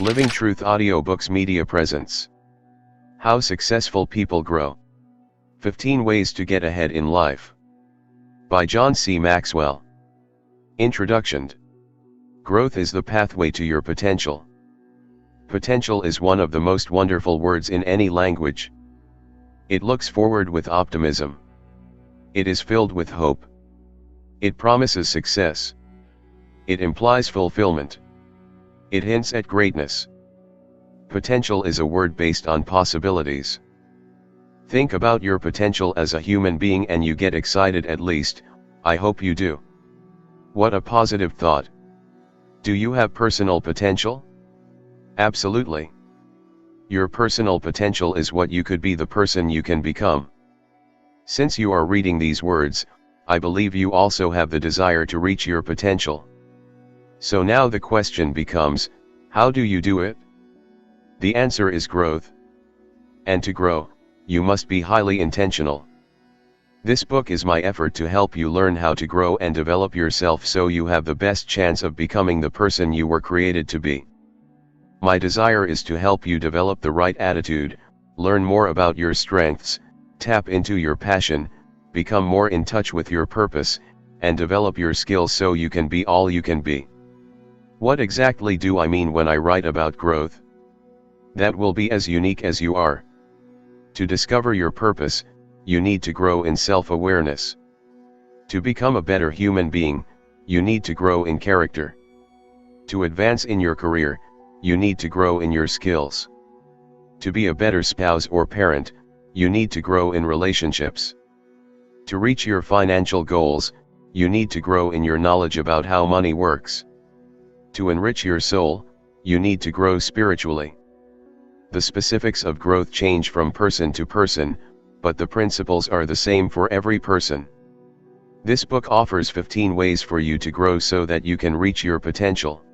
Living Truth Audiobooks Media presents How Successful People Grow. 15 Ways to Get Ahead in Life. By John C. Maxwell. Introduction. Growth is the pathway to your potential. Potential is one of the most wonderful words in any language. It looks forward with optimism. It is filled with hope. It promises success. It implies fulfillment. It hints at greatness. Potential is a word based on possibilities. Think about your potential as a human being and you get excited, at least, I hope you do. What a positive thought. Do you have personal potential? Absolutely. Your personal potential is what you could be, the person you can become. Since you are reading these words, I believe you also have the desire to reach your potential. So now the question becomes, how do you do it? The answer is growth. And to grow, you must be highly intentional. This book is my effort to help you learn how to grow and develop yourself so you have the best chance of becoming the person you were created to be. My desire is to help you develop the right attitude, learn more about your strengths, tap into your passion, become more in touch with your purpose, and develop your skills so you can be all you can be. What exactly do I mean when I write about growth? That will be as unique as you are. To discover your purpose, you need to grow in self-awareness. To become a better human being, you need to grow in character. To advance in your career, you need to grow in your skills. To be a better spouse or parent, you need to grow in relationships. To reach your financial goals, you need to grow in your knowledge about how money works. To enrich your soul, you need to grow spiritually. The specifics of growth change from person to person, but the principles are the same for every person. This book offers 15 ways for you to grow so that you can reach your potential.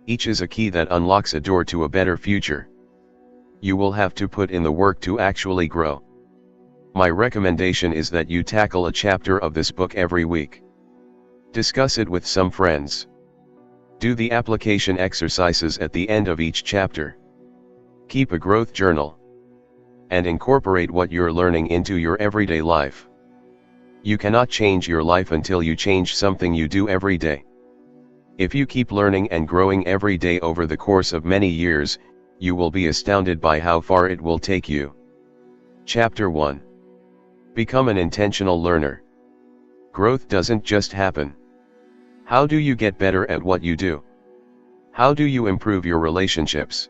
Each is a key that unlocks a door to a better future. You will have to put in the work to actually grow. My recommendation is that you tackle a chapter of this book every week. Discuss it with some friends. Do the application exercises at the end of each chapter. Keep a growth journal. And incorporate what you're learning into your everyday life. You cannot change your life until you change something you do every day. If you keep learning and growing every day over the course of many years, you will be astounded by how far it will take you. Chapter 1. Become an intentional learner. Growth doesn't just happen. How do you get better at what you do? How do you improve your relationships?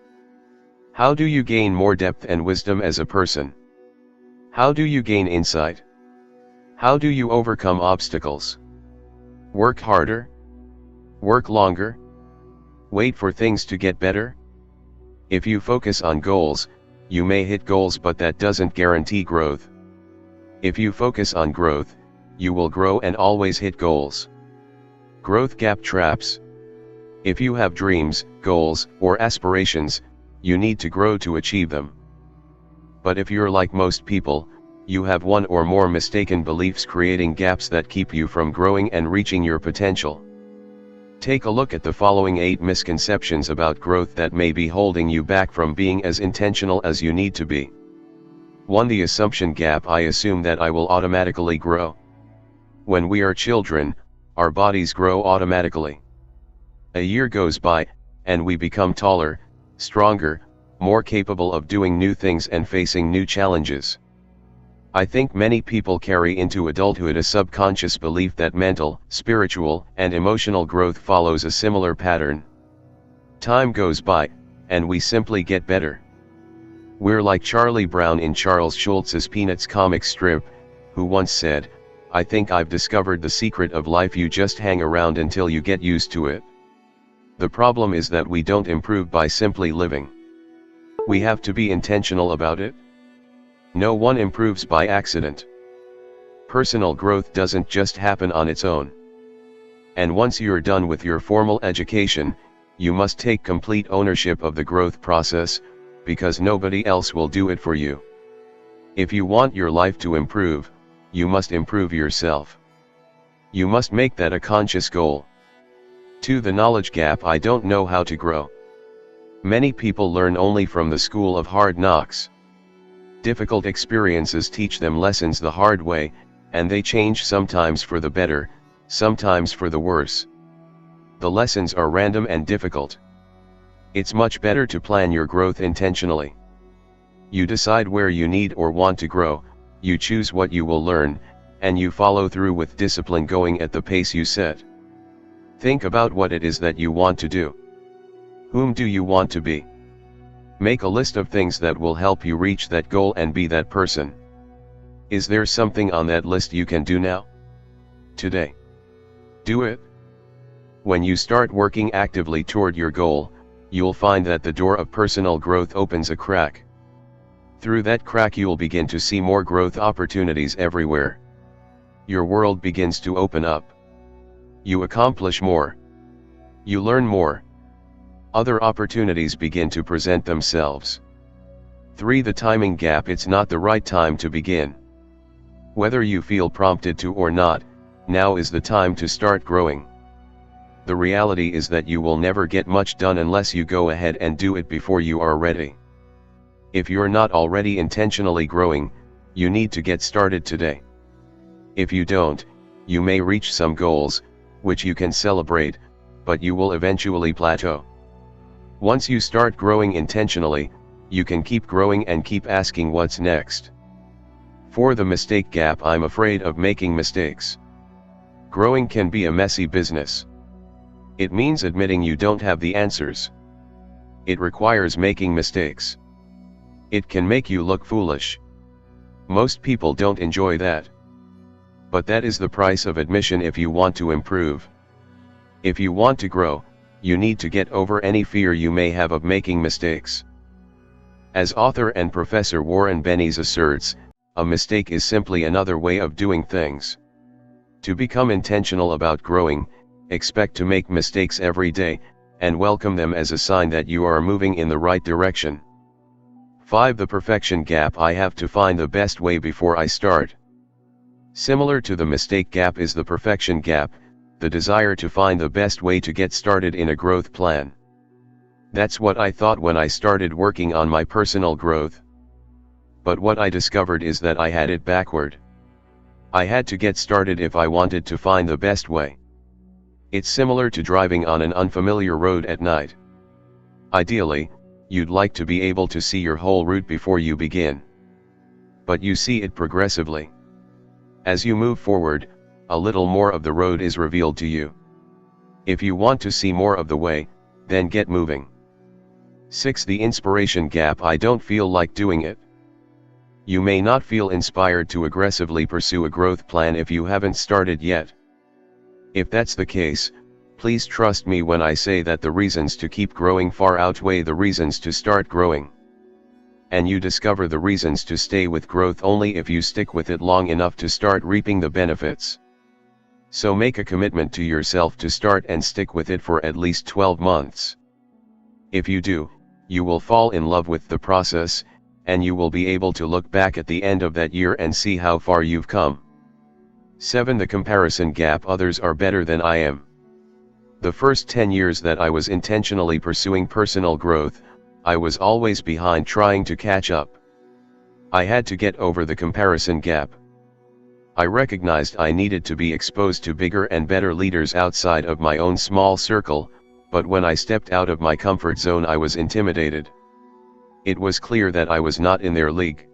How do you gain more depth and wisdom as a person? How do you gain insight? How do you overcome obstacles? Work harder? Work longer? Wait for things to get better? If you focus on goals, you may hit goals, but that doesn't guarantee growth. If you focus on growth, you will grow and always hit goals. Growth gap traps. If you have dreams, goals, or aspirations, you need to grow to achieve them. But if you're like most people, you have one or more mistaken beliefs creating gaps that keep you from growing and reaching your potential. Take a look at the following 8 misconceptions about growth that may be holding you back from being as intentional as you need to be. 1. The assumption gap. I assume that I will automatically grow. When we are children, our bodies grow automatically. A year goes by, and we become taller, stronger, more capable of doing new things and facing new challenges. I think many people carry into adulthood a subconscious belief that mental, spiritual, and emotional growth follows a similar pattern. Time goes by, and we simply get better. We're like Charlie Brown in Charles Schulz's Peanuts comic strip, who once said, "I think I've discovered the secret of life, you just hang around until you get used to it." The problem is that we don't improve by simply living. We have to be intentional about it. No one improves by accident. Personal growth doesn't just happen on its own. And once you're done with your formal education, you must take complete ownership of the growth process, because nobody else will do it for you. If you want your life to improve, you must improve yourself. You must make that a conscious goal. 2. The knowledge gap. I don't know how to grow. Many people learn only from the school of hard knocks. Difficult experiences teach them lessons the hard way, and they change sometimes for the better, sometimes for the worse. The lessons are random and difficult. It's much better to plan your growth intentionally. You decide where you need or want to grow, you choose what you will learn, and you follow through with discipline going at the pace you set. Think about what it is that you want to do. Whom do you want to be? Make a list of things that will help you reach that goal and be that person. Is there something on that list you can do now? Today? Do it. When you start working actively toward your goal, you'll find that the door of personal growth opens a crack. Through that crack you'll begin to see more growth opportunities everywhere. Your world begins to open up. You accomplish more. You learn more. Other opportunities begin to present themselves. 3. The timing gap. It's not the right time to begin. Whether you feel prompted to or not, now is the time to start growing. The reality is that you will never get much done unless you go ahead and do it before you are ready. If you're not already intentionally growing, you need to get started today. If you don't, you may reach some goals, which you can celebrate, but you will eventually plateau. Once you start growing intentionally, you can keep growing and keep asking what's next. 4. The mistake gap. I'm afraid of making mistakes. Growing can be a messy business. It means admitting you don't have the answers. It requires making mistakes. It can make you look foolish. Most people don't enjoy that. But that is the price of admission if you want to improve. If you want to grow, you need to get over any fear you may have of making mistakes. As author and Professor Warren Bennis asserts, a mistake is simply another way of doing things. To become intentional about growing, expect to make mistakes every day, and welcome them as a sign that you are moving in the right direction. 5. The perfection gap. I have to find the best way before I start. Similar to the mistake gap is the perfection gap, the desire to find the best way to get started in a growth plan. That's what I thought when I started working on my personal growth. But what I discovered is that I had it backward. I had to get started if I wanted to find the best way. It's similar to driving on an unfamiliar road at night. Ideally, you'd like to be able to see your whole route before you begin. But you see it progressively. As you move forward, a little more of the road is revealed to you. If you want to see more of the way, then get moving. 6. The inspiration gap. I don't feel like doing it. You may not feel inspired to aggressively pursue a growth plan if you haven't started yet. If that's the case, please trust me when I say that the reasons to keep growing far outweigh the reasons to start growing. And you discover the reasons to stay with growth only if you stick with it long enough to start reaping the benefits. So make a commitment to yourself to start and stick with it for at least 12 months. If you do, you will fall in love with the process, and you will be able to look back at the end of that year and see how far you've come. 7. The comparison gap. Others are better than I am. The first 10 years that I was intentionally pursuing personal growth, I was always behind trying to catch up. I had to get over the comparison gap. I recognized I needed to be exposed to bigger and better leaders outside of my own small circle, but when I stepped out of my comfort zone I was intimidated. It was clear that I was not in their league.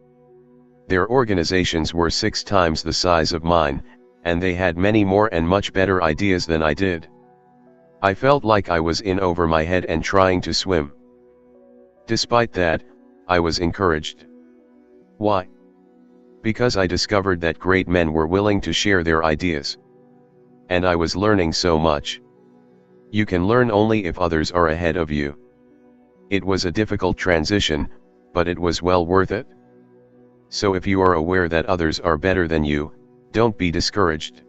Their organizations were 6 times the size of mine, and they had many more and much better ideas than I did. I felt like I was in over my head and trying to swim. Despite that, I was encouraged. Why? Because I discovered that great men were willing to share their ideas. And I was learning so much. You can learn only if others are ahead of you. It was a difficult transition, but it was well worth it. So if you are aware that others are better than you, don't be discouraged.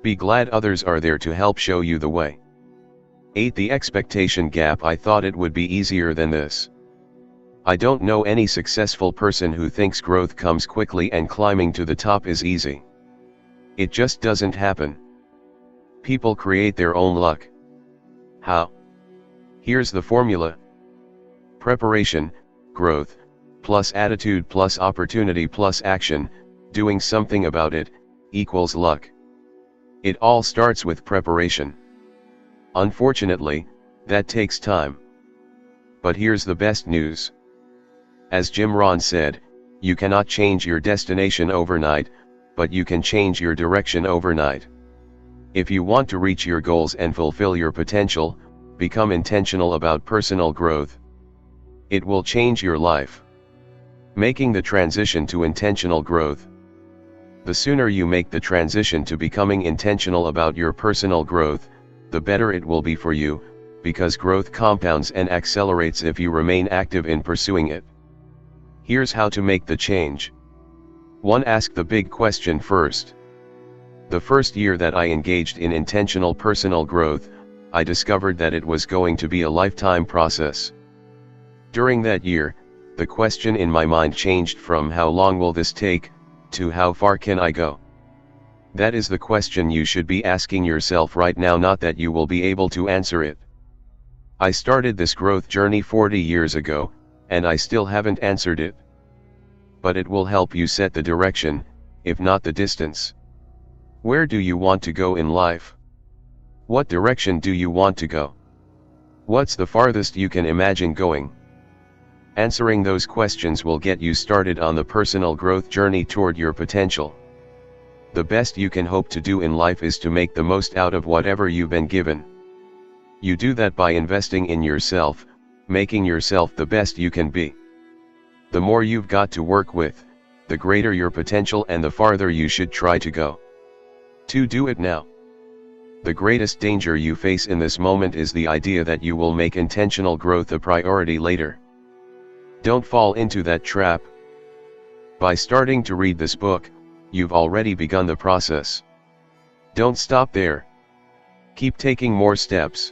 Be glad others are there to help show you the way. 8. The expectation gap. I thought it would be easier than this. I don't know any successful person who thinks growth comes quickly and climbing to the top is easy. It just doesn't happen. People create their own luck. How? Here's the formula. Preparation, growth, plus attitude plus opportunity plus action, doing something about it, equals luck. It all starts with preparation. Unfortunately, that takes time. But here's the best news. As Jim Rohn said, you cannot change your destination overnight, but you can change your direction overnight. If you want to reach your goals and fulfill your potential, become intentional about personal growth. It will change your life. Making the transition to intentional growth. The sooner you make the transition to becoming intentional about your personal growth, the better it will be for you, because growth compounds and accelerates if you remain active in pursuing it. Here's how to make the change. 1. Ask the big question first. The first year that I engaged in intentional personal growth, I discovered that it was going to be a lifetime process. During that year, the question in my mind changed from how long will this take, to how far can I go? That is the question you should be asking yourself right now, not that you will be able to answer it. I started this growth journey 40 years ago, and I still haven't answered it. But it will help you set the direction, if not the distance. Where do you want to go in life? What direction do you want to go? What's the farthest you can imagine going? Answering those questions will get you started on the personal growth journey toward your potential. The best you can hope to do in life is to make the most out of whatever you've been given. You do that by investing in yourself, making yourself the best you can be. The more you've got to work with, the greater your potential and the farther you should try to go. 2. Do it now. The greatest danger you face in this moment is the idea that you will make intentional growth a priority later. Don't fall into that trap. By starting to read this book, you've already begun the process. Don't stop there. Keep taking more steps.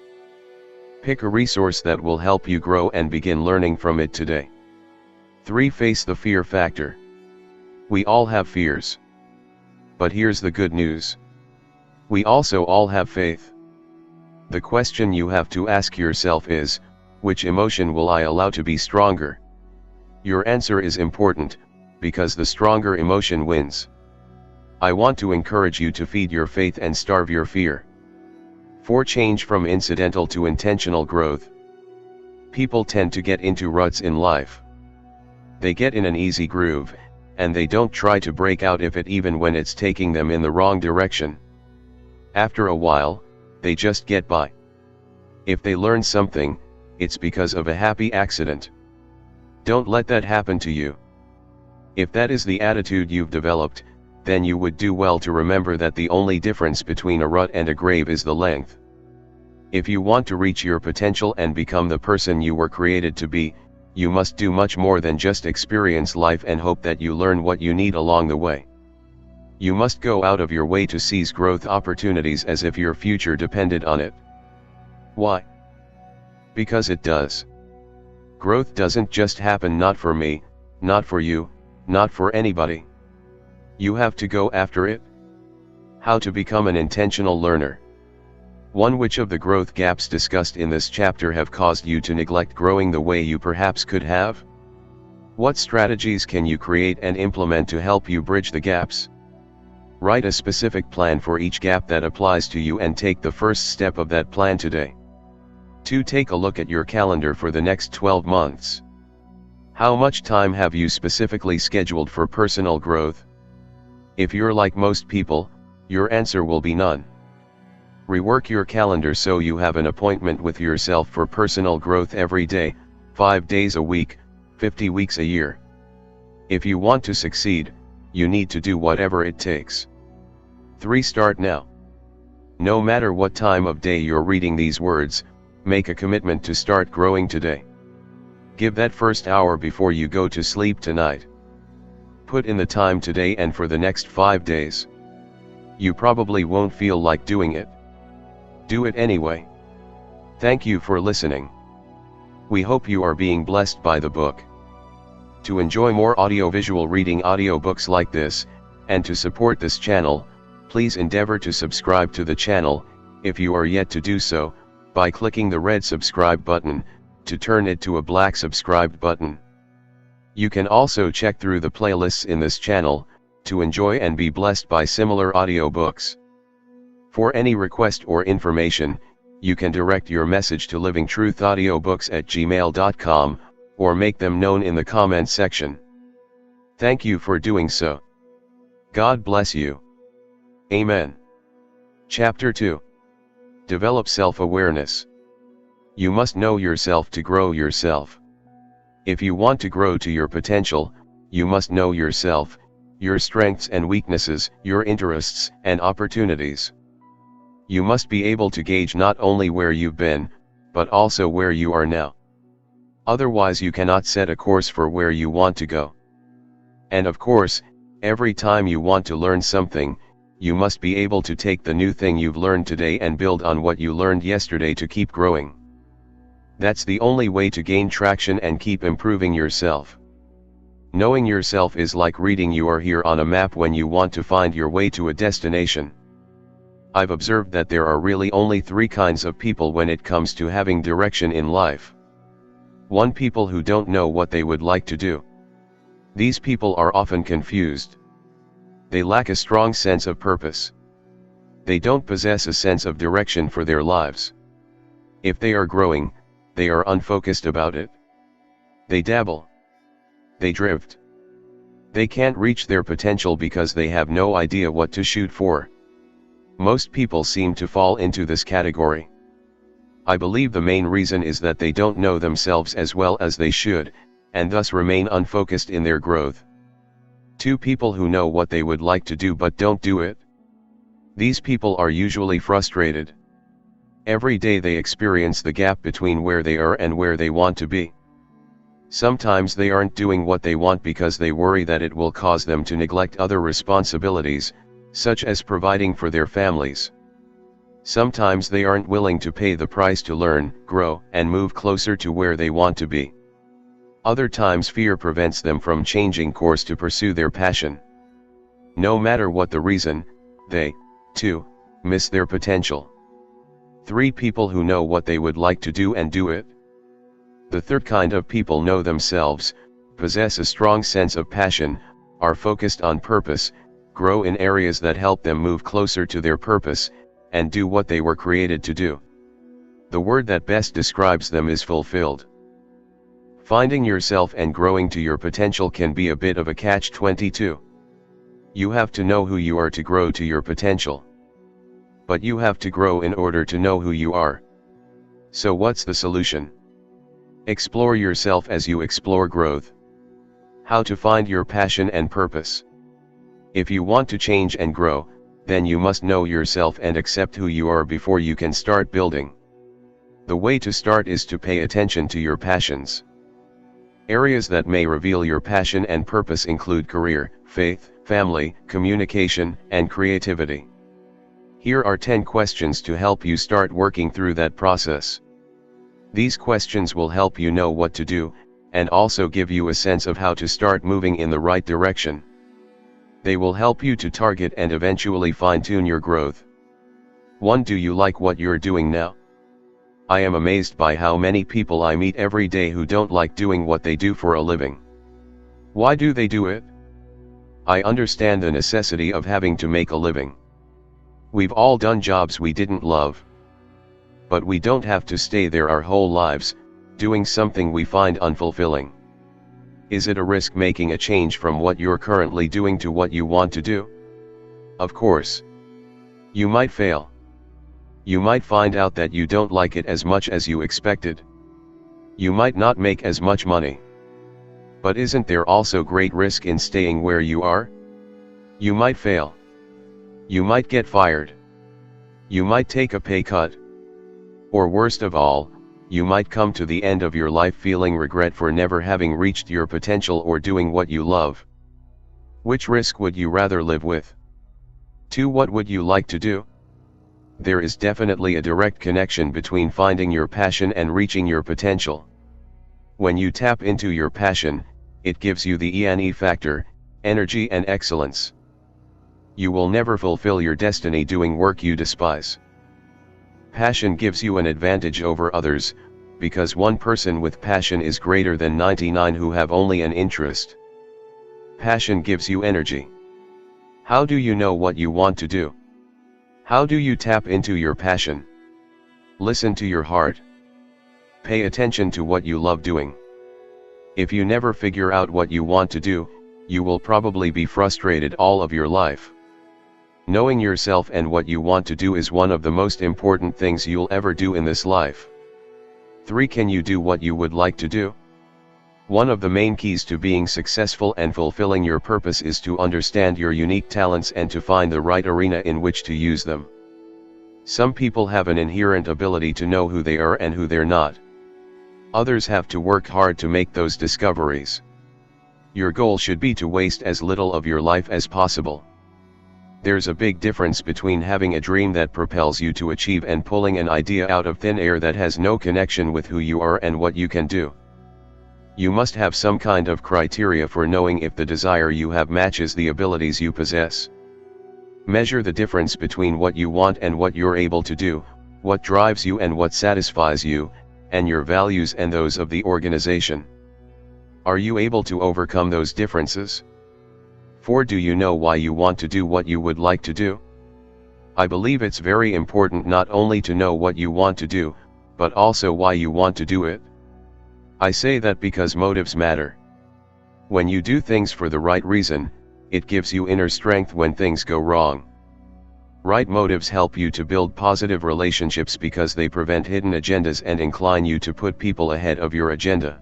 Pick a resource that will help you grow and begin learning from it today. 3. Face the fear factor. We all have fears. But here's the good news. We also all have faith. The question you have to ask yourself is, which emotion will I allow to be stronger? Your answer is important, because the stronger emotion wins. I want to encourage you to feed your faith and starve your fear. 4. Change from incidental to intentional growth. People tend to get into ruts in life. They get in an easy groove, and they don't try to break out of it even when it's taking them in the wrong direction. After a while, they just get by. If they learn something, it's because of a happy accident. Don't let that happen to you. If that is the attitude you've developed, then you would do well to remember that the only difference between a rut and a grave is the length. If you want to reach your potential and become the person you were created to be, you must do much more than just experience life and hope that you learn what you need along the way. You must go out of your way to seize growth opportunities as if your future depended on it. Why? Because it does. Growth doesn't just happen, not for me, not for you, not for anybody. You have to go after it. How to become an intentional learner. 1. Which of the growth gaps discussed in this chapter have caused you to neglect growing the way you perhaps could have? What strategies can you create and implement to help you bridge the gaps? Write a specific plan for each gap that applies to you and take the first step of that plan today. 2. Take a look at your calendar for the next 12 months. How much time have you specifically scheduled for personal growth? If you're like most people, your answer will be none. Rework your calendar so you have an appointment with yourself for personal growth every day, 5 days a week, 50 weeks a year. If you want to succeed, you need to do whatever it takes. 3. Start now. No matter what time of day you're reading these words, make a commitment to start growing today. Give that first hour before you go to sleep tonight. Put in the time today and for the next 5 days. You probably won't feel like doing it. Do it anyway. Thank you for listening. We hope you are being blessed by the book. To enjoy more audiovisual reading audiobooks like this, and to support this channel, please endeavor to subscribe to the channel, if you are yet to do so, by clicking the red subscribe button, to turn it to a black subscribed button. You can also check through the playlists in this channel, to enjoy and be blessed by similar audiobooks. For any request or information, you can direct your message to livingtruthaudiobooks@gmail.com, or make them known in the comment section. Thank you for doing so. God bless you. Amen. Chapter 2. Develop self-awareness. You must know yourself to grow yourself. If you want to grow to your potential, you must know yourself, your strengths and weaknesses, your interests and opportunities. You must be able to gauge not only where you've been, but also where you are now. Otherwise you cannot set a course for where you want to go. And of course, every time you want to learn something, you must be able to take the new thing you've learned today and build on what you learned yesterday to keep growing. That's the only way to gain traction and keep improving yourself. Knowing yourself is like reading "You are here" on a map when you want to find your way to a destination. I've observed that there are really only three kinds of people when it comes to having direction in life. 1. People who don't know what they would like to do. These people are often confused. They lack a strong sense of purpose. They don't possess a sense of direction for their lives. If they are growing, they are unfocused about it. They dabble. They drift. They can't reach their potential because they have no idea what to shoot for. Most people seem to fall into this category. I believe the main reason is that they don't know themselves as well as they should, and thus remain unfocused in their growth. 2. People who know what they would like to do but don't do it. These people are usually frustrated. Every day they experience the gap between where they are and where they want to be. Sometimes they aren't doing what they want because they worry that it will cause them to neglect other responsibilities, such as providing for their families. Sometimes they aren't willing to pay the price to learn, grow, and move closer to where they want to be. Other times fear prevents them from changing course to pursue their passion. No matter what the reason, they, too, miss their potential. 3. People who know what they would like to do and do it. The third kind of people know themselves, possess a strong sense of passion, are focused on purpose, grow in areas that help them move closer to their purpose, and do what they were created to do. The word that best describes them is fulfilled. Finding yourself and growing to your potential can be a bit of a catch-22. You have to know who you are to grow to your potential. But you have to grow in order to know who you are. So what's the solution? Explore yourself as you explore growth. How to find your passion and purpose. If you want to change and grow, then you must know yourself and accept who you are before you can start building. The way to start is to pay attention to your passions. Areas that may reveal your passion and purpose include career, faith, family, communication, and creativity. Here are 10 questions to help you start working through that process. These questions will help you know what to do, and also give you a sense of how to start moving in the right direction. They will help you to target and eventually fine-tune your growth. 1. Do you like what you're doing now? I am amazed by how many people I meet every day who don't like doing what they do for a living. Why do they do it? I understand the necessity of having to make a living. We've all done jobs we didn't love. But we don't have to stay there our whole lives, doing something we find unfulfilling. Is it a risk making a change from what you're currently doing to what you want to do? Of course. You might fail. You might find out that you don't like it as much as you expected. You might not make as much money. But isn't there also great risk in staying where you are? You might fail. You might get fired. You might take a pay cut. Or worst of all, you might come to the end of your life feeling regret for never having reached your potential or doing what you love. Which risk would you rather live with? 2. What would you like to do? There is definitely a direct connection between finding your passion and reaching your potential. When you tap into your passion, it gives you the ENE factor, energy and excellence. You will never fulfill your destiny doing work you despise. Passion gives you an advantage over others, because one person with passion is greater than 99 who have only an interest. Passion gives you energy. How do you know what you want to do? How do you tap into your passion? Listen to your heart. Pay attention to what you love doing. If you never figure out what you want to do, you will probably be frustrated all of your life. Knowing yourself and what you want to do is one of the most important things you'll ever do in this life. 3. Can you do what you would like to do? One of the main keys to being successful and fulfilling your purpose is to understand your unique talents and to find the right arena in which to use them. Some people have an inherent ability to know who they are and who they're not. Others have to work hard to make those discoveries. Your goal should be to waste as little of your life as possible. There's a big difference between having a dream that propels you to achieve and pulling an idea out of thin air that has no connection with who you are and what you can do. You must have some kind of criteria for knowing if the desire you have matches the abilities you possess. Measure the difference between what you want and what you're able to do, what drives you and what satisfies you, and your values and those of the organization. Are you able to overcome those differences? 4. Do you know why you want to do what you would like to do? I believe it's very important not only to know what you want to do, but also why you want to do it. I say that because motives matter. When you do things for the right reason, it gives you inner strength when things go wrong. Right motives help you to build positive relationships because they prevent hidden agendas and incline you to put people ahead of your agenda.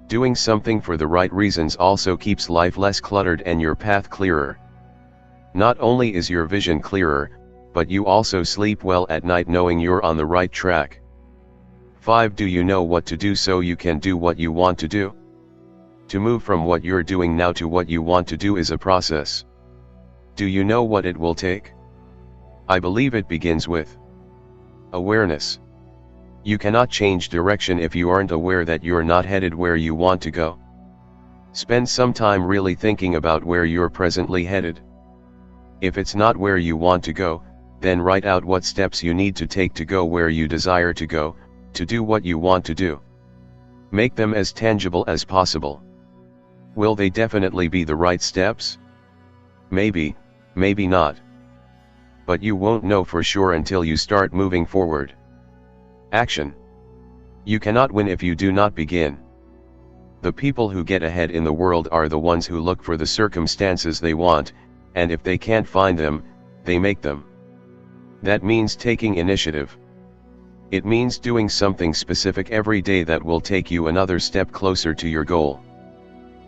Doing something for the right reasons also keeps life less cluttered and your path clearer. Not only is your vision clearer, but you also sleep well at night knowing you're on the right track. 5. Do you know what to do so you can do what you want to do? To move from what you're doing now to what you want to do is a process. Do you know what it will take? I believe it begins with awareness. You cannot change direction if you aren't aware that you're not headed where you want to go. Spend some time really thinking about where you're presently headed. If it's not where you want to go, then write out what steps you need to take to go where you desire to go, to do what you want to do. Make them as tangible as possible. Will they definitely be the right steps? Maybe, maybe not. But you won't know for sure until you start moving forward. Action. You cannot win if you do not begin. The people who get ahead in the world are the ones who look for the circumstances they want, and if they can't find them, they make them. That means taking initiative. It means doing something specific every day that will take you another step closer to your goal.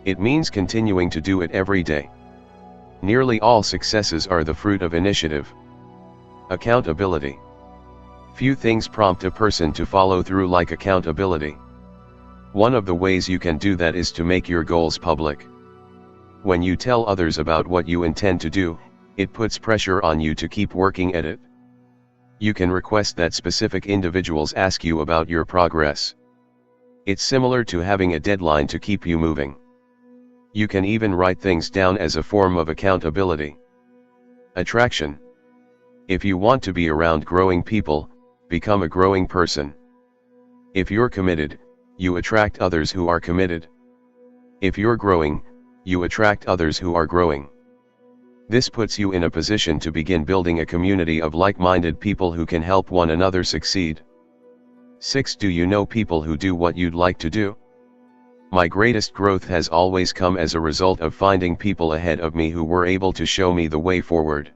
It means continuing to do it every day. Nearly all successes are the fruit of initiative. Accountability. Few things prompt a person to follow through like accountability. One of the ways you can do that is to make your goals public. When you tell others about what you intend to do, it puts pressure on you to keep working at it. You can request that specific individuals ask you about your progress. It's similar to having a deadline to keep you moving. You can even write things down as a form of accountability. Attraction. If you want to be around growing people, become a growing person. If you're committed, you attract others who are committed. If you're growing, you attract others who are growing. This puts you in a position to begin building a community of like-minded people who can help one another succeed. 6. Do you know people who do what you'd like to do? My greatest growth has always come as a result of finding people ahead of me who were able to show me the way forward.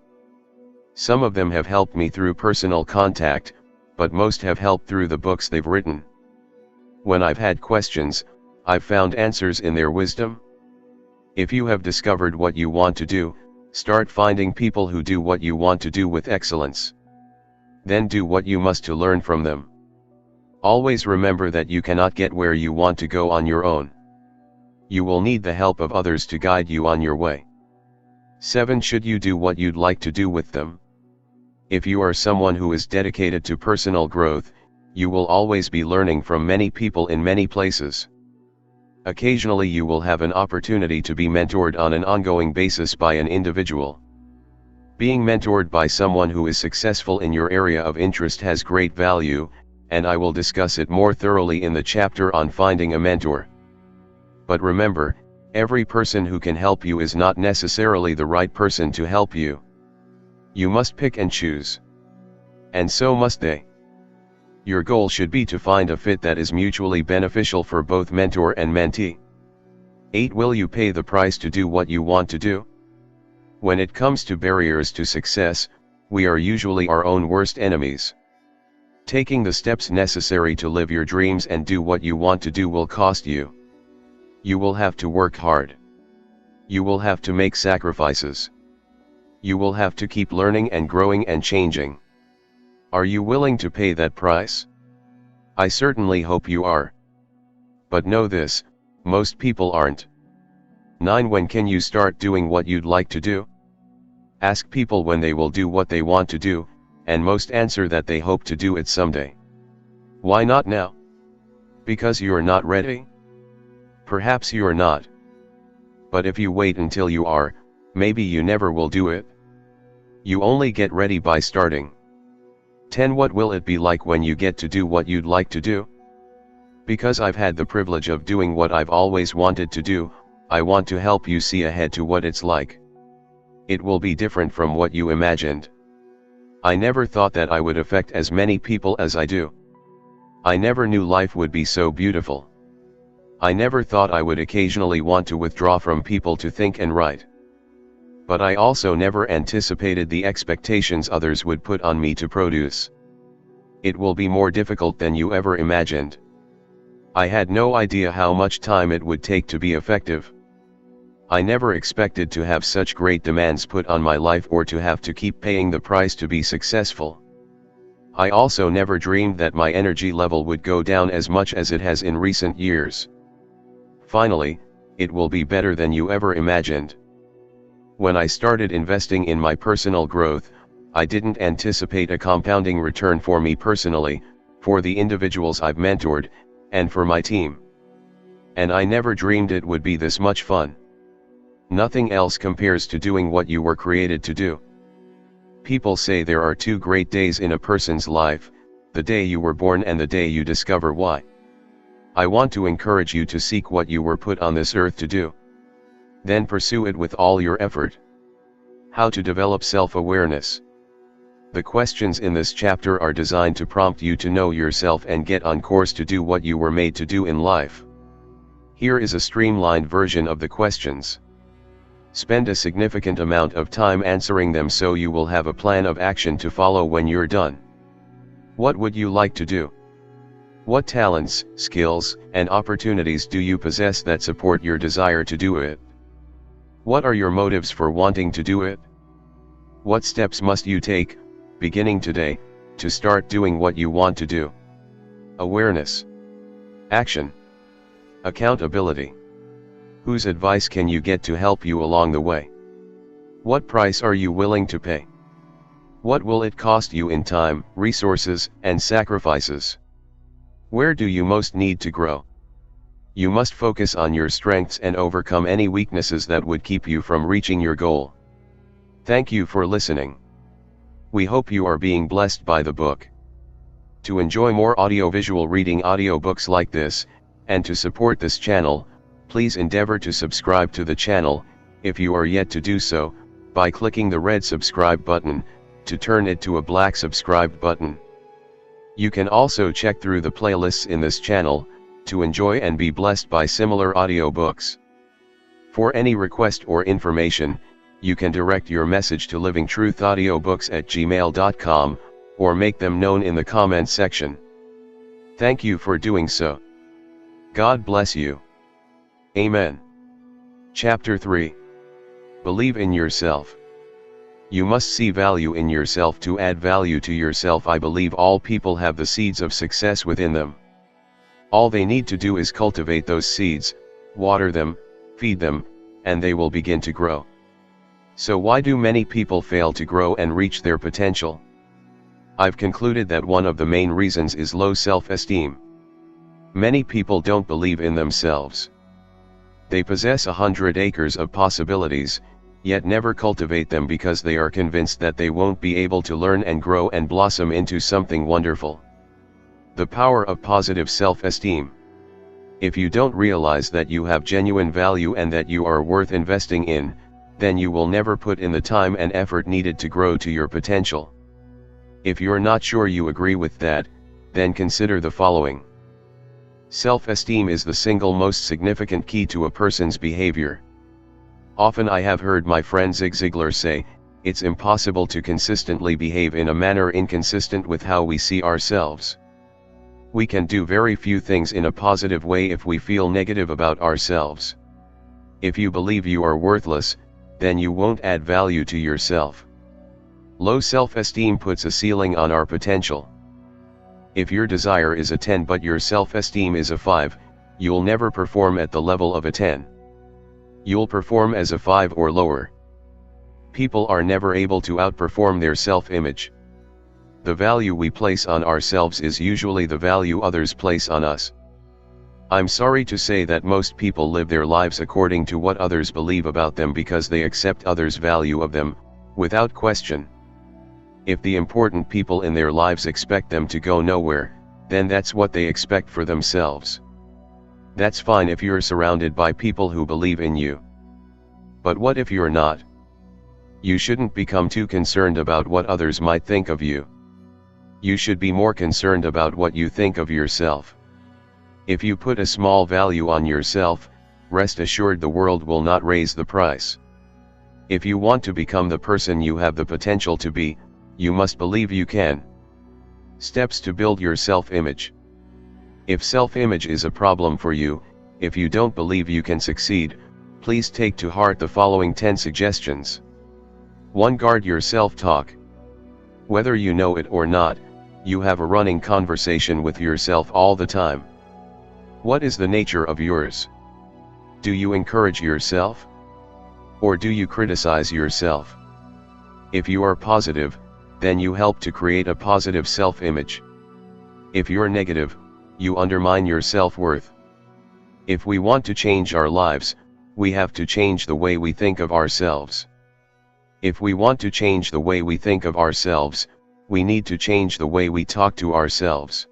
Some of them have helped me through personal contact, but most have helped through the books they've written. When I've had questions, I've found answers in their wisdom. If you have discovered what you want to do, start finding people who do what you want to do with excellence. Then do what you must to learn from them. Always remember that you cannot get where you want to go on your own. You will need the help of others to guide you on your way. 7. Should you do what you'd like to do with them? If you are someone who is dedicated to personal growth, you will always be learning from many people in many places. Occasionally you will have an opportunity to be mentored on an ongoing basis by an individual. Being mentored by someone who is successful in your area of interest has great value, and I will discuss it more thoroughly in the chapter on finding a mentor. But remember, every person who can help you is not necessarily the right person to help you. You must pick and choose. And so must they. Your goal should be to find a fit that is mutually beneficial for both mentor and mentee. 8. Will you pay the price to do what you want to do? When it comes to barriers to success, we are usually our own worst enemies. Taking the steps necessary to live your dreams and do what you want to do will cost you. You will have to work hard. You will have to make sacrifices. You will have to keep learning and growing and changing. Are you willing to pay that price? I certainly hope you are. But know this, most people aren't. 9. When can you start doing what you'd like to do? Ask people when they will do what they want to do, and most answer that they hope to do it someday. Why not now? Because you're not ready? Perhaps you're not. But if you wait until you are, maybe you never will do it. You only get ready by starting. 10. What will it be like when you get to do what you'd like to do? Because I've had the privilege of doing what I've always wanted to do, I want to help you see ahead to what it's like. It will be different from what you imagined. I never thought that I would affect as many people as I do. I never knew life would be so beautiful. I never thought I would occasionally want to withdraw from people to think and write. But I also never anticipated the expectations others would put on me to produce. It will be more difficult than you ever imagined. I had no idea how much time it would take to be effective. I never expected to have such great demands put on my life or to have to keep paying the price to be successful. I also never dreamed that my energy level would go down as much as it has in recent years. Finally, it will be better than you ever imagined. When I started investing in my personal growth, I didn't anticipate a compounding return for me personally, for the individuals I've mentored, and for my team. And I never dreamed it would be this much fun. Nothing else compares to doing what you were created to do. People say there are 2 great days in a person's life, the day you were born and the day you discover why. I want to encourage you to seek what you were put on this earth to do. Then pursue it with all your effort. How to develop self-awareness. The questions in this chapter are designed to prompt you to know yourself and get on course to do what you were made to do in life. Here is a streamlined version of the questions. Spend a significant amount of time answering them so you will have a plan of action to follow when you're done. What would you like to do? What talents, skills, and opportunities do you possess that support your desire to do it? What are your motives for wanting to do it? What steps must you take, beginning today, to start doing what you want to do? Awareness. Action. Accountability. Whose advice can you get to help you along the way? What price are you willing to pay? What will it cost you in time, resources, and sacrifices? Where do you most need to grow? You must focus on your strengths and overcome any weaknesses that would keep you from reaching your goal. Thank you for listening. We hope you are being blessed by the book. To enjoy more audiovisual reading audiobooks like this, and to support this channel, please endeavor to subscribe to the channel, if you are yet to do so, by clicking the red subscribe button, to turn it to a black subscribe button. You can also check through the playlists in this channel, to enjoy and be blessed by similar audiobooks. For any request or information, you can direct your message to livingtruthaudiobooks@gmail.com, or make them known in the comment section. Thank you for doing so. God bless you. Amen. Chapter 3. Believe in yourself. You must see value in yourself to add value to yourself. I believe all people have the seeds of success within them. All they need to do is cultivate those seeds, water them, feed them, and they will begin to grow. So why do many people fail to grow and reach their potential? I've concluded that one of the main reasons is low self-esteem. Many people don't believe in themselves. They possess 100 acres of possibilities, yet never cultivate them because they are convinced that they won't be able to learn and grow and blossom into something wonderful. The power of positive self-esteem. If you don't realize that you have genuine value and that you are worth investing in, then you will never put in the time and effort needed to grow to your potential. If you're not sure you agree with that, then consider the following. Self-esteem is the single most significant key to a person's behavior. Often I have heard my friend Zig Ziglar say, it's impossible to consistently behave in a manner inconsistent with how we see ourselves. We can do very few things in a positive way if we feel negative about ourselves. If you believe you are worthless, then you won't add value to yourself. Low self-esteem puts a ceiling on our potential. If your desire is a 10 but your self-esteem is a 5, you'll never perform at the level of a 10. You'll perform as a 5 or lower. People are never able to outperform their self-image. The value we place on ourselves is usually the value others place on us. I'm sorry to say that most people live their lives according to what others believe about them because they accept others' value of them, without question. If the important people in their lives expect them to go nowhere, then that's what they expect for themselves. That's fine if you're surrounded by people who believe in you. But what if you're not? You shouldn't become too concerned about what others might think of you. You should be more concerned about what you think of yourself. If you put a small value on yourself, rest assured the world will not raise the price. If you want to become the person you have the potential to be, you must believe you can. Steps to build your self-image. If self-image is a problem for you, if you don't believe you can succeed, please take to heart the following 10 suggestions. 1. Guard your self-talk. Whether you know it or not, you have a running conversation with yourself all the time. What is the nature of yours? Do you encourage yourself? Or do you criticize yourself? If you are positive, then you help to create a positive self-image. If you're negative, you undermine your self-worth. If we want to change our lives, we have to change the way we think of ourselves. If we want to change the way we think of ourselves, we need to change the way we talk to ourselves.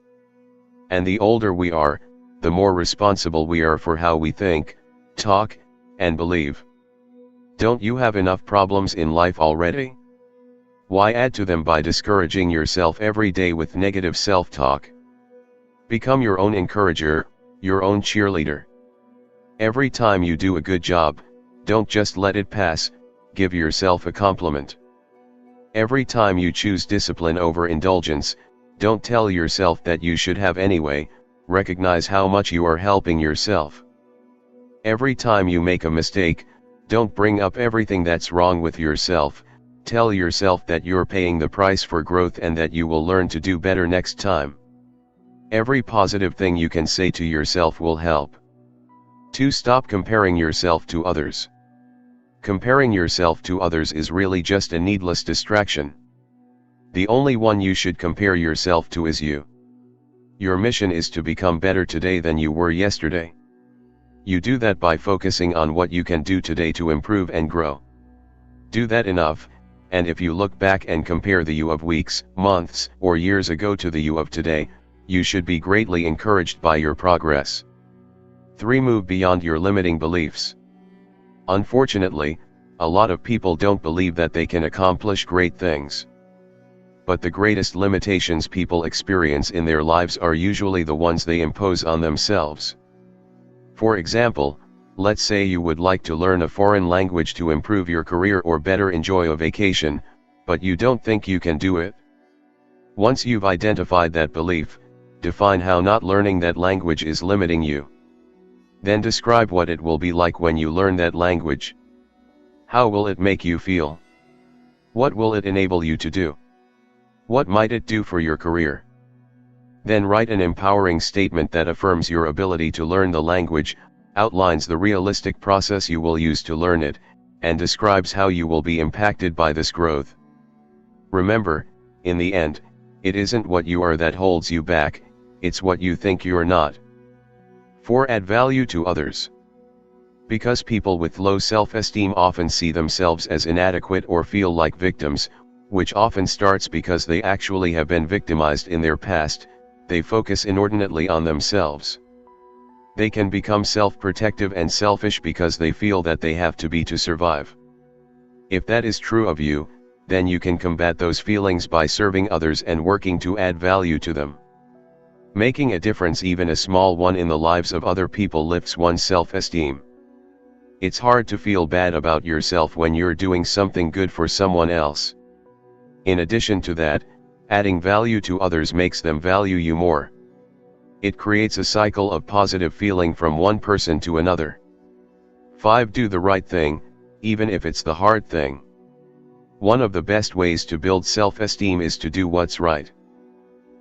And the older we are, the more responsible we are for how we think, talk, and believe. Don't you have enough problems in life already? Why add to them by discouraging yourself every day with negative self-talk? Become your own encourager, your own cheerleader. Every time you do a good job, don't just let it pass, give yourself a compliment. Every time you choose discipline over indulgence, don't tell yourself that you should have anyway, recognize how much you are helping yourself. Every time you make a mistake, don't bring up everything that's wrong with yourself, tell yourself that you're paying the price for growth and that you will learn to do better next time. Every positive thing you can say to yourself will help. 2. Stop comparing yourself to others. Comparing yourself to others is really just a needless distraction. The only one you should compare yourself to is you. Your mission is to become better today than you were yesterday. You do that by focusing on what you can do today to improve and grow. Do that enough, and if you look back and compare the you of weeks, months, or years ago to the you of today, you should be greatly encouraged by your progress. 3. Move beyond your limiting beliefs. Unfortunately, a lot of people don't believe that they can accomplish great things. But the greatest limitations people experience in their lives are usually the ones they impose on themselves. For example, let's say you would like to learn a foreign language to improve your career or better enjoy a vacation, but you don't think you can do it. Once you've identified that belief, define how not learning that language is limiting you. Then describe what it will be like when you learn that language. How will it make you feel? What will it enable you to do? What might it do for your career? Then write an empowering statement that affirms your ability to learn the language, outlines the realistic process you will use to learn it, and describes how you will be impacted by this growth. Remember, in the end, it isn't what you are that holds you back, it's what you think you're not. 4. Add value to others. Because people with low self-esteem often see themselves as inadequate or feel like victims, which often starts because they actually have been victimized in their past, they focus inordinately on themselves. They can become self-protective and selfish because they feel that they have to be to survive. If that is true of you, then you can combat those feelings by serving others and working to add value to them. Making a difference, even a small one, in the lives of other people lifts one's self-esteem. It's hard to feel bad about yourself when you're doing something good for someone else. In addition to that, adding value to others makes them value you more. It creates a cycle of positive feeling from one person to another. 5. Do the right thing, even if it's the hard thing. One of the best ways to build self-esteem is to do what's right.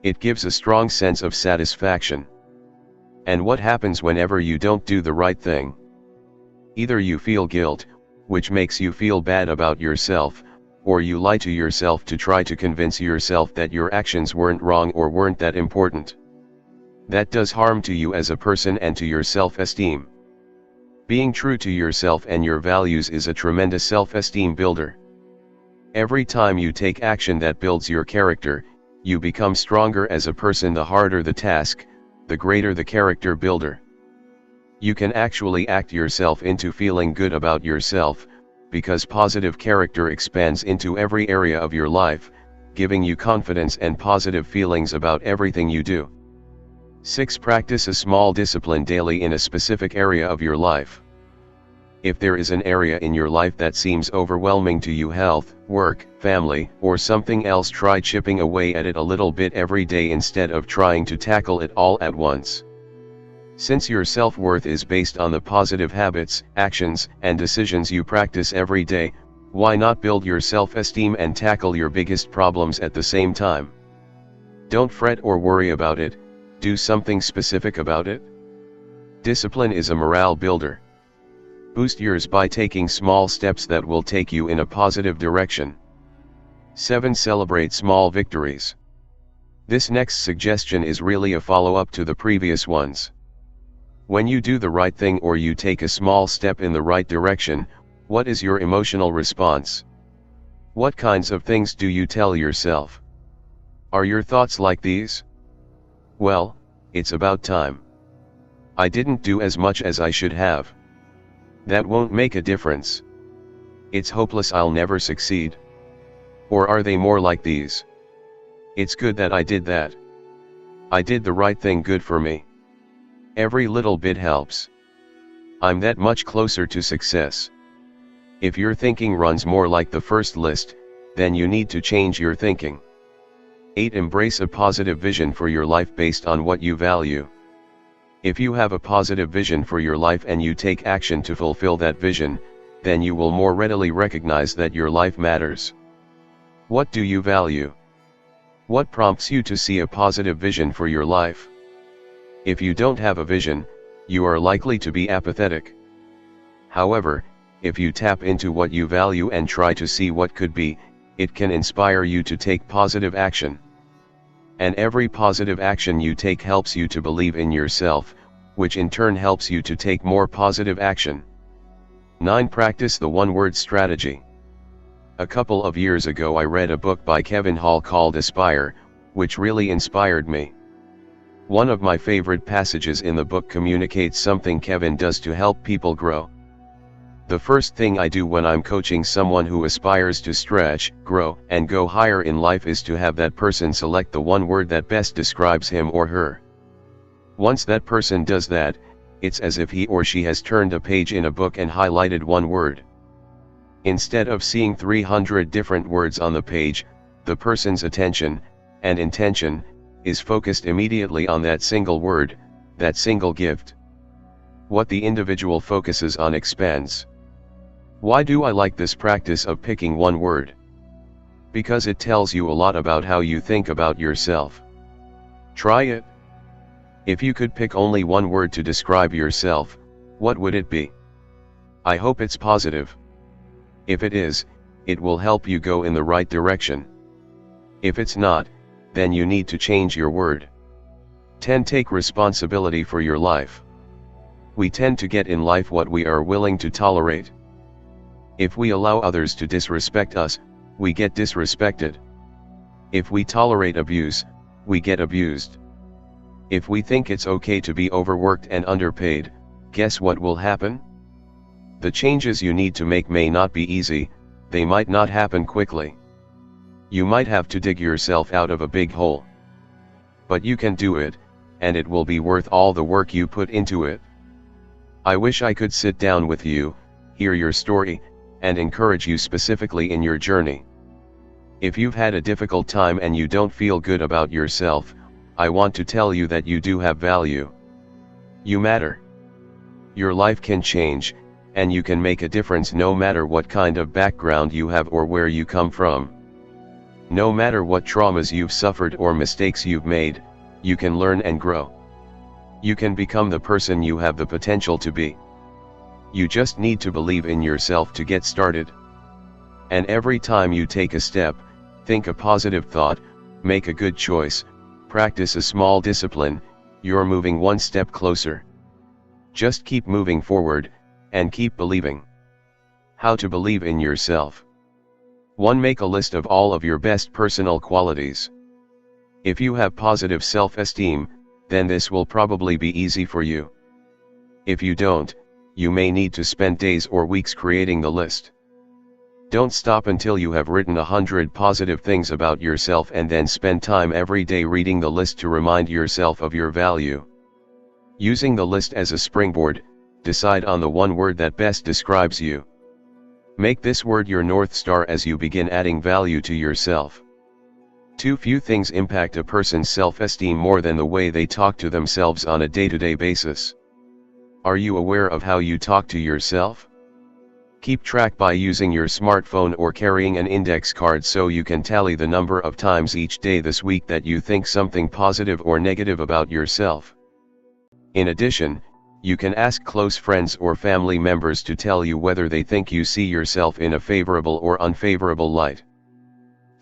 It gives a strong sense of satisfaction. And what happens whenever you don't do the right thing? Either you feel guilt, which makes you feel bad about yourself, or you lie to yourself to try to convince yourself that your actions weren't wrong or weren't that important. That does harm to you as a person and to your self-esteem. Being true to yourself and your values is a tremendous self-esteem builder. Every time you take action that builds your character, you become stronger as a person. The harder the task, the greater the character builder. You can actually act yourself into feeling good about yourself, because positive character expands into every area of your life, giving you confidence and positive feelings about everything you do. 6. Practice a small discipline daily in a specific area of your life. If there is an area in your life that seems overwhelming to you, health, work, family, or something else, try chipping away at it a little bit every day instead of trying to tackle it all at once. Since your self-worth is based on the positive habits, actions, and decisions you practice every day, why not build your self-esteem and tackle your biggest problems at the same time? Don't fret or worry about it, do something specific about it. Discipline is a morale builder. Boost yours by taking small steps that will take you in a positive direction. 7. Celebrate small victories. This next suggestion is really a follow-up to the previous ones. When you do the right thing or you take a small step in the right direction, what is your emotional response? What kinds of things do you tell yourself? Are your thoughts like these? Well, it's about time. I didn't do as much as I should have. That won't make a difference. It's hopeless, I'll never succeed. Or are they more like these? It's good that I did that. I did the right thing, good for me. Every little bit helps. I'm that much closer to success. If your thinking runs more like the first list, then you need to change your thinking. 8. Embrace a positive vision for your life based on what you value. If you have a positive vision for your life and you take action to fulfill that vision, then you will more readily recognize that your life matters. What do you value? What prompts you to see a positive vision for your life? If you don't have a vision, you are likely to be apathetic. However, if you tap into what you value and try to see what could be, it can inspire you to take positive action. And every positive action you take helps you to believe in yourself, which in turn helps you to take more positive action. 9. Practice the one-word strategy. A couple of years ago I read a book by Kevin Hall called Aspire, which really inspired me. One of my favorite passages in the book communicates something Kevin does to help people grow. The first thing I do when I'm coaching someone who aspires to stretch, grow, and go higher in life is to have that person select the one word that best describes him or her. Once that person does that, it's as if he or she has turned a page in a book and highlighted one word. Instead of seeing 300 different words on the page, the person's attention and intention is focused immediately on that single word, that single gift. What the individual focuses on expands. Why do I like this practice of picking one word? Because it tells you a lot about how you think about yourself. Try it. If you could pick only one word to describe yourself, what would it be? I hope it's positive. If it is, it will help you go in the right direction. If it's not, then you need to change your word. 10. Take responsibility for your life. We tend to get in life what we are willing to tolerate. If we allow others to disrespect us, we get disrespected. If we tolerate abuse, we get abused. If we think it's okay to be overworked and underpaid, guess what will happen? The changes you need to make may not be easy, they might not happen quickly. You might have to dig yourself out of a big hole. But you can do it, and it will be worth all the work you put into it. I wish I could sit down with you, hear your story, and encourage you specifically in your journey. If you've had a difficult time and you don't feel good about yourself, I want to tell you that you do have value. You matter. Your life can change, and you can make a difference no matter what kind of background you have or where you come from. No matter what traumas you've suffered or mistakes you've made, you can learn and grow. You can become the person you have the potential to be. You just need to believe in yourself to get started. And every time you take a step, think a positive thought, make a good choice, practice a small discipline, you're moving one step closer. Just keep moving forward, and keep believing. How to believe in yourself. 1. Make a list of all of your best personal qualities. If you have positive self-esteem, then this will probably be easy for you. If you don't, you may need to spend days or weeks creating the list. Don't stop until you have written 100 positive things about yourself and then spend time every day reading the list to remind yourself of your value. Using the list as a springboard, decide on the one word that best describes you. Make this word your North Star as you begin adding value to yourself. 2. Few things impact a person's self-esteem more than the way they talk to themselves on a day-to-day basis. Are you aware of how you talk to yourself? Keep track by using your smartphone or carrying an index card so you can tally the number of times each day this week that you think something positive or negative about yourself. In addition, you can ask close friends or family members to tell you whether they think you see yourself in a favorable or unfavorable light.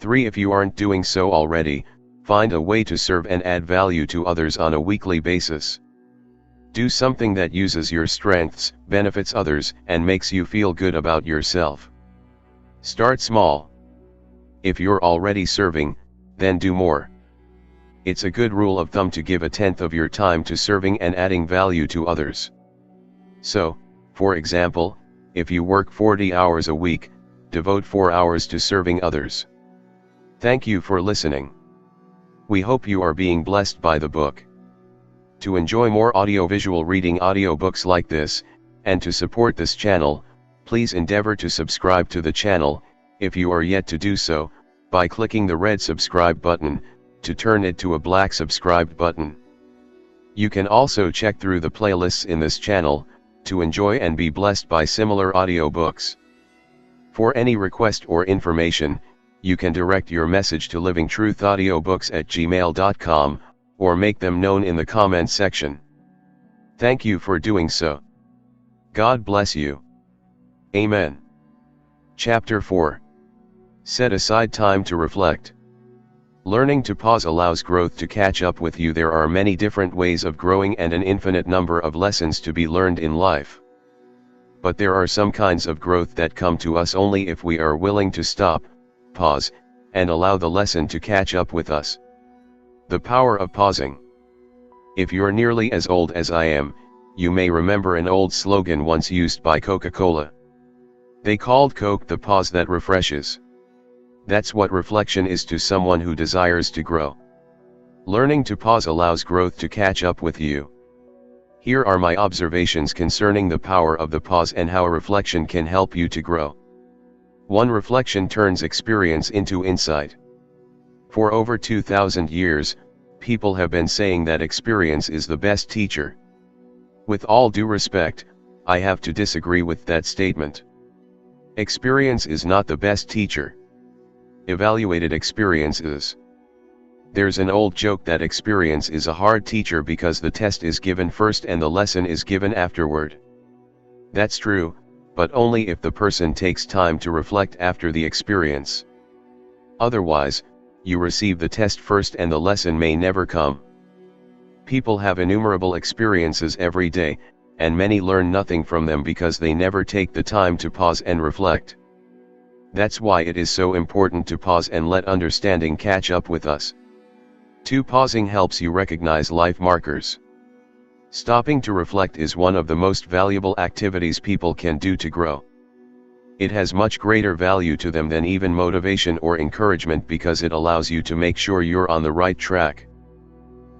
3. If you aren't doing so already, find a way to serve and add value to others on a weekly basis. Do something that uses your strengths, benefits others, and makes you feel good about yourself. Start small. If you're already serving, then do more. It's a good rule of thumb to give 1/10 of your time to serving and adding value to others. So, for example, if you work 40 hours a week, devote 4 hours to serving others. Thank you for listening. We hope you are being blessed by the book. To enjoy more audiovisual reading audiobooks like this, and to support this channel, please endeavor to subscribe to the channel, if you are yet to do so, by clicking the red subscribe button, to turn it to a black subscribed button. You can also check through the playlists in this channel, to enjoy and be blessed by similar audiobooks. For any request or information, you can direct your message to livingtruthaudiobooks@gmail.com, or make them known in the comment section. Thank you for doing so. God bless you. Amen. Chapter 4. Set aside time to reflect. Learning to pause allows growth to catch up with you. There are many different ways of growing and an infinite number of lessons to be learned in life. But there are some kinds of growth that come to us only if we are willing to stop, pause, and allow the lesson to catch up with us. The power of pausing. If you're nearly as old as I am, you may remember an old slogan once used by Coca-Cola. They called Coke the pause that refreshes. That's what reflection is to someone who desires to grow. Learning to pause allows growth to catch up with you. Here are my observations concerning the power of the pause and how reflection can help you to grow. 1. Reflection turns experience into insight. For over 2,000 years, people have been saying that experience is the best teacher. With all due respect, I have to disagree with that statement. Experience is not the best teacher. Evaluated experience is. There's an old joke that experience is a hard teacher because the test is given first and the lesson is given afterward. That's true, but only if the person takes time to reflect after the experience. Otherwise, you receive the test first and the lesson may never come. People have innumerable experiences every day, and many learn nothing from them because they never take the time to pause and reflect. That's why it is so important to pause and let understanding catch up with us. 2. Pausing helps you recognize life markers. Stopping to reflect is one of the most valuable activities people can do to grow. It has much greater value to them than even motivation or encouragement because it allows you to make sure you're on the right track.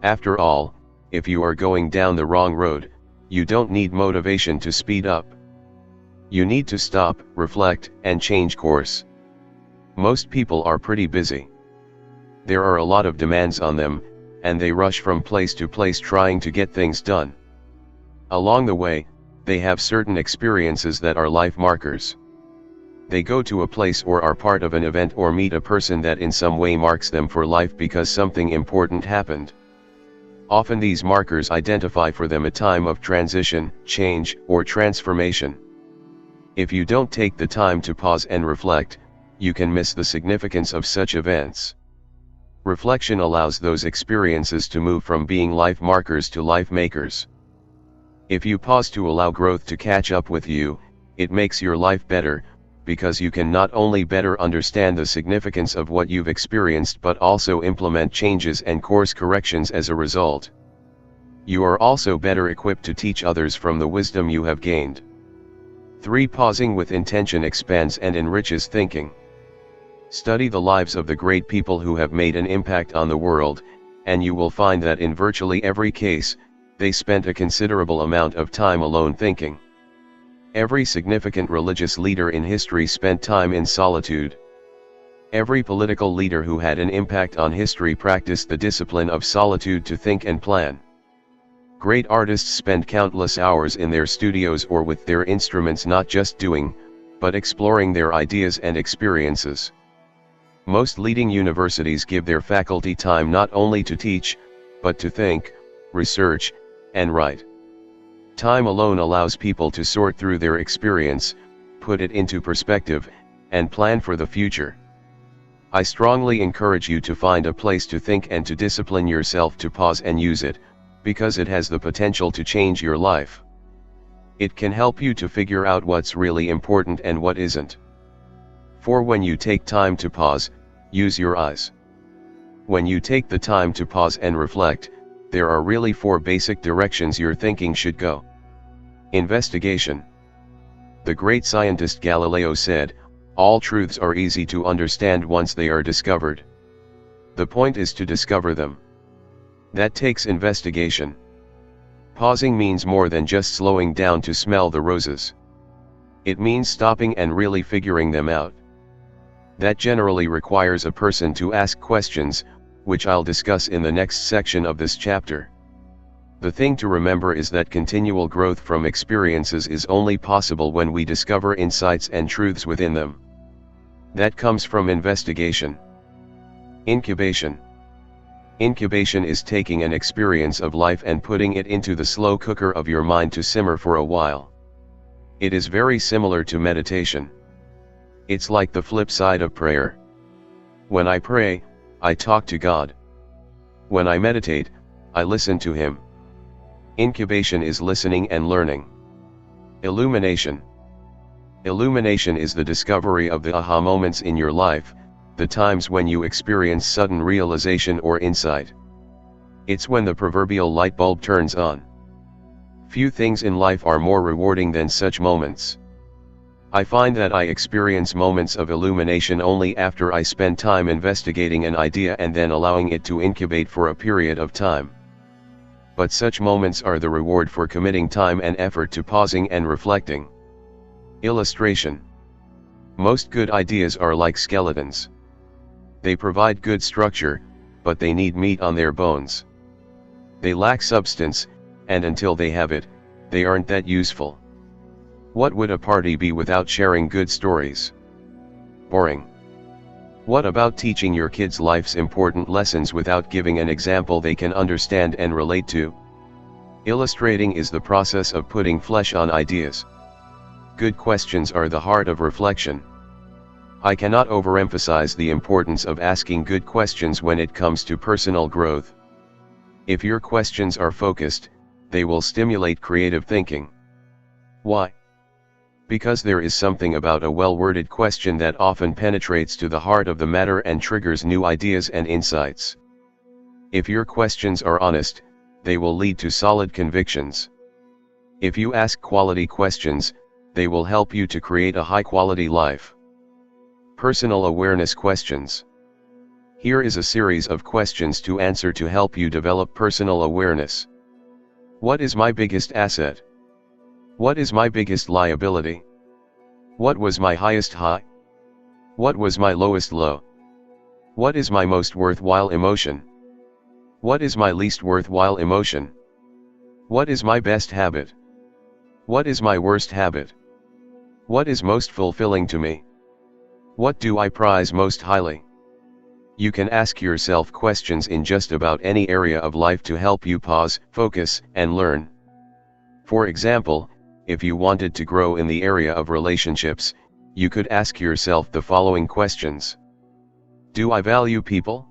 After all, if you are going down the wrong road, you don't need motivation to speed up. You need to stop, reflect, and change course. Most people are pretty busy. There are a lot of demands on them, and they rush from place to place trying to get things done. Along the way, they have certain experiences that are life markers. They go to a place or are part of an event or meet a person that in some way marks them for life because something important happened. Often these markers identify for them a time of transition, change, or transformation. If you don't take the time to pause and reflect, you can miss the significance of such events. Reflection allows those experiences to move from being life markers to life makers. If you pause to allow growth to catch up with you, it makes your life better, because you can not only better understand the significance of what you've experienced but also implement changes and course corrections as a result. You are also better equipped to teach others from the wisdom you have gained. 3. Pausing with intention expands and enriches thinking. Study the lives of the great people who have made an impact on the world, and you will find that in virtually every case, they spent a considerable amount of time alone thinking. Every significant religious leader in history spent time in solitude. Every political leader who had an impact on history practiced the discipline of solitude to think and plan. Great artists spend countless hours in their studios or with their instruments not just doing, but exploring their ideas and experiences. Most leading universities give their faculty time not only to teach, but to think, research, and write. Time alone allows people to sort through their experience, put it into perspective, and plan for the future. I strongly encourage you to find a place to think and to discipline yourself to pause and use it, because it has the potential to change your life. It can help you to figure out what's really important and what isn't. For when you take time to pause, use your eyes. When you take the time to pause and reflect, there are really 4 basic directions your thinking should go. Investigation. The great scientist Galileo said, "All truths are easy to understand once they are discovered. The point is to discover them." That takes investigation. Pausing means more than just slowing down to smell the roses. It means stopping and really figuring them out. That generally requires a person to ask questions, which I'll discuss in the next section of this chapter. The thing to remember is that continual growth from experiences is only possible when we discover insights and truths within them. That comes from investigation. Incubation. Incubation is taking an experience of life and putting it into the slow cooker of your mind to simmer for a while. It is very similar to meditation. It's like the flip side of prayer. When I pray, I talk to God. When I meditate, I listen to Him. Incubation is listening and learning. Illumination. Illumination is the discovery of the aha moments in your life, the times when you experience sudden realization or insight. It's when the proverbial light bulb turns on. Few things in life are more rewarding than such moments. I find that I experience moments of illumination only after I spend time investigating an idea and then allowing it to incubate for a period of time. But such moments are the reward for committing time and effort to pausing and reflecting. Illustration. Most good ideas are like skeletons. They provide good structure, but they need meat on their bones. They lack substance, and until they have it, they aren't that useful. What would a party be without sharing good stories? Boring. What about teaching your kids life's important lessons without giving an example they can understand and relate to? Illustrating is the process of putting flesh on ideas. Good questions are the heart of reflection. I cannot overemphasize the importance of asking good questions when it comes to personal growth. If your questions are focused, they will stimulate creative thinking. Why? Because there is something about a well-worded question that often penetrates to the heart of the matter and triggers new ideas and insights. If your questions are honest, they will lead to solid convictions. If you ask quality questions, they will help you to create a high-quality life. Personal awareness questions. Here is a series of questions to answer to help you develop personal awareness. What is my biggest asset? What is my biggest liability? What was my highest high? What was my lowest low? What is my most worthwhile emotion? What is my least worthwhile emotion? What is my best habit? What is my worst habit? What is most fulfilling to me? What do I prize most highly? You can ask yourself questions in just about any area of life to help you pause, focus, and learn. For example, if you wanted to grow in the area of relationships, you could ask yourself the following questions. Do I value people?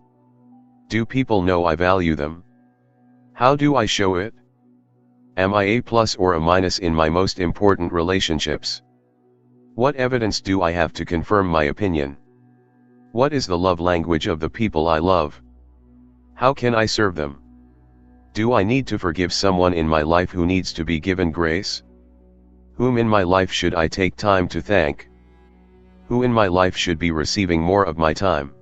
Do people know I value them? How do I show it? Am I a plus or a minus in my most important relationships? What evidence do I have to confirm my opinion? What is the love language of the people I love? How can I serve them? Do I need to forgive someone in my life who needs to be given grace? Whom in my life should I take time to thank? Who in my life should be receiving more of my time?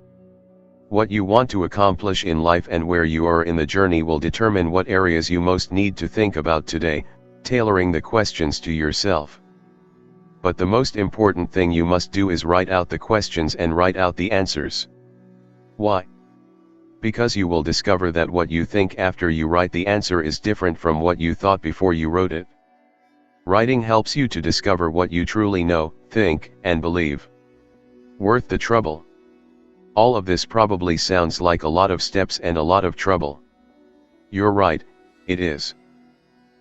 What you want to accomplish in life and where you are in the journey will determine what areas you most need to think about today, tailoring the questions to yourself. But the most important thing you must do is write out the questions and write out the answers. Why? Because you will discover that what you think after you write the answer is different from what you thought before you wrote it. Writing helps you to discover what you truly know, think, and believe. Worth the trouble. All of this probably sounds like a lot of steps and a lot of trouble. You're right, it is.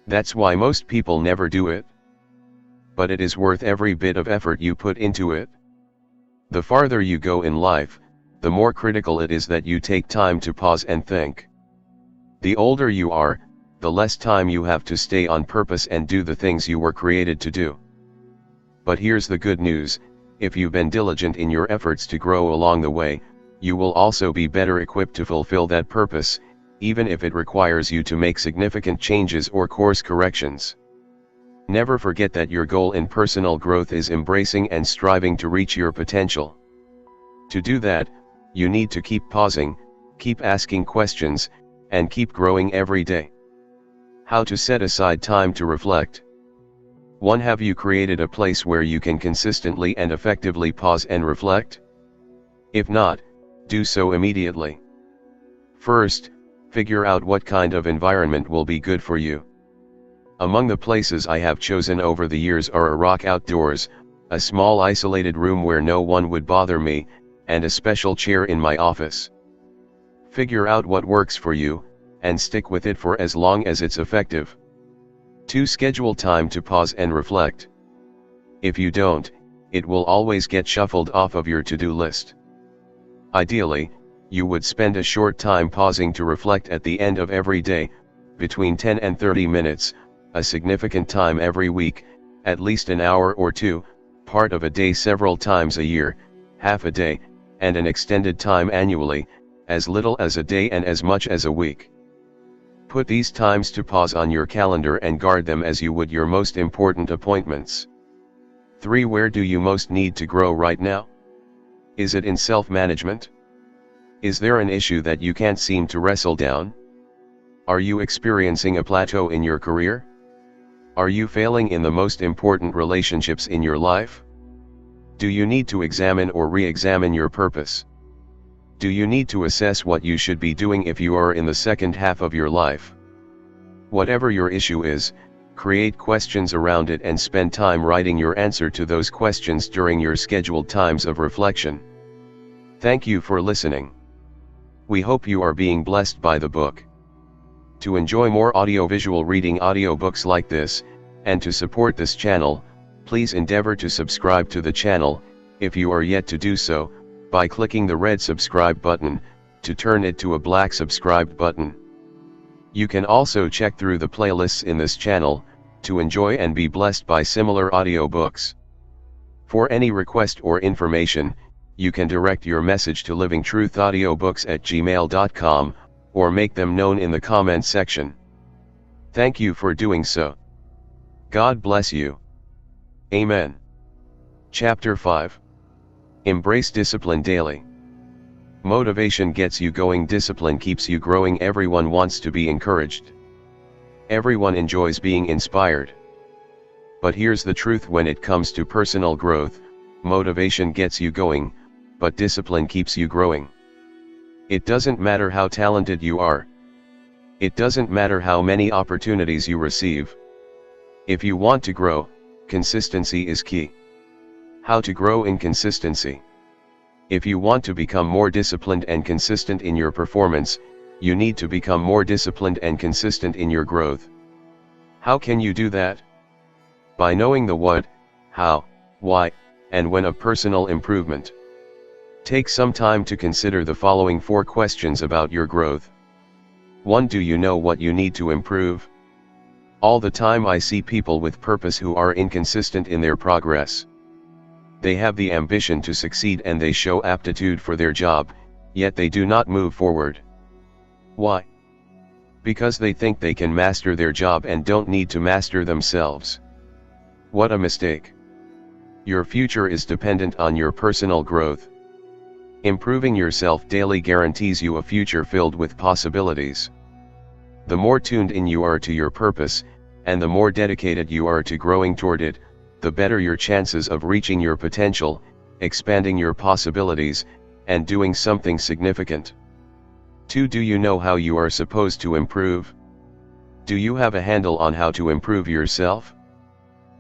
That's why most people never do it. But it is worth every bit of effort you put into it. The farther you go in life, the more critical it is that you take time to pause and think. The older you are, the less time you have to stay on purpose and do the things you were created to do. But here's the good news, if you've been diligent in your efforts to grow along the way, you will also be better equipped to fulfill that purpose, even if it requires you to make significant changes or course corrections. Never forget that your goal in personal growth is embracing and striving to reach your potential. To do that, you need to keep pausing, keep asking questions, and keep growing every day. How to set aside time to reflect. 1. Have you created a place where you can consistently and effectively pause and reflect? If not, do so immediately. First, figure out what kind of environment will be good for you. Among the places I have chosen over the years are a rock outdoors, a small isolated room where no one would bother me, and a special chair in my office. Figure out what works for you, and stick with it for as long as it's effective. 2. Schedule time to pause and reflect. If you don't, it will always get shuffled off of your to-do list. Ideally, you would spend a short time pausing to reflect at the end of every day, between 10 and 30 minutes, a significant time every week, at least an hour or two, part of a day several times a year, half a day, and an extended time annually, as little as a day and as much as a week. Put these times to pause on your calendar and guard them as you would your most important appointments. 3. Where do you most need to grow right now? Is it in self-management? Is there an issue that you can't seem to wrestle down? Are you experiencing a plateau in your career? Are you failing in the most important relationships in your life? Do you need to examine or re-examine your purpose? Do you need to assess what you should be doing if you are in the second half of your life? Whatever your issue is, create questions around it and spend time writing your answer to those questions during your scheduled times of reflection. Thank you for listening. We hope you are being blessed by the book. To enjoy more audiovisual reading audiobooks like this, and to support this channel, please endeavor to subscribe to the channel, if you are yet to do so, by clicking the red subscribe button, to turn it to a black subscribed button. You can also check through the playlists in this channel, to enjoy and be blessed by similar audiobooks. For any request or information, you can direct your message to livingtruthaudiobooks@gmail.com, or make them known in the comment section. Thank you for doing so. God bless you. Amen. Chapter 5. Embrace discipline daily. Motivation gets you going, discipline keeps you growing. Everyone wants to be encouraged. Everyone enjoys being inspired. But here's the truth: when it comes to personal growth, motivation gets you going, but discipline keeps you growing. It doesn't matter how talented you are. It doesn't matter how many opportunities you receive. If you want to grow, consistency is key. How to grow in consistency? If you want to become more disciplined and consistent in your performance, you need to become more disciplined and consistent in your growth. How can you do that? By knowing the what, how, why, and when of personal improvement. Take some time to consider the following 4 questions about your growth. 1. Do you know what you need to improve? All the time I see people with purpose who are inconsistent in their progress. They have the ambition to succeed and they show aptitude for their job, yet they do not move forward. Why? Because they think they can master their job and don't need to master themselves. What a mistake. Your future is dependent on your personal growth. Improving yourself daily guarantees you a future filled with possibilities. The more tuned in you are to your purpose, and the more dedicated you are to growing toward it, the better your chances of reaching your potential, expanding your possibilities, and doing something significant. 2. Do you know how you are supposed to improve? Do you have a handle on how to improve yourself?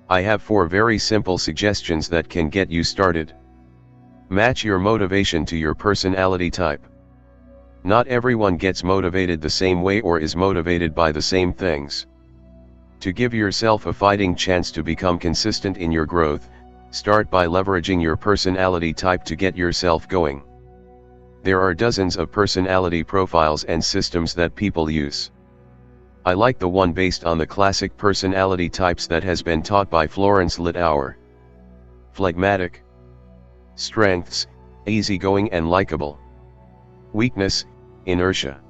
I have 4 very simple suggestions that can get you started. Match your motivation to your personality type. Not everyone gets motivated the same way or is motivated by the same things. To give yourself a fighting chance to become consistent in your growth, start by leveraging your personality type to get yourself going. There are dozens of personality profiles and systems that people use. I like the one based on the classic personality types that has been taught by Florence Littauer. Phlegmatic. Strengths: easygoing and likable. Weakness: inertia.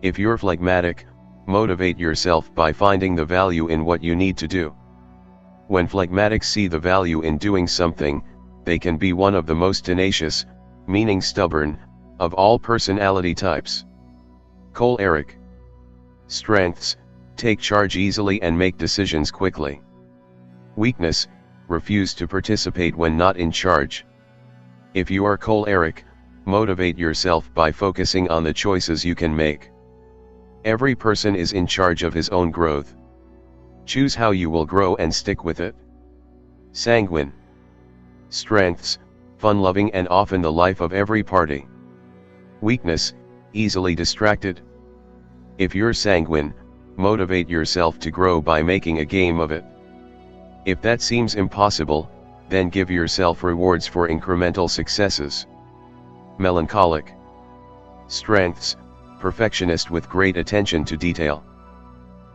If you're phlegmatic, motivate yourself by finding the value in what you need to do. When phlegmatics see the value in doing something, they can be one of the most tenacious, meaning stubborn, of all personality types. Choleric. Strengths: take charge easily and make decisions quickly. Weakness: refuse to participate when not in charge. If you are choleric, motivate yourself by focusing on the choices you can make. Every person is in charge of his own growth. Choose how you will grow and stick with it. Sanguine. Strengths: fun-loving and often the life of every party. Weakness: easily distracted. If you're sanguine, motivate yourself to grow by making a game of it. If that seems impossible, then give yourself rewards for incremental successes. Melancholic. Strengths: perfectionist with great attention to detail.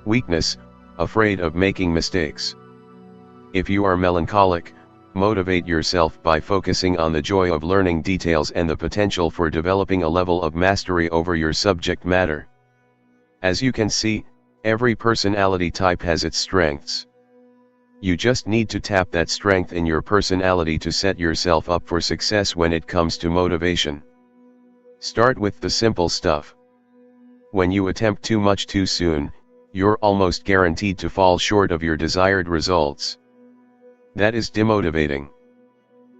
Weakness: afraid of making mistakes. If you are melancholic, motivate yourself by focusing on the joy of learning details and the potential for developing a level of mastery over your subject matter. As you can see, every personality type has its strengths. You just need to tap that strength in your personality to set yourself up for success when it comes to motivation. Start with the simple stuff. When you attempt too much too soon, you're almost guaranteed to fall short of your desired results. That is demotivating.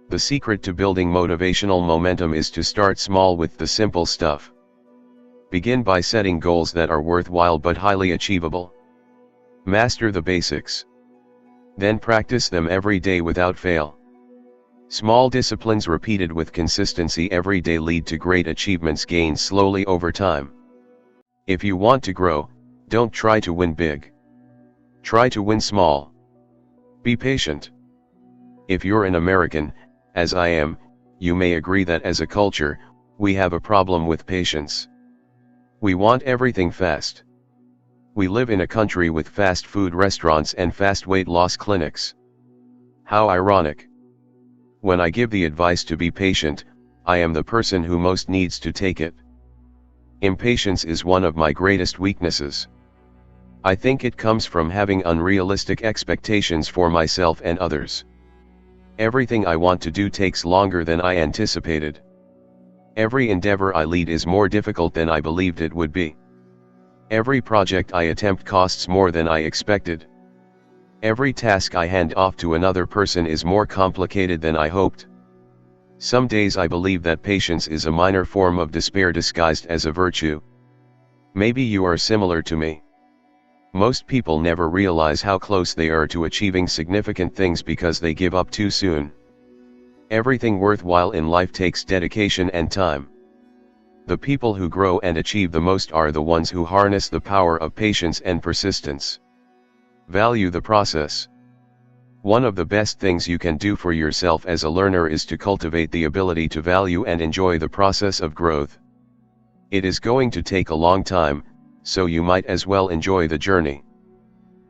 The secret to building motivational momentum is to start small with the simple stuff. Begin by setting goals that are worthwhile but highly achievable. Master the basics. Then practice them every day without fail. Small disciplines repeated with consistency every day lead to great achievements gained slowly over time. If you want to grow, don't try to win big. Try to win small. Be patient. If you're an American, as I am, you may agree that as a culture, we have a problem with patience. We want everything fast. We live in a country with fast food restaurants and fast weight loss clinics. How ironic. When I give the advice to be patient, I am the person who most needs to take it. Impatience is one of my greatest weaknesses. I think it comes from having unrealistic expectations for myself and others. Everything I want to do takes longer than I anticipated. Every endeavor I lead is more difficult than I believed it would be. Every project I attempt costs more than I expected. Every task I hand off to another person is more complicated than I hoped. Some days I believe that patience is a minor form of despair disguised as a virtue. Maybe you are similar to me. Most people never realize how close they are to achieving significant things because they give up too soon. Everything worthwhile in life takes dedication and time. The people who grow and achieve the most are the ones who harness the power of patience and persistence. Value the process. One of the best things you can do for yourself as a learner is to cultivate the ability to value and enjoy the process of growth. It is going to take a long time, so you might as well enjoy the journey.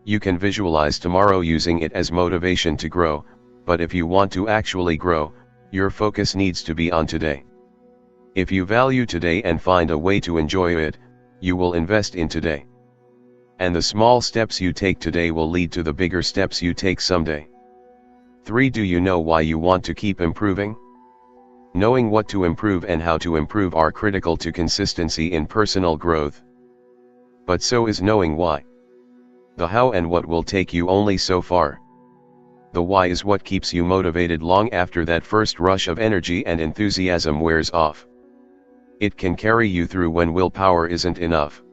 You can visualize tomorrow using it as motivation to grow, but if you want to actually grow, your focus needs to be on today. If you value today and find a way to enjoy it, you will invest in today. And the small steps you take today will lead to the bigger steps you take someday. 3. Do you know why you want to keep improving? Knowing what to improve and how to improve are critical to consistency in personal growth. But so is knowing why. The how and what will take you only so far. The why is what keeps you motivated long after that first rush of energy and enthusiasm wears off. It can carry you through when willpower isn't enough.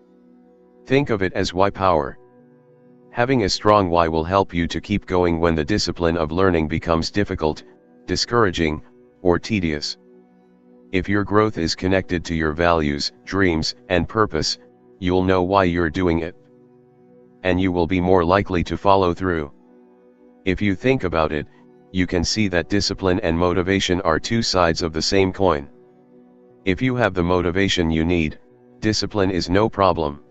Think of it as why power. Having a strong why will help you to keep going when the discipline of learning becomes difficult, discouraging, or tedious. If your growth is connected to your values, dreams, and purpose, you'll know why you're doing it. And you will be more likely to follow through. If you think about it, you can see that discipline and motivation are two sides of the same coin. If you have the motivation you need, discipline is no problem.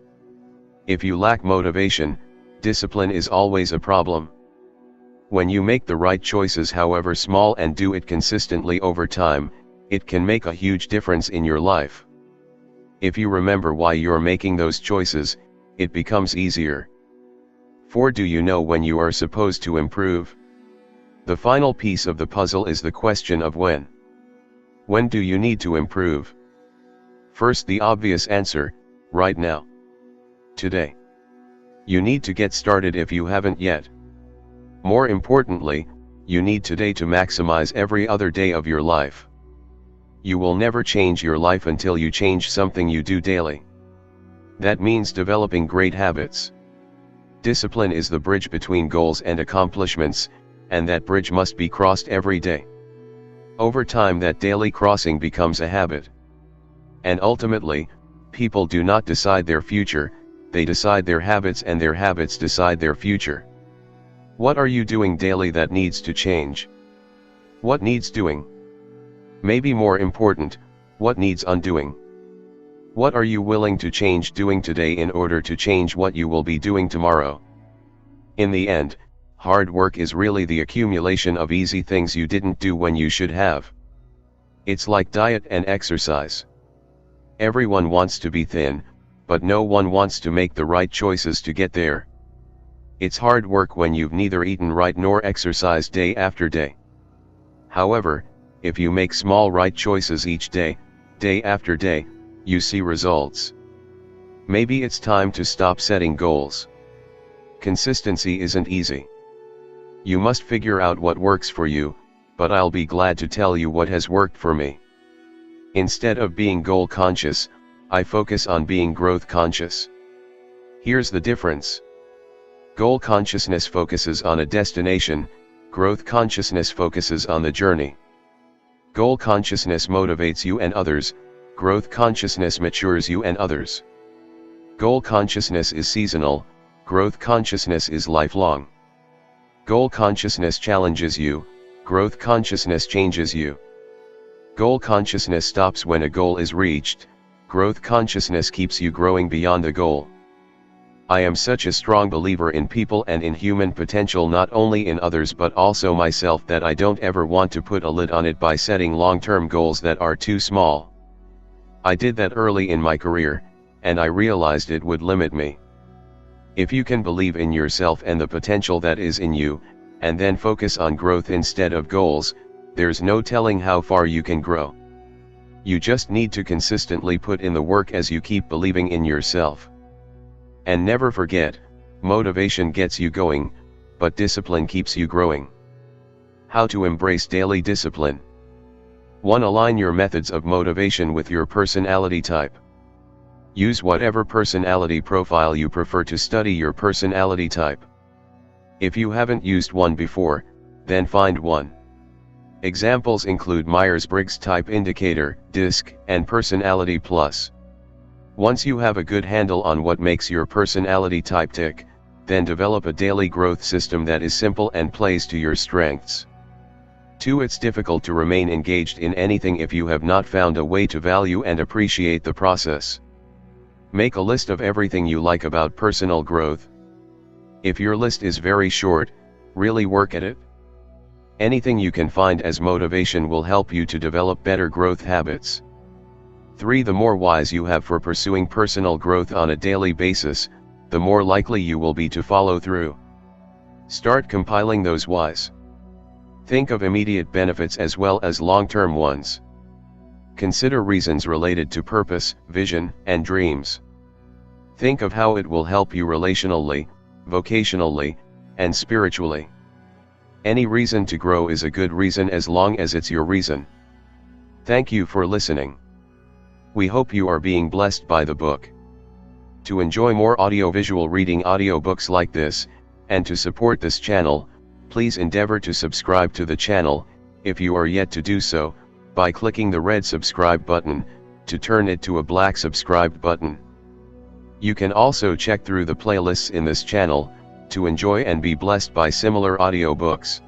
If you lack motivation, discipline is always a problem. When you make the right choices, however small, and do it consistently over time, it can make a huge difference in your life. If you remember why you're making those choices, it becomes easier. 4. Do you know when you are supposed to improve? The final piece of the puzzle is the question of when. When do you need to improve? First, the obvious answer, right now. Today. You need to get started if you haven't yet. More importantly, you need today to maximize every other day of your life. You will never change your life until you change something you do daily. That means developing great habits. Discipline is the bridge between goals and accomplishments, and that bridge must be crossed every day. Over time, that daily crossing becomes a habit. And ultimately, people do not decide their future, they decide their habits, and their habits decide their future. What are you doing daily that needs to change? What needs doing? Maybe more important, what needs undoing? What are you willing to change doing today in order to change what you will be doing tomorrow? In the end, hard work is really the accumulation of easy things you didn't do when you should have. It's like diet and exercise. Everyone wants to be thin, but no one wants to make the right choices to get there. It's hard work when you've neither eaten right nor exercised day after day. However, if you make small right choices each day, day after day, you see results. Maybe it's time to stop setting goals. Consistency isn't easy. You must figure out what works for you, but I'll be glad to tell you what has worked for me. Instead of being goal conscious, I focus on being growth conscious. Here's the difference. Goal consciousness focuses on a destination, growth consciousness focuses on the journey. Goal consciousness motivates you and others, growth consciousness matures you and others. Goal consciousness is seasonal, growth consciousness is lifelong. Goal consciousness challenges you, growth consciousness changes you. Goal consciousness stops when a goal is reached, growth consciousness keeps you growing beyond the goal. I am such a strong believer in people and in human potential, not only in others but also myself, that I don't ever want to put a lid on it by setting long-term goals that are too small. I did that early in my career, and I realized it would limit me. If you can believe in yourself and the potential that is in you, and then focus on growth instead of goals, there's no telling how far you can grow. You just need to consistently put in the work as you keep believing in yourself. And never forget, motivation gets you going, but discipline keeps you growing. How to embrace daily discipline. 1. Align your methods of motivation with your personality type. Use whatever personality profile you prefer to study your personality type. If you haven't used one before, then find one. Examples include Myers-Briggs Type Indicator, DISC, and Personality Plus. Once you have a good handle on what makes your personality type tick, then develop a daily growth system that is simple and plays to your strengths. 2. It's difficult to remain engaged in anything if you have not found a way to value and appreciate the process. Make a list of everything you like about personal growth. If your list is very short, really work at it. Anything you can find as motivation will help you to develop better growth habits. 3. The more whys you have for pursuing personal growth on a daily basis, the more likely you will be to follow through. Start compiling those whys. Think of immediate benefits as well as long-term ones. Consider reasons related to purpose, vision, and dreams. Think of how it will help you relationally, vocationally, and spiritually. Any reason to grow is a good reason as long as it's your reason. Thank you for listening. We hope you are being blessed by the book. To enjoy more audiovisual reading audiobooks like this, and to support this channel, please endeavor to subscribe to the channel, if you are yet to do so, by clicking the red subscribe button, to turn it to a black subscribe button. You can also check through the playlists in this channel, to enjoy and be blessed by similar audiobooks.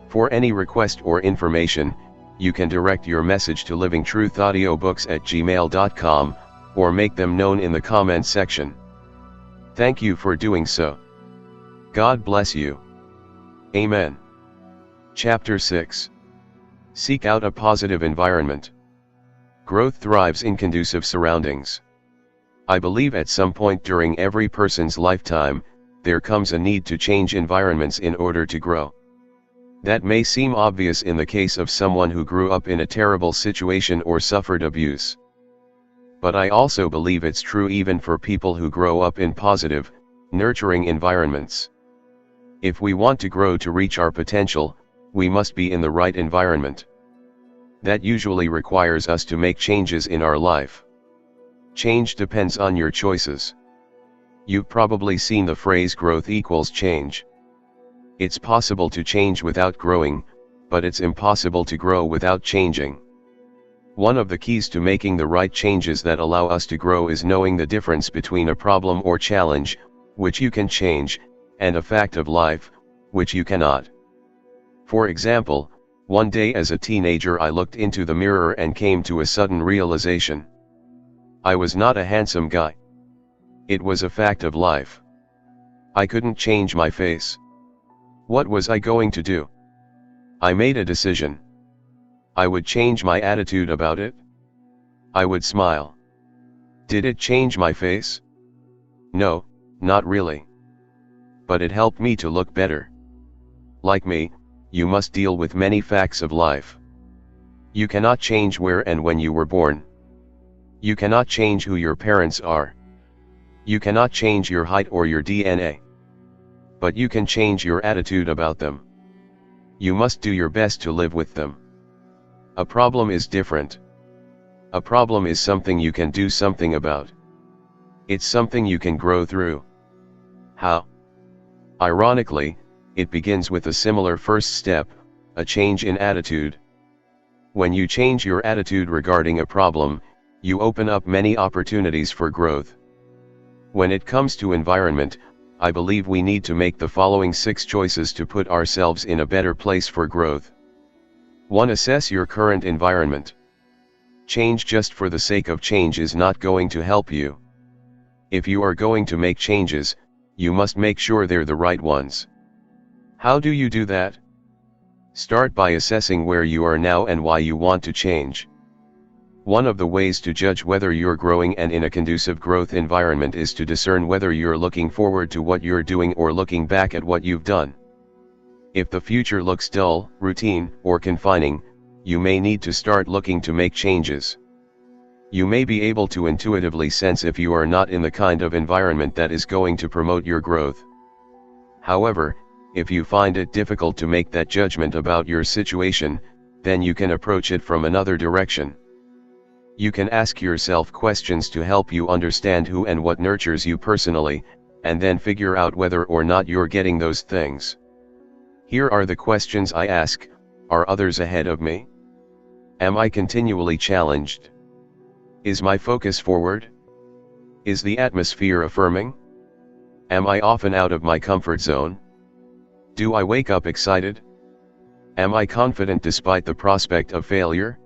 For any request or information, you can direct your message to livingtruthaudiobooks@gmail.com, or make them known in the comments section. Thank you for doing so. God bless you. Amen. Chapter 6. Seek out a positive environment. Growth thrives in conducive surroundings. I believe at some point during every person's lifetime, there comes a need to change environments in order to grow. That may seem obvious in the case of someone who grew up in a terrible situation or suffered abuse. But I also believe it's true even for people who grow up in positive, nurturing environments. If we want to grow to reach our potential, we must be in the right environment. That usually requires us to make changes in our life. Change depends on your choices. You've probably seen the phrase growth equals change. It's possible to change without growing, but it's impossible to grow without changing. One of the keys to making the right changes that allow us to grow is knowing the difference between a problem or challenge, which you can change, and a fact of life, which you cannot. For example, one day as a teenager I looked into the mirror and came to a sudden realization. I was not a handsome guy. It was a fact of life. I couldn't change my face. What was I going to do? I made a decision. I would change my attitude about it. I would smile. Did it change my face? No, not really. But it helped me to look better. Like me, you must deal with many facts of life. You cannot change where and when you were born. You cannot change who your parents are. You cannot change your height or your DNA. But you can change your attitude about them. You must do your best to live with them. A problem is different. A problem is something you can do something about. It's something you can grow through. How? Ironically, it begins with a similar first step, a change in attitude. When you change your attitude regarding a problem, you open up many opportunities for growth. When it comes to environment, I believe we need to make the following 6 choices to put ourselves in a better place for growth. 1. Assess your current environment. Change just for the sake of change is not going to help you. If you are going to make changes, you must make sure they're the right ones. How do you do that? Start by assessing where you are now and why you want to change. One of the ways to judge whether you're growing and in a conducive growth environment is to discern whether you're looking forward to what you're doing or looking back at what you've done. If the future looks dull, routine, or confining, you may need to start looking to make changes. You may be able to intuitively sense if you are not in the kind of environment that is going to promote your growth. However, if you find it difficult to make that judgment about your situation, then you can approach it from another direction. You can ask yourself questions to help you understand who and what nurtures you personally, and then figure out whether or not you're getting those things. Here are the questions I ask: are others ahead of me? Am I continually challenged? Is my focus forward? Is the atmosphere affirming? Am I often out of my comfort zone? Do I wake up excited? Am I confident despite the prospect of failure?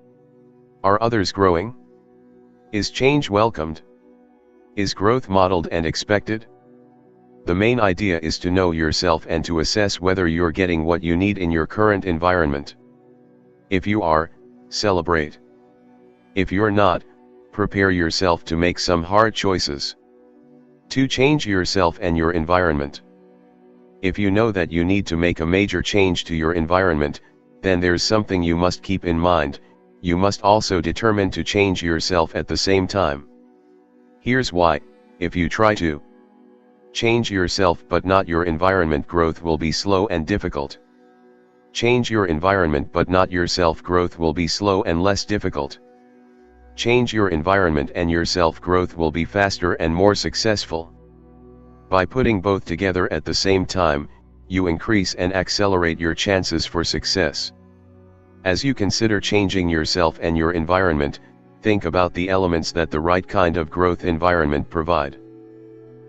Are others growing? Is change welcomed? Is growth modeled and expected? The main idea is to know yourself and to assess whether you're getting what you need in your current environment. If you are, celebrate. If you're not, prepare yourself to make some hard choices. To change yourself and your environment. If you know that you need to make a major change to your environment, then there's something you must keep in mind: you must also determine to change yourself at the same time. Here's why: if you try to change yourself but not your environment, growth will be slow and difficult. Change your environment but not yourself, growth will be slow and less difficult. Change your environment and yourself, growth will be faster and more successful. By putting both together at the same time, you increase and accelerate your chances for success. As you consider changing yourself and your environment, think about the elements that the right kind of growth environment provide.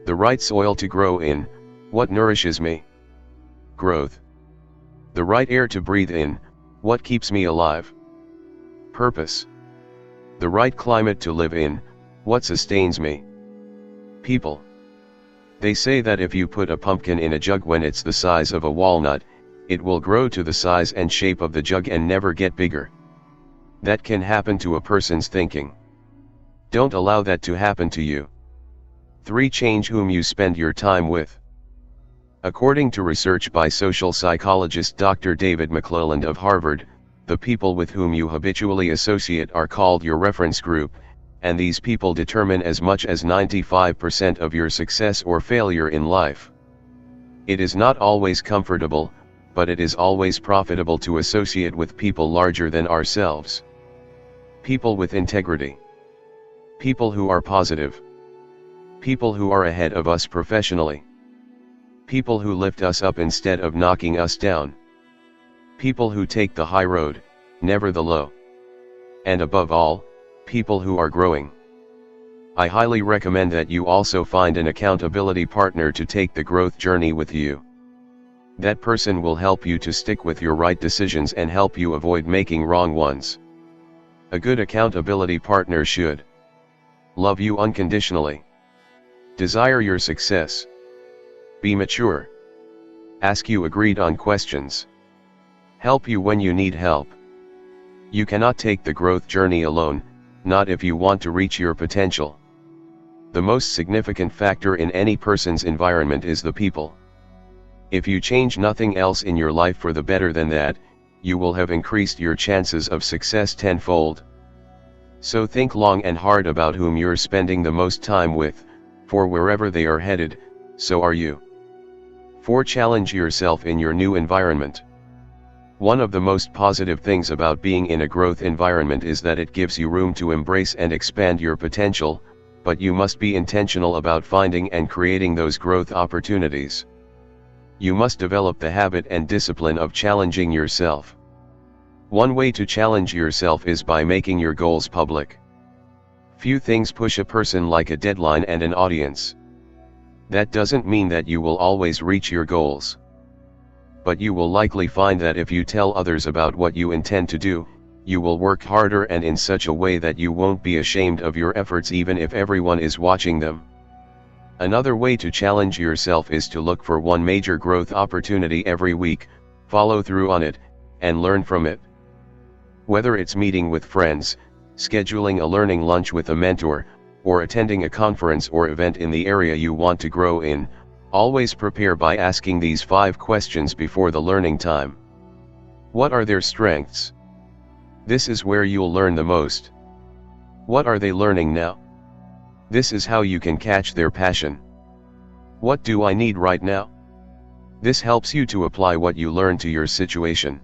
The right soil to grow in: what nourishes me? Growth. The right air to breathe in: what keeps me alive? Purpose. The right climate to live in: what sustains me? People. They say that if you put a pumpkin in a jug when it's the size of a walnut, it will grow to the size and shape of the jug and never get bigger. That can happen to a person's thinking. Don't allow that to happen to you. 3. Change whom you spend your time with. According to research by social psychologist Dr. David McClelland of Harvard, the people with whom you habitually associate are called your reference group, and these people determine as much as 95% of your success or failure in life. It is not always comfortable, but it is always profitable to associate with people larger than ourselves. People with integrity. People who are positive. People who are ahead of us professionally. People who lift us up instead of knocking us down. People who take the high road, never the low. And above all, people who are growing. I highly recommend that you also find an accountability partner to take the growth journey with you. That person will help you to stick with your right decisions and help you avoid making wrong ones. A good accountability partner should love you unconditionally, desire your success, be mature, ask you agreed on questions, help you when you need help. You cannot take the growth journey alone, not if you want to reach your potential. The most significant factor in any person's environment is the people. If you change nothing else in your life for the better than that, you will have increased your chances of success tenfold. So think long and hard about whom you're spending the most time with, for wherever they are headed, so are you. 4. Challenge yourself in your new environment. One of the most positive things about being in a growth environment is that it gives you room to embrace and expand your potential, but you must be intentional about finding and creating those growth opportunities. You must develop the habit and discipline of challenging yourself. One way to challenge yourself is by making your goals public. Few things push a person like a deadline and an audience. That doesn't mean that you will always reach your goals. But you will likely find that if you tell others about what you intend to do, you will work harder and in such a way that you won't be ashamed of your efforts even if everyone is watching them. Another way to challenge yourself is to look for one major growth opportunity every week, follow through on it, and learn from it. Whether it's meeting with friends, scheduling a learning lunch with a mentor, or attending a conference or event in the area you want to grow in, always prepare by asking these 5 questions before the learning time. What are their strengths? This is where you'll learn the most. What are they learning now? This is how you can catch their passion. What do I need right now? This helps you to apply what you learn to your situation.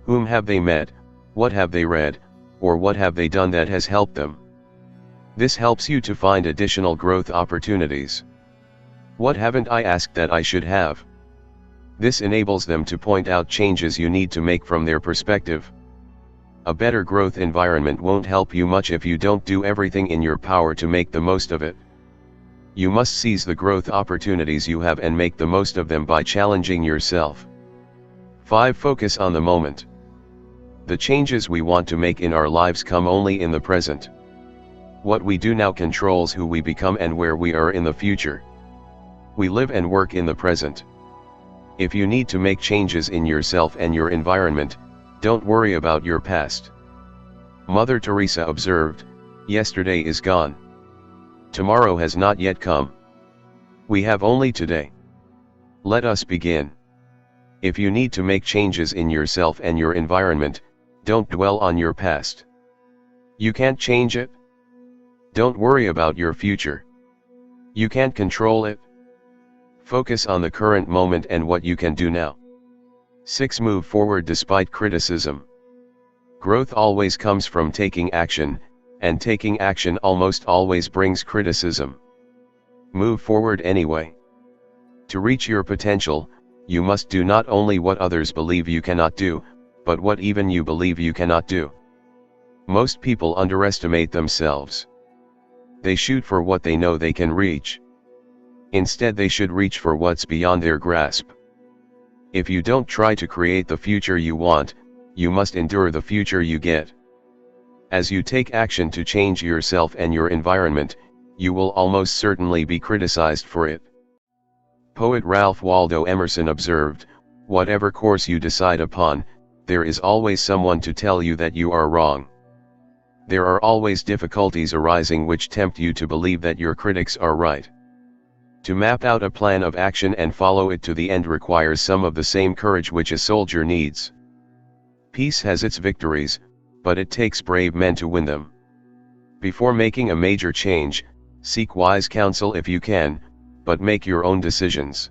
Whom have they met, what have they read, or what have they done that has helped them? This helps you to find additional growth opportunities. What haven't I asked that I should have? This enables them to point out changes you need to make from their perspective. A better growth environment won't help you much if you don't do everything in your power to make the most of it. You must seize the growth opportunities you have and make the most of them by challenging yourself. 5. Focus on the moment. The changes we want to make in our lives come only in the present. What we do now controls who we become and where we are in the future. We live and work in the present. If you need to make changes in yourself and your environment, don't worry about your past. Mother Teresa observed, "Yesterday is gone. Tomorrow has not yet come. We have only today." Let us begin. If you need to make changes in yourself and your environment, don't dwell on your past. You can't change it. Don't worry about your future. You can't control it. Focus on the current moment and what you can do now. 6. Move forward despite criticism. Growth always comes from taking action, and taking action almost always brings criticism. Move forward anyway. To reach your potential, you must do not only what others believe you cannot do, but what even you believe you cannot do. Most people underestimate themselves. They shoot for what they know they can reach. Instead, they should reach for what's beyond their grasp. If you don't try to create the future you want, you must endure the future you get. As you take action to change yourself and your environment, you will almost certainly be criticized for it. Poet Ralph Waldo Emerson observed, "Whatever course you decide upon, there is always someone to tell you that you are wrong." There are always difficulties arising which tempt you to believe that your critics are right. To map out a plan of action and follow it to the end requires some of the same courage which a soldier needs. Peace has its victories, but it takes brave men to win them. Before making a major change, seek wise counsel if you can, but make your own decisions.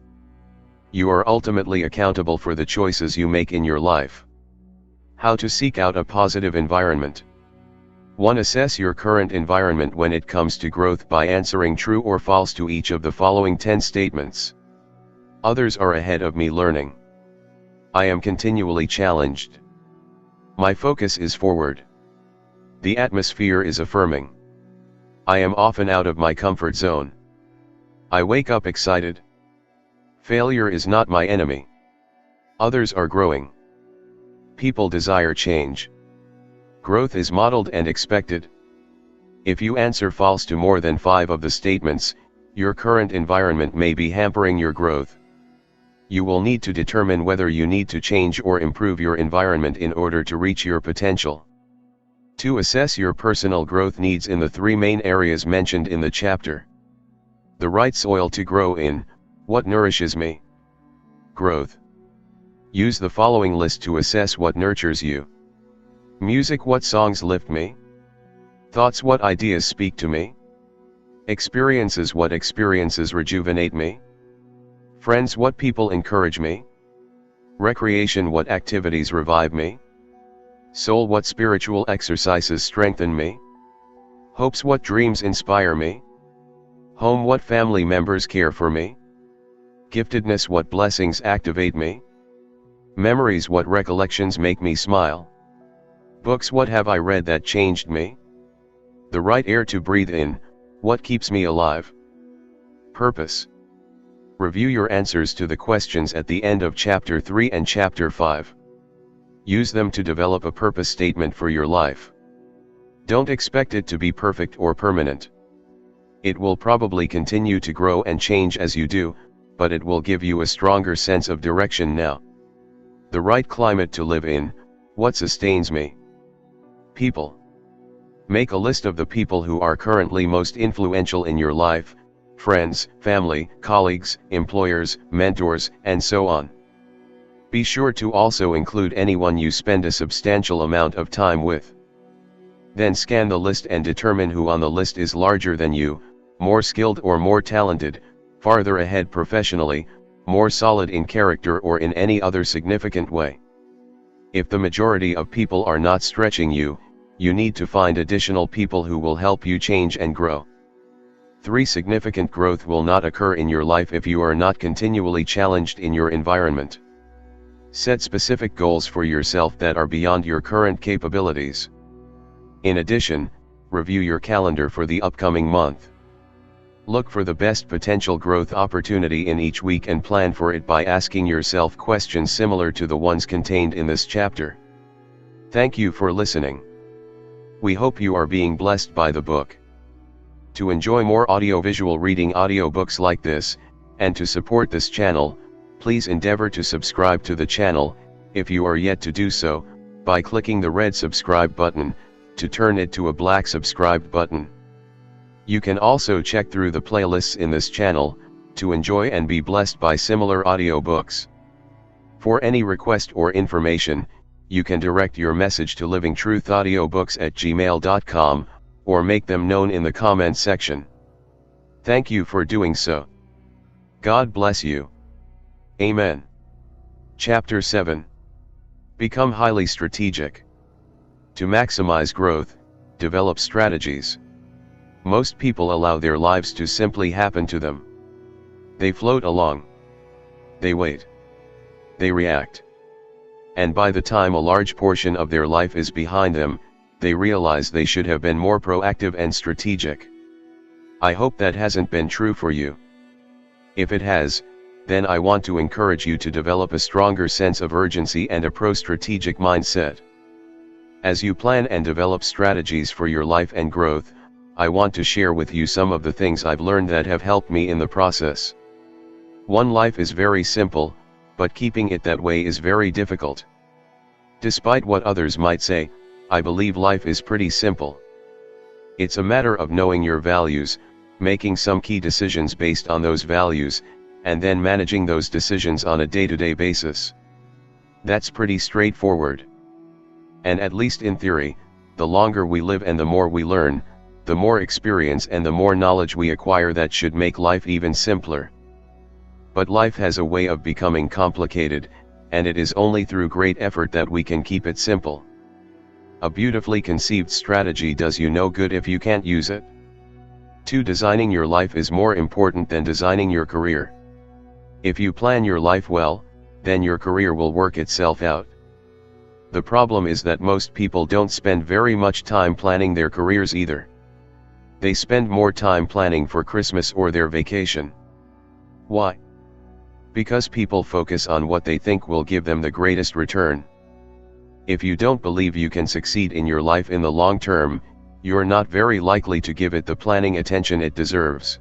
You are ultimately accountable for the choices you make in your life. How to seek out a positive environment. 1. Assess your current environment when it comes to growth by answering true or false to each of the following 10 statements. Others are ahead of me learning. I am continually challenged. My focus is forward. The atmosphere is affirming. I am often out of my comfort zone. I wake up excited. Failure is not my enemy. Others are growing. People desire change. Growth is modeled and expected. If you answer false to more than 5 of the statements, your current environment may be hampering your growth. You will need to determine whether you need to change or improve your environment in order to reach your potential. 2. Assess your personal growth needs in the 3 main areas mentioned in the chapter. The right soil to grow in. What nourishes me? Growth. Use the following list to assess what nurtures you. Music. What songs lift me? Thoughts. What ideas speak to me? Experiences. What experiences rejuvenate me? Friends. What people encourage me? Recreation. What activities revive me? Soul. What spiritual exercises strengthen me? Hopes. What dreams inspire me? Home. What family members care for me? Giftedness. What blessings activate me? Memories. What recollections make me smile? Books. What have I read that changed me? The right air to breathe in. What keeps me alive? Purpose. Review your answers to the questions at the end of Chapter 3 and Chapter 5. Use them to develop a purpose statement for your life. Don't expect it to be perfect or permanent. It will probably continue to grow and change as you do, but it will give you a stronger sense of direction now. The right climate to live in. What sustains me? People. Make a list of the people who are currently most influential in your life: friends, family, colleagues, employers, mentors, and so on. Be sure to also include anyone you spend a substantial amount of time with. Then scan the list and determine who on the list is larger than you, more skilled or more talented, farther ahead professionally, more solid in character or in any other significant way. If the majority of people are not stretching you, you need to find additional people who will help you change and grow. 3. Significant growth will not occur in your life if you are not continually challenged in your environment. Set specific goals for yourself that are beyond your current capabilities. In addition, review your calendar for the upcoming month. Look for the best potential growth opportunity in each week and plan for it by asking yourself questions similar to the ones contained in this chapter. Thank you for listening. We hope you are being blessed by the book. To enjoy more audiovisual reading audiobooks like this, and to support this channel, please endeavor to subscribe to the channel, if you are yet to do so, by clicking the red subscribe button, to turn it to a black subscribe button. You can also check through the playlists in this channel, to enjoy and be blessed by similar audiobooks. For any request or information, you can direct your message to livingtruthaudiobooks@gmail.com, or make them known in the comment section. Thank you for doing so. God bless you. Amen. Chapter 7. Become highly strategic. To maximize growth, develop strategies. Most people allow their lives to simply happen to them. They float along. They wait. They react. And by the time a large portion of their life is behind them, they realize they should have been more proactive and strategic. I hope that hasn't been true for you. If it has, then I want to encourage you to develop a stronger sense of urgency and a pro-strategic mindset. As you plan and develop strategies for your life and growth, I want to share with you some of the things I've learned that have helped me in the process. 1. Life is very simple, but keeping it that way is very difficult. Despite what others might say, I believe life is pretty simple. It's a matter of knowing your values, making some key decisions based on those values, and then managing those decisions on a day-to-day basis. That's pretty straightforward. And at least in theory, the longer we live and the more we learn, the more experience and the more knowledge we acquire, that should make life even simpler. But life has a way of becoming complicated, and it is only through great effort that we can keep it simple. A beautifully conceived strategy does you no good if you can't use it. 2. Designing your life is more important than designing your career. If you plan your life well, then your career will work itself out. The problem is that most people don't spend very much time planning their careers either. They spend more time planning for Christmas or their vacation. Why? Because people focus on what they think will give them the greatest return. If you don't believe you can succeed in your life in the long term, you're not very likely to give it the planning attention it deserves.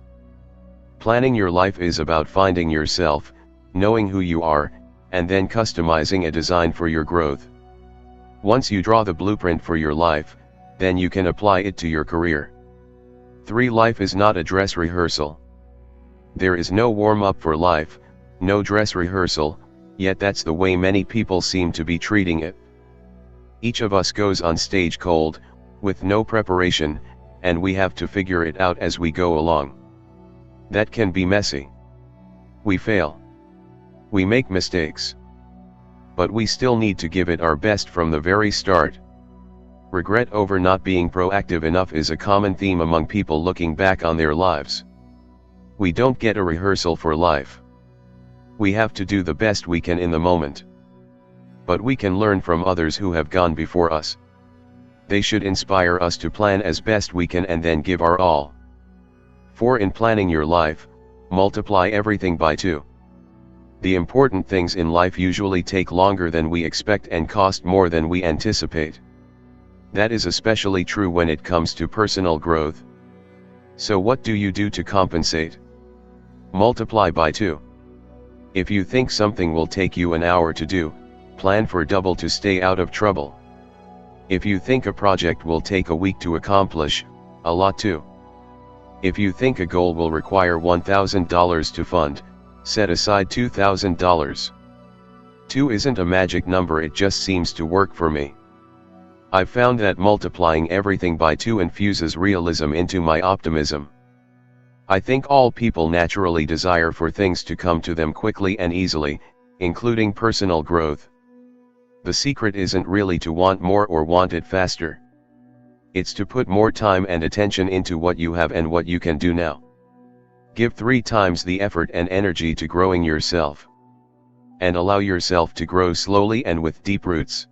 Planning your life is about finding yourself, knowing who you are, and then customizing a design for your growth. Once you draw the blueprint for your life, then you can apply it to your career. 3. Life is not a dress rehearsal. There is no warm-up for life, no dress rehearsal, yet that's the way many people seem to be treating it. Each of us goes on stage cold, with no preparation, and we have to figure it out as we go along. That can be messy. We fail. We make mistakes. But we still need to give it our best from the very start. Regret over not being proactive enough is a common theme among people looking back on their lives. We don't get a rehearsal for life. We have to do the best we can in the moment. But we can learn from others who have gone before us. They should inspire us to plan as best we can and then give our all. 4. In planning your life, multiply everything by 2. The important things in life usually take longer than we expect and cost more than we anticipate. That is especially true when it comes to personal growth. So what do you do to compensate? Multiply by 2. If you think something will take you an hour to do, plan for double to stay out of trouble. If you think a project will take a week to accomplish, allot 2. If you think a goal will require $1,000 to fund, set aside $2,000. 2 isn't a magic number, it just seems to work for me. I've found that multiplying everything by 2 infuses realism into my optimism. I think all people naturally desire for things to come to them quickly and easily, including personal growth. The secret isn't really to want more or want it faster. It's to put more time and attention into what you have and what you can do now. Give 3 times the effort and energy to growing yourself. And allow yourself to grow slowly and with deep roots.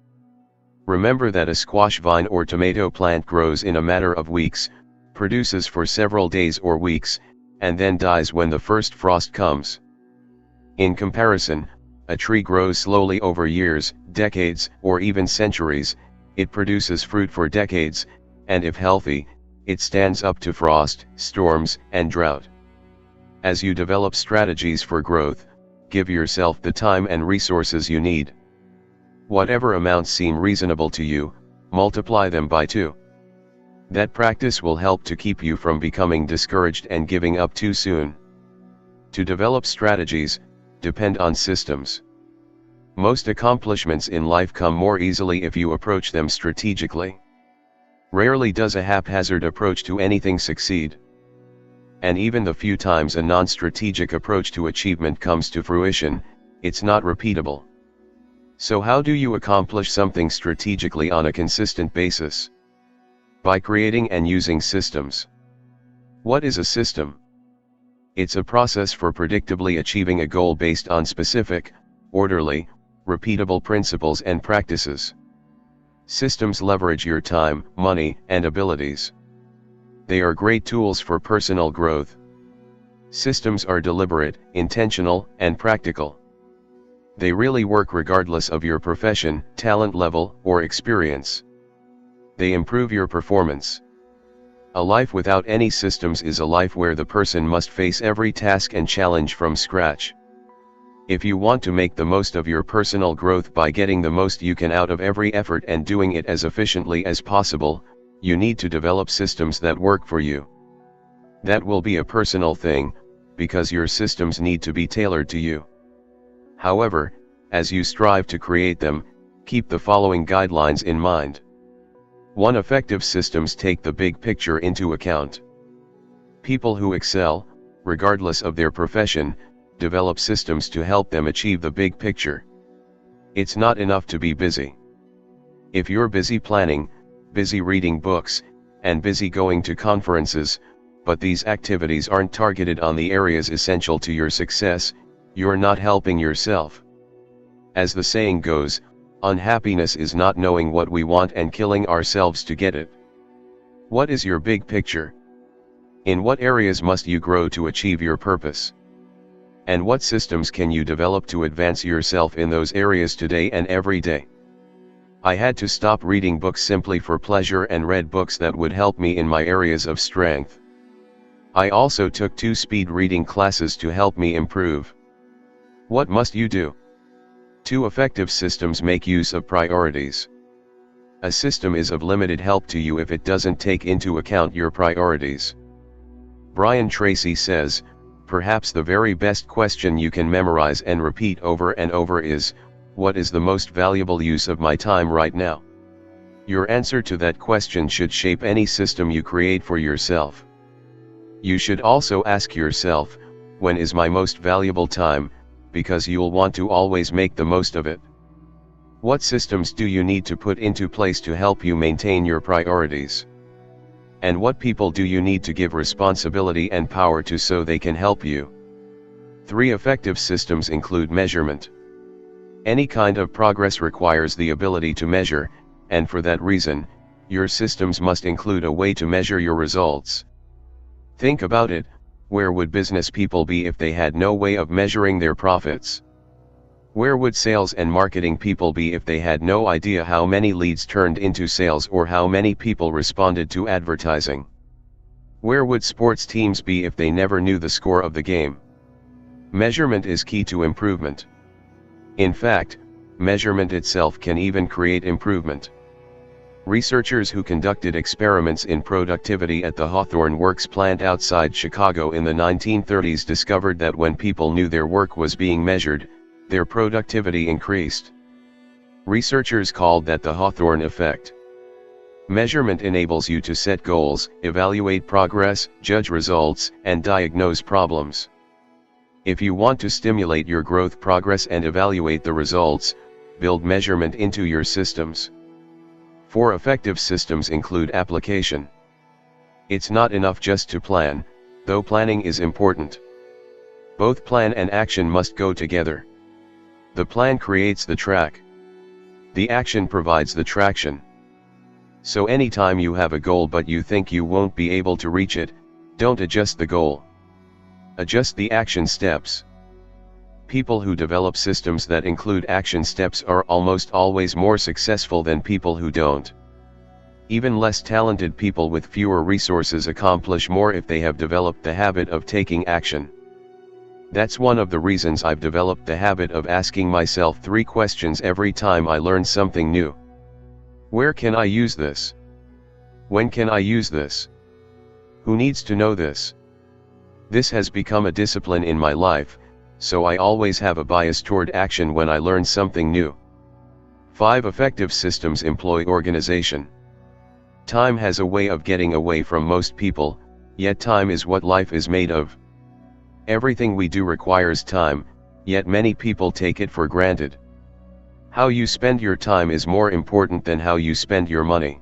Remember that a squash vine or tomato plant grows in a matter of weeks, produces for several days or weeks, and then dies when the first frost comes. In comparison, a tree grows slowly over years, decades, or even centuries. It produces fruit for decades, and if healthy, it stands up to frost, storms, and drought. As you develop strategies for growth, give yourself the time and resources you need. Whatever amounts seem reasonable to you, multiply them by 2. That practice will help to keep you from becoming discouraged and giving up too soon. To develop strategies, depend on systems. Most accomplishments in life come more easily if you approach them strategically. Rarely does a haphazard approach to anything succeed. And even the few times a non-strategic approach to achievement comes to fruition, it's not repeatable. So how do you accomplish something strategically on a consistent basis? By creating and using systems. What is a system? It's a process for predictably achieving a goal based on specific, orderly, repeatable principles and practices. Systems leverage your time, money, and abilities. They are great tools for personal growth. Systems are deliberate, intentional, and practical. They really work regardless of your profession, talent level, or experience. They improve your performance. A life without any systems is a life where the person must face every task and challenge from scratch. If you want to make the most of your personal growth by getting the most you can out of every effort and doing it as efficiently as possible, you need to develop systems that work for you. That will be a personal thing, because your systems need to be tailored to you. However, as you strive to create them, keep the following guidelines in mind. 1. Effective systems take the big picture into account. People who excel, regardless of their profession, develop systems to help them achieve the big picture. It's not enough to be busy. If you're busy planning, busy reading books, and busy going to conferences, but these activities aren't targeted on the areas essential to your success, you're not helping yourself. As the saying goes, unhappiness is not knowing what we want and killing ourselves to get it. What is your big picture? In what areas must you grow to achieve your purpose? And what systems can you develop to advance yourself in those areas today and every day? I had to stop reading books simply for pleasure and read books that would help me in my areas of strength. I also took 2 speed reading classes to help me improve. What must you do? 2 effective systems make use of priorities. A system is of limited help to you if it doesn't take into account your priorities. Brian Tracy says, perhaps the very best question you can memorize and repeat over and over is, what is the most valuable use of my time right now? Your answer to that question should shape any system you create for yourself. You should also ask yourself, when is my most valuable time, because you'll want to always make the most of it. What systems do you need to put into place to help you maintain your priorities? And what people do you need to give responsibility and power to so they can help you? 3 effective systems include measurement. Any kind of progress requires the ability to measure, and for that reason, your systems must include a way to measure your results. Think about it. Where would business people be if they had no way of measuring their profits? Where would sales and marketing people be if they had no idea how many leads turned into sales or how many people responded to advertising? Where would sports teams be if they never knew the score of the game? Measurement is key to improvement. In fact, measurement itself can even create improvement. Researchers who conducted experiments in productivity at the Hawthorne Works plant outside Chicago in the 1930s discovered that when people knew their work was being measured, their productivity increased. Researchers called that the Hawthorne effect. Measurement enables you to set goals, evaluate progress, judge results, and diagnose problems. If you want to stimulate your growth progress and evaluate the results, build measurement into your systems. 4 effective systems include application. It's not enough just to plan, though planning is important. Both plan and action must go together. The plan creates the track. The action provides the traction. So anytime you have a goal but you think you won't be able to reach it, don't adjust the goal. Adjust the action steps. People who develop systems that include action steps are almost always more successful than people who don't. Even less talented people with fewer resources accomplish more if they have developed the habit of taking action. That's one of the reasons I've developed the habit of asking myself 3 questions every time I learn something new. Where can I use this? When can I use this? Who needs to know this? This has become a discipline in my life, so I always have a bias toward action when I learn something new. 5 effective systems employ organization. Time has a way of getting away from most people, yet time is what life is made of. Everything we do requires time, yet many people take it for granted. How you spend your time is more important than how you spend your money.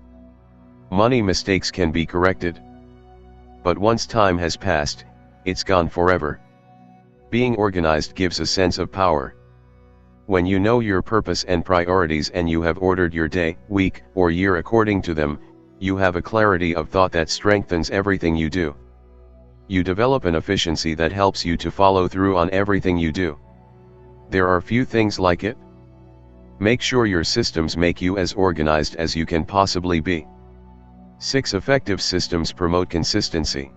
Money mistakes can be corrected. But once time has passed, it's gone forever. Being organized gives a sense of power. When you know your purpose and priorities and you have ordered your day, week, or year according to them, you have a clarity of thought that strengthens everything you do. You develop an efficiency that helps you to follow through on everything you do. There are few things like it. Make sure your systems make you as organized as you can possibly be. 6 effective systems promote consistency.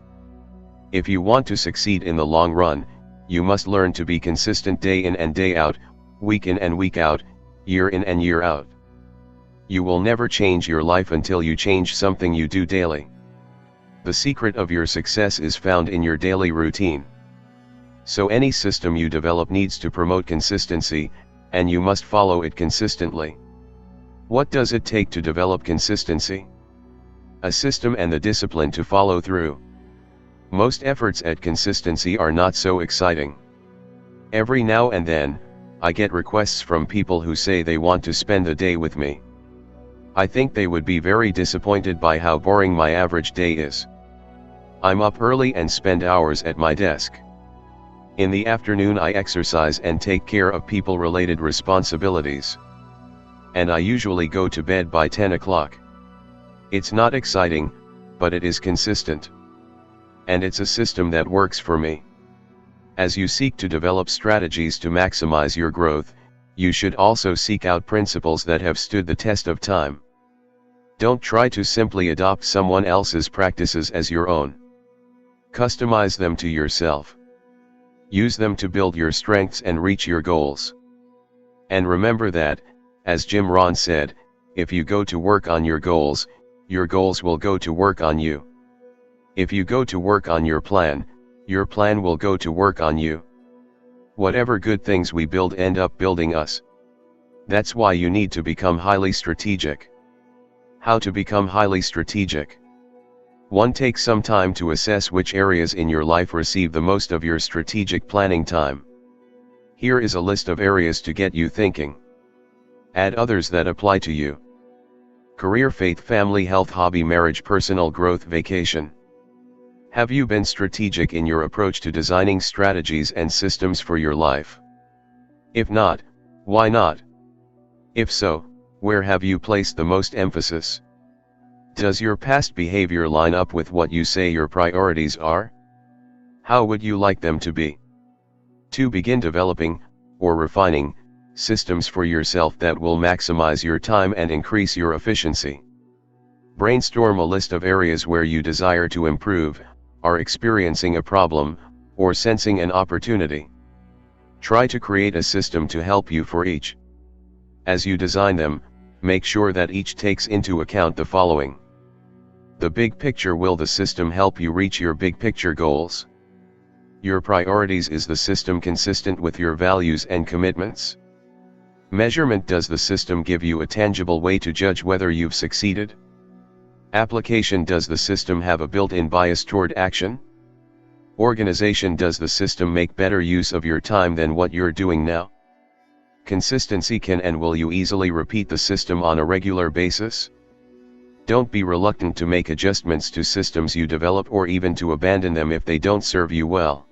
If you want to succeed in the long run, you must learn to be consistent day in and day out, week in and week out, year in and year out. You will never change your life until you change something you do daily. The secret of your success is found in your daily routine. So any system you develop needs to promote consistency, and you must follow it consistently. What does it take to develop consistency? A system and the discipline to follow through. Most efforts at consistency are not so exciting. Every now and then, I get requests from people who say they want to spend a day with me. I think they would be very disappointed by how boring my average day is. I'm up early and spend hours at my desk. In the afternoon I exercise and take care of people-related responsibilities. And I usually go to bed by 10 o'clock. It's not exciting, but it is consistent. And it's a system that works for me. As you seek to develop strategies to maximize your growth, you should also seek out principles that have stood the test of time. Don't try to simply adopt someone else's practices as your own. Customize them to yourself. Use them to build your strengths and reach your goals. And remember that, as Jim Rohn said, if you go to work on your goals will go to work on you. If you go to work on your plan will go to work on you. Whatever good things we build end up building us. That's why you need to become highly strategic. How to become highly strategic? 1. Take some time to assess which areas in your life receive the most of your strategic planning time. Here is a list of areas to get you thinking. Add others that apply to you. Career, faith, family, health, hobby, marriage, personal growth, vacation. Have you been strategic in your approach to designing strategies and systems for your life? If not, why not? If so, where have you placed the most emphasis? Does your past behavior line up with what you say your priorities are? How would you like them to be? 2. Begin developing, or refining, systems for yourself that will maximize your time and increase your efficiency. Brainstorm a list of areas where you desire to improve, are experiencing a problem, or sensing an opportunity. Try to create a system to help you for each. As you design them, make sure that each takes into account the following. The big picture: will the system help you reach your big picture goals? Your priorities: is the system consistent with your values and commitments? Measurement: does the system give you a tangible way to judge whether you've succeeded? Application: does the system have a built-in bias toward action? Organization: does the system make better use of your time than what you're doing now? Consistency: can and will you easily repeat the system on a regular basis? Don't be reluctant to make adjustments to systems you develop, or even to abandon them if they don't serve you well.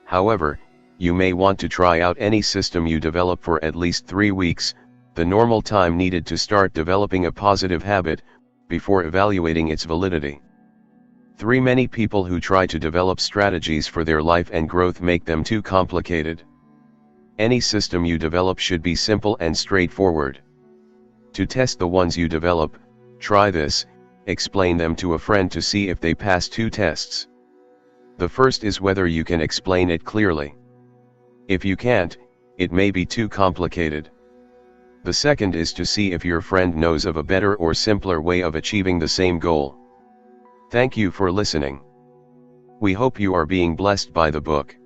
However, you may want to try out any system you develop for at least 3 weeks, the normal time needed to start developing a positive habit, before evaluating its validity. 3. Many people who try to develop strategies for their life and growth make them too complicated. Any system you develop should be simple and straightforward. To test the ones you develop, try this: explain them to a friend to see if they pass 2 tests. The first is whether you can explain it clearly. If you can't, it may be too complicated. The second is to see if your friend knows of a better or simpler way of achieving the same goal. Thank you for listening. We hope you are being blessed by the book.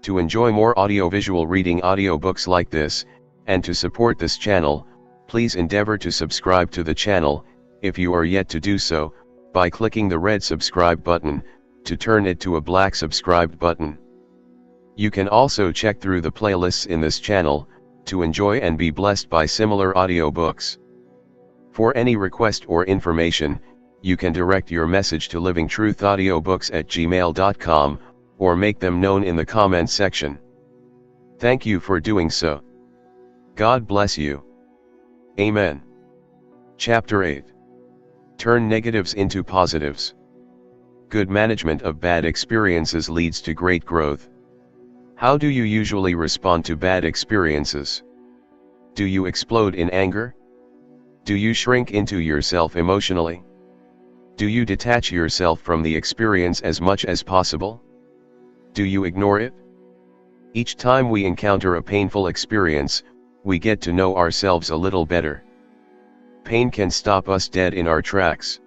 To enjoy more audiovisual reading audiobooks like this, and to support this channel, please endeavor to subscribe to the channel, if you are yet to do so, by clicking the red subscribe button, to turn it to a black subscribed button. You can also check through the playlists in this channel, to enjoy and be blessed by similar audiobooks. For any request or information, you can direct your message to livingtruthaudiobooks@gmail.com, or make them known in the comments section. Thank you for doing so. God bless you. Amen. Chapter 8. Turn negatives into positives. Good management of bad experiences leads to great growth. How do you usually respond to bad experiences? Do you explode in anger? Do you shrink into yourself emotionally? Do you detach yourself from the experience as much as possible? Do you ignore it? Each time we encounter a painful experience, we get to know ourselves a little better. Pain can stop us dead in our tracks.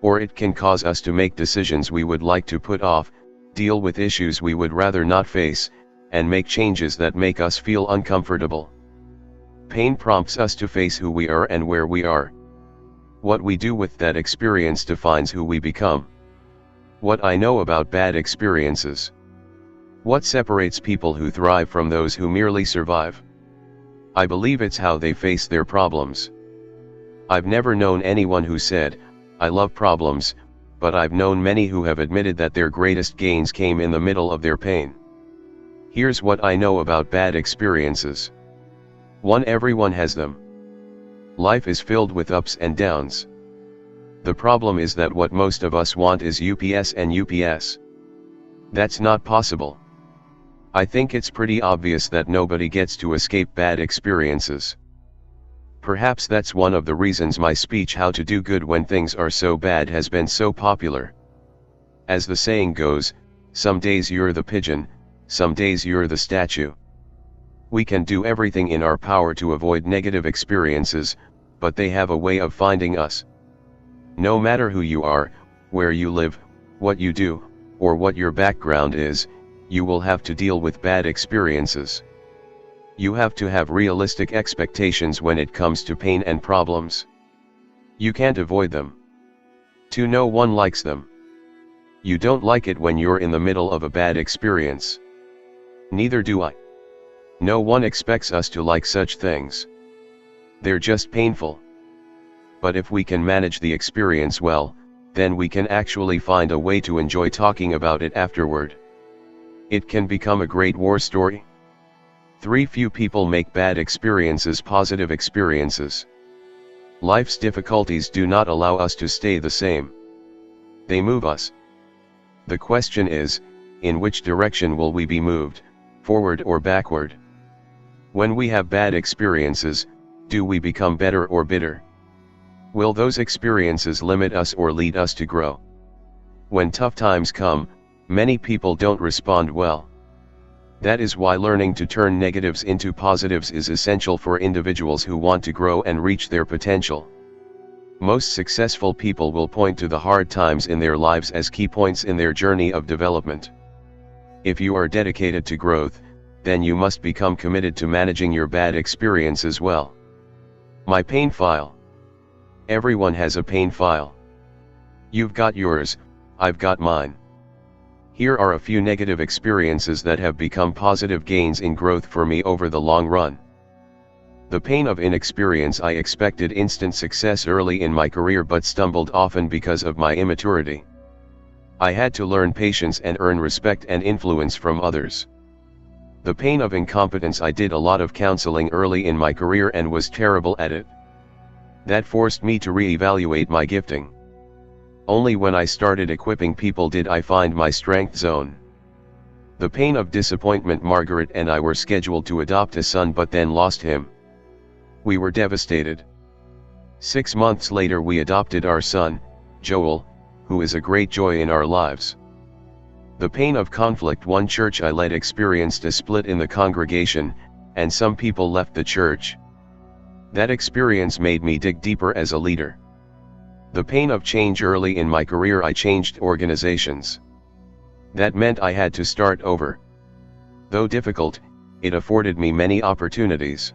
Or it can cause us to make decisions we would like to put off, deal with issues we would rather not face, and make changes that make us feel uncomfortable. Pain prompts us to face who we are and where we are. What we do with that experience defines who we become. What I know about bad experiences. What separates people who thrive from those who merely survive? I believe it's how they face their problems. I've never known anyone who said, "I love problems," but I've known many who have admitted that their greatest gains came in the middle of their pain. Here's what I know about bad experiences. 1. Everyone has them. Life is filled with ups and downs. The problem is that what most of us want is UPS and UPS. That's not possible. I think it's pretty obvious that nobody gets to escape bad experiences. Perhaps that's one of the reasons my speech "How to Do Good When Things Are So Bad" has been so popular. As the saying goes, some days you're the pigeon, some days you're the statue. We can do everything in our power to avoid negative experiences, but they have a way of finding us. No matter who you are, where you live, what you do, or what your background is, you will have to deal with bad experiences. You have to have realistic expectations when it comes to pain and problems. You can't avoid them. 2. No one likes them. You don't like it when you're in the middle of a bad experience. Neither do I. No one expects us to like such things. They're just painful. But if we can manage the experience well, then we can actually find a way to enjoy talking about it afterward. It can become a great war story. 3. Few people make bad experiences positive experiences. Life's difficulties do not allow us to stay the same. They move us. The question is, in which direction will we be moved, forward or backward? When we have bad experiences, do we become better or bitter? Will those experiences limit us or lead us to grow? When tough times come, many people don't respond well. That is why learning to turn negatives into positives is essential for individuals who want to grow and reach their potential. Most successful people will point to the hard times in their lives as key points in their journey of development. If you are dedicated to growth, then you must become committed to managing your bad experience as well. My pain file. Everyone has a pain file. You've got yours, I've got mine. Here are a few negative experiences that have become positive gains in growth for me over the long run. The pain of inexperience. I expected instant success early in my career but stumbled often because of my immaturity. I had to learn patience and earn respect and influence from others. The pain of incompetence. I did a lot of counseling early in my career and was terrible at it. That forced me to re-evaluate my gifting. Only when I started equipping people did I find my strength zone. The pain of disappointment. Margaret and I were scheduled to adopt a son but then lost him. We were devastated. 6 months later we adopted our son, Joel, who is a great joy in our lives. The pain of conflict. One church I led experienced a split in the congregation, and some people left the church. That experience made me dig deeper as a leader. The pain of change. Early in my career I changed organizations. That meant I had to start over. Though difficult, it afforded me many opportunities.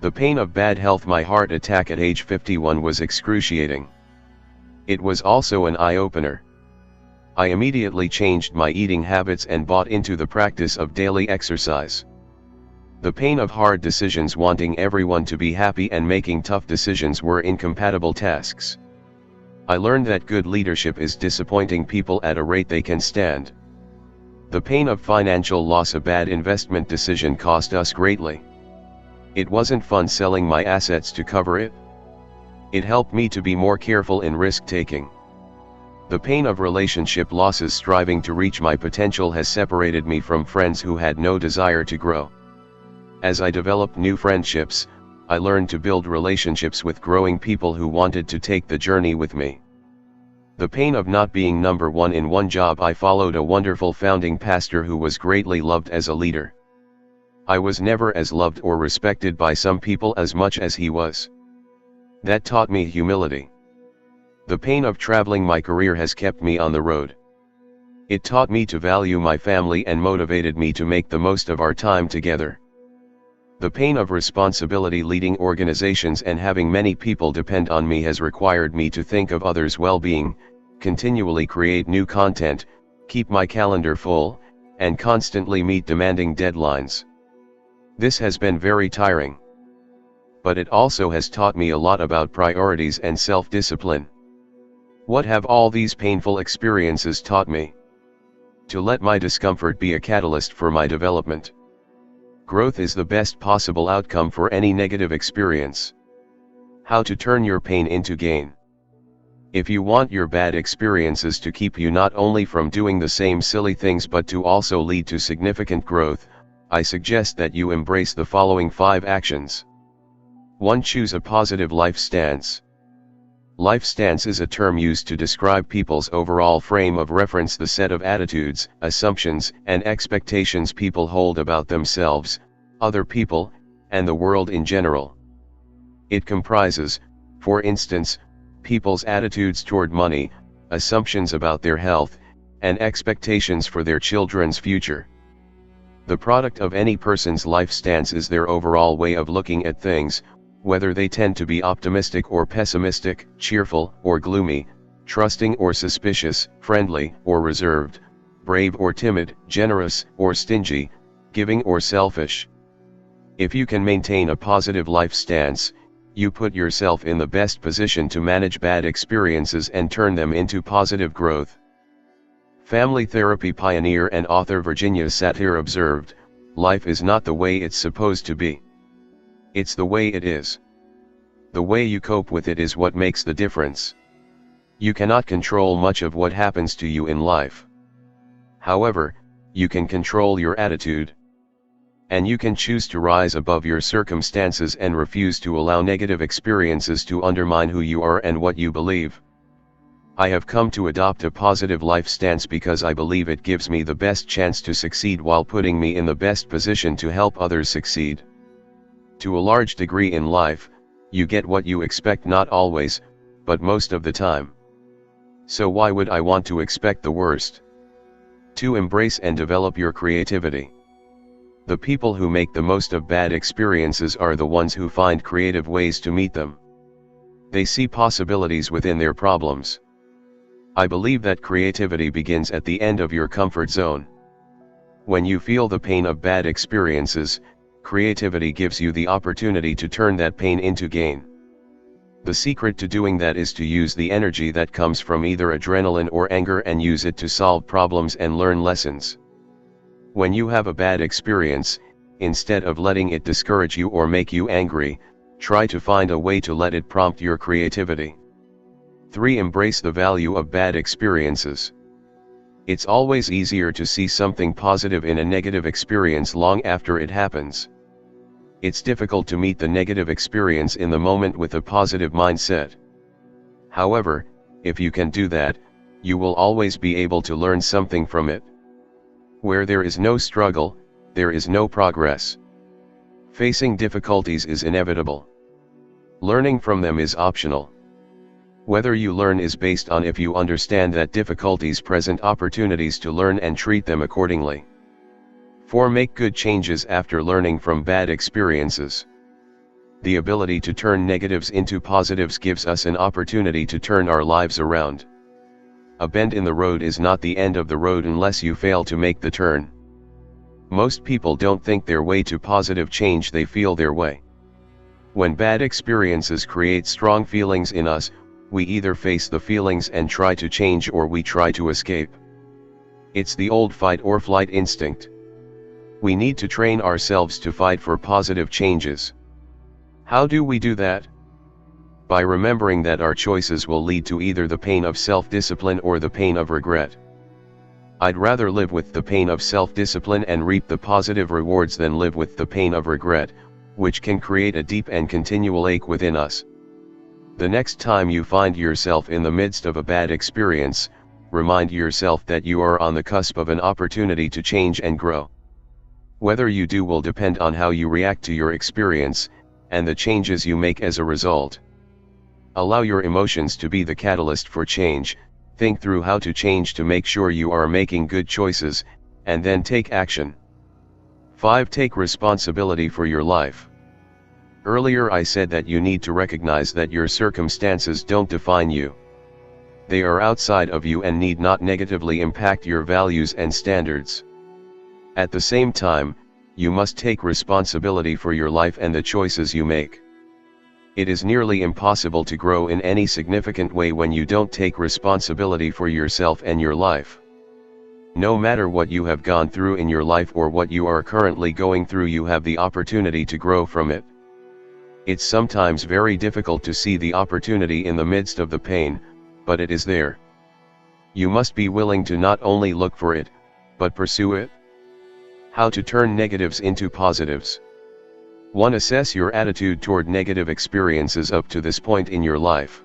The pain of bad health. My heart attack at age 51 was excruciating. It was also an eye-opener. I immediately changed my eating habits and bought into the practice of daily exercise. The pain of hard decisions. Wanting everyone to be happy and making tough decisions were incompatible tasks. I learned that good leadership is disappointing people at a rate they can stand. The pain of financial loss. A bad investment decision cost us greatly. It wasn't fun selling my assets to cover it. It helped me to be more careful in risk-taking. The pain of relationship losses. Striving to reach my potential has separated me from friends who had no desire to grow. As I developed new friendships, I learned to build relationships with growing people who wanted to take the journey with me. The pain of not being number one in one job. I followed a wonderful founding pastor who was greatly loved as a leader. I was never as loved or respected by some people as much as he was. That taught me humility. The pain of traveling. My career has kept me on the road. It taught me to value my family and motivated me to make the most of our time together. The pain of responsibility. Leading organizations and having many people depend on me has required me to think of others' well-being, continually create new content, keep my calendar full, and constantly meet demanding deadlines. This has been very tiring. But it also has taught me a lot about priorities and self-discipline. What have all these painful experiences taught me? To let my discomfort be a catalyst for my development. Growth is the best possible outcome for any negative experience. How to turn your pain into gain. If you want your bad experiences to keep you not only from doing the same silly things but to also lead to significant growth, I suggest that you embrace the following 5 actions. 1. Choose a positive life stance. Life stance is a term used to describe people's overall frame of reference, the set of attitudes, assumptions, and expectations people hold about themselves, other people, and the world in general. It comprises, for instance, people's attitudes toward money, assumptions about their health, and expectations for their children's future. The product of any person's life stance is their overall way of looking at things, whether they tend to be optimistic or pessimistic, cheerful or gloomy, trusting or suspicious, friendly or reserved, brave or timid, generous or stingy, giving or selfish. If you can maintain a positive life stance, you put yourself in the best position to manage bad experiences and turn them into positive growth. Family therapy pioneer and author Virginia Satir observed, "Life is not the way it's supposed to be. It's the way it is. The way you cope with it is what makes the difference. You cannot control much of what happens to you in life. However, you can control your attitude. And you can choose to rise above your circumstances and refuse to allow negative experiences to undermine who you are and what you believe." I have come to adopt a positive life stance because I believe it gives me the best chance to succeed while putting me in the best position to help others succeed. To a large degree in life, you get what you expect, not always, but most of the time. So why would I want to expect the worst? 2. Embrace and develop your creativity. The people who make the most of bad experiences are the ones who find creative ways to meet them. They see possibilities within their problems. I believe that creativity begins at the end of your comfort zone. When you feel the pain of bad experiences, creativity gives you the opportunity to turn that pain into gain. The secret to doing that is to use the energy that comes from either adrenaline or anger and use it to solve problems and learn lessons. When you have a bad experience, instead of letting it discourage you or make you angry, try to find a way to let it prompt your creativity. 3. Embrace the value of bad experiences. It's always easier to see something positive in a negative experience long after it happens. It's difficult to meet the negative experience in the moment with a positive mindset. However, if you can do that, you will always be able to learn something from it. Where there is no struggle, there is no progress. Facing difficulties is inevitable. Learning from them is optional. Whether you learn is based on if you understand that difficulties present opportunities to learn and treat them accordingly. 4. Make good changes after learning from bad experiences. The ability to turn negatives into positives gives us an opportunity to turn our lives around. A bend in the road is not the end of the road unless you fail to make the turn. Most people don't think their way to positive change, they feel their way. When bad experiences create strong feelings in us, we either face the feelings and try to change or we try to escape. It's the old fight or flight instinct. We need to train ourselves to fight for positive changes. How do we do that? By remembering that our choices will lead to either the pain of self-discipline or the pain of regret. I'd rather live with the pain of self-discipline and reap the positive rewards than live with the pain of regret, which can create a deep and continual ache within us. The next time you find yourself in the midst of a bad experience, remind yourself that you are on the cusp of an opportunity to change and grow. Whether you do will depend on how you react to your experience, and the changes you make as a result. Allow your emotions to be the catalyst for change, think through how to change to make sure you are making good choices, and then take action. 5. Take responsibility for your life. Earlier I said that you need to recognize that your circumstances don't define you. They are outside of you and need not negatively impact your values and standards. At the same time, you must take responsibility for your life and the choices you make. It is nearly impossible to grow in any significant way when you don't take responsibility for yourself and your life. No matter what you have gone through in your life or what you are currently going through, you have the opportunity to grow from it. It's sometimes very difficult to see the opportunity in the midst of the pain, but it is there. You must be willing to not only look for it, but pursue it. How to turn negatives into positives. 1. Assess your attitude toward negative experiences up to this point in your life.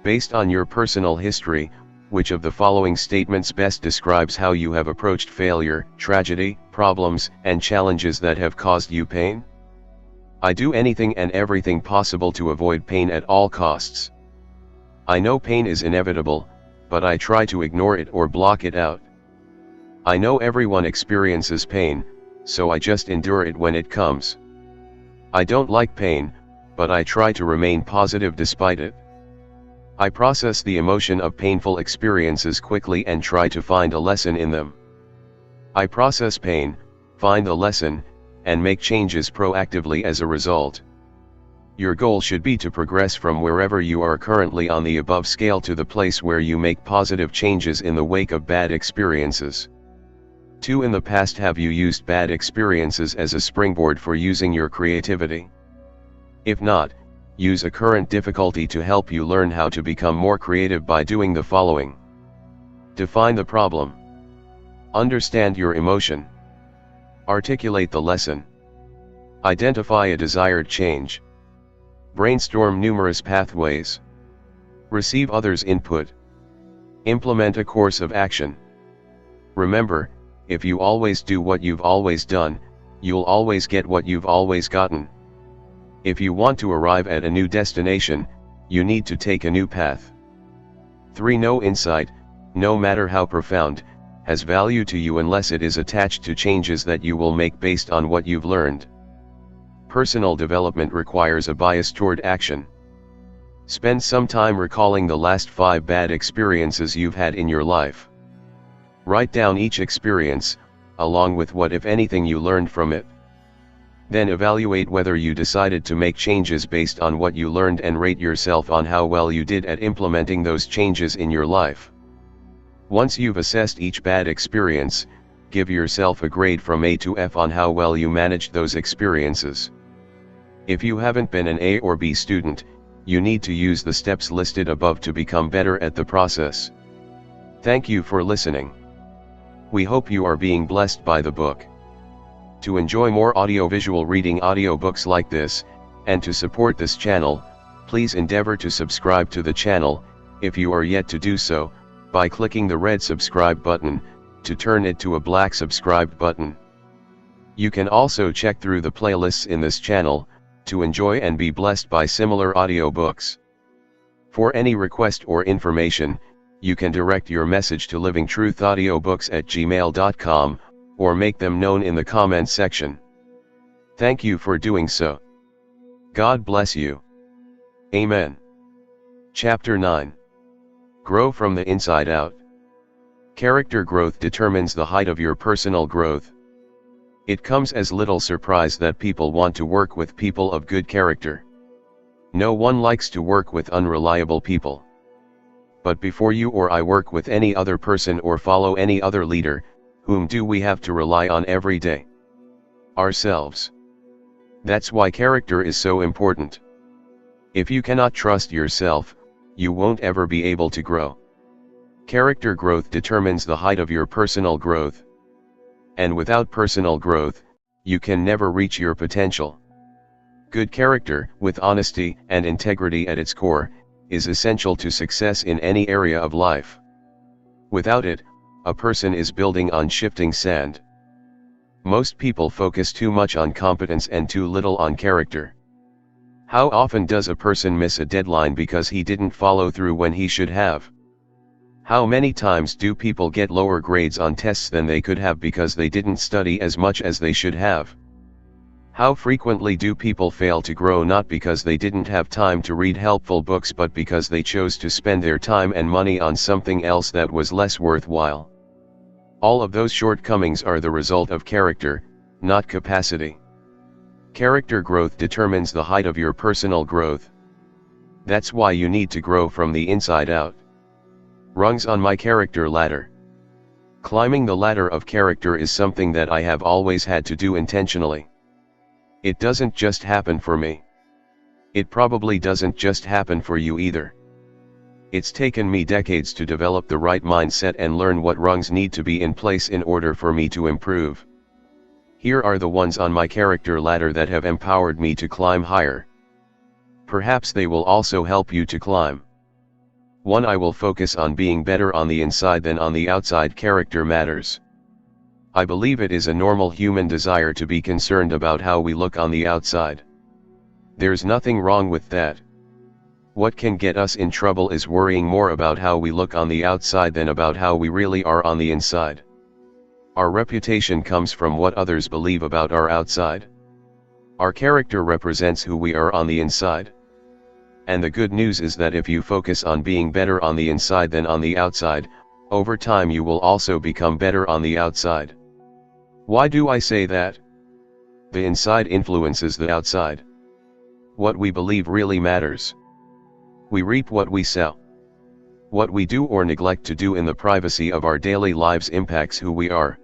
Based on your personal history, which of the following statements best describes how you have approached failure, tragedy, problems, and challenges that have caused you pain? I do anything and everything possible to avoid pain at all costs. I know pain is inevitable, but I try to ignore it or block it out. I know everyone experiences pain, so I just endure it when it comes. I don't like pain, but I try to remain positive despite it. I process the emotion of painful experiences quickly and try to find a lesson in them. I process pain, find the lesson, and make changes proactively as a result. Your goal should be to progress from wherever you are currently on the above scale to the place where you make positive changes in the wake of bad experiences. 2. In the past, have you used bad experiences as a springboard for using your creativity? If not, use a current difficulty to help you learn how to become more creative by doing the following. Define the problem. Understand your emotion. Articulate the lesson. Identify a desired change. Brainstorm numerous pathways. Receive others' input. Implement a course of action. Remember, if you always do what you've always done, you'll always get what you've always gotten. If you want to arrive at a new destination, you need to take a new path. 3. No insight, no matter how profound, has value to you unless it is attached to changes that you will make based on what you've learned. Personal development requires a bias toward action. Spend some time recalling the last 5 bad experiences you've had in your life. Write down each experience, along with what if anything you learned from it. Then evaluate whether you decided to make changes based on what you learned and rate yourself on how well you did at implementing those changes in your life. Once you've assessed each bad experience, give yourself a grade from A to F on how well you managed those experiences. If you haven't been an A or B student, you need to use the steps listed above to become better at the process. Thank you for listening. We hope you are being blessed by the book. To enjoy more audiovisual reading audiobooks like this, and to support this channel, please endeavor to subscribe to the channel, if you are yet to do so, by clicking the red subscribe button, to turn it to a black subscribe button. You can also check through the playlists in this channel, to enjoy and be blessed by similar audiobooks. For any request or information, you can direct your message to livingtruthaudiobooks@gmail.com, or make them known in the comment section. Thank you for doing so. God bless you. Amen. Chapter 9. Grow from the inside out. Character growth determines the height of your personal growth. It comes as little surprise that people want to work with people of good character. No one likes to work with unreliable people. But before you or I work with any other person or follow any other leader, whom do we have to rely on every day? Ourselves. That's why character is so important. If you cannot trust yourself, you won't ever be able to grow. Character growth determines the height of your personal growth. And without personal growth, you can never reach your potential. Good character, with honesty and integrity at its core, is essential to success in any area of life. Without it, a person is building on shifting sand. Most people focus too much on competence and too little on character. How often does a person miss a deadline because he didn't follow through when he should have? How many times do people get lower grades on tests than they could have because they didn't study as much as they should have? How frequently do people fail to grow not because they didn't have time to read helpful books but because they chose to spend their time and money on something else that was less worthwhile? All of those shortcomings are the result of character, not capacity. Character growth determines the height of your personal growth. That's why you need to grow from the inside out. Rungs on my character ladder. Climbing the ladder of character is something that I have always had to do intentionally. It doesn't just happen for me. It probably doesn't just happen for you either. It's taken me decades to develop the right mindset and learn what rungs need to be in place in order for me to improve. Here are the ones on my character ladder that have empowered me to climb higher. Perhaps they will also help you to climb. 1. I will focus on being better on the inside than on the outside. Character matters. I believe it is a normal human desire to be concerned about how we look on the outside. There's nothing wrong with that. What can get us in trouble is worrying more about how we look on the outside than about how we really are on the inside. Our reputation comes from what others believe about our outside. Our character represents who we are on the inside. And the good news is that if you focus on being better on the inside than on the outside, over time you will also become better on the outside. Why do I say that? The inside influences the outside. What we believe really matters. We reap what we sow. What we do or neglect to do in the privacy of our daily lives impacts who we are.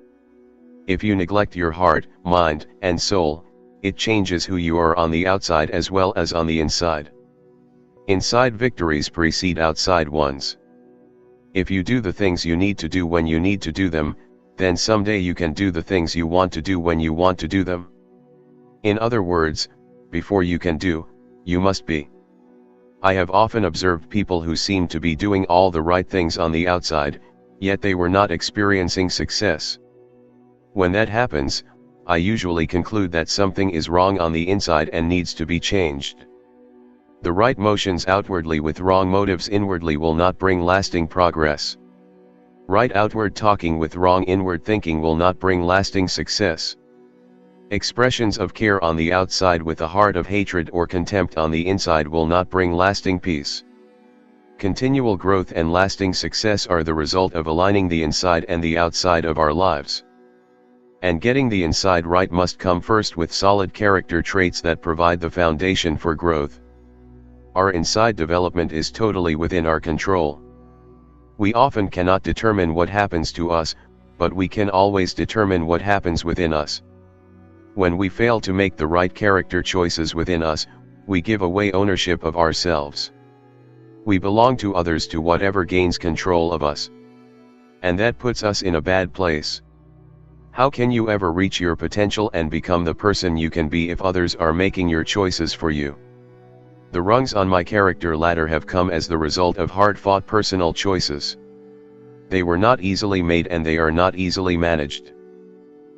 If you neglect your heart, mind, and soul, it changes who you are on the outside as well as on the inside. Inside victories precede outside ones. If you do the things you need to do when you need to do them, then someday you can do the things you want to do when you want to do them. In other words, before you can do, you must be. I have often observed people who seemed to be doing all the right things on the outside, yet they were not experiencing success. When that happens, I usually conclude that something is wrong on the inside and needs to be changed. The right motions outwardly with wrong motives inwardly will not bring lasting progress. Right outward talking with wrong inward thinking will not bring lasting success. Expressions of care on the outside with a heart of hatred or contempt on the inside will not bring lasting peace. Continual growth and lasting success are the result of aligning the inside and the outside of our lives. And getting the inside right must come first with solid character traits that provide the foundation for growth. Our inside development is totally within our control. We often cannot determine what happens to us, but we can always determine what happens within us. When we fail to make the right character choices within us, we give away ownership of ourselves. We belong to others to whatever gains control of us. And that puts us in a bad place. How can you ever reach your potential and become the person you can be if others are making your choices for you? The rungs on my character ladder have come as the result of hard-fought personal choices. They were not easily made and they are not easily managed.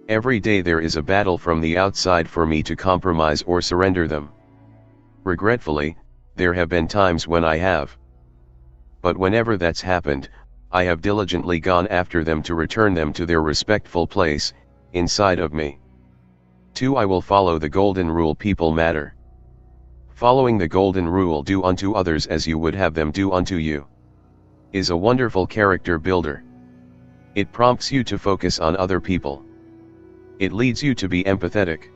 Every day there is a battle from the outside for me to compromise or surrender them. Regretfully, there have been times when I have. But whenever that's happened, I have diligently gone after them to return them to their respectful place, inside of me. 2. I will follow the golden rule. People matter. Following the golden rule, do unto others as you would have them do unto you, is a wonderful character builder. It prompts you to focus on other people. It leads you to be empathetic.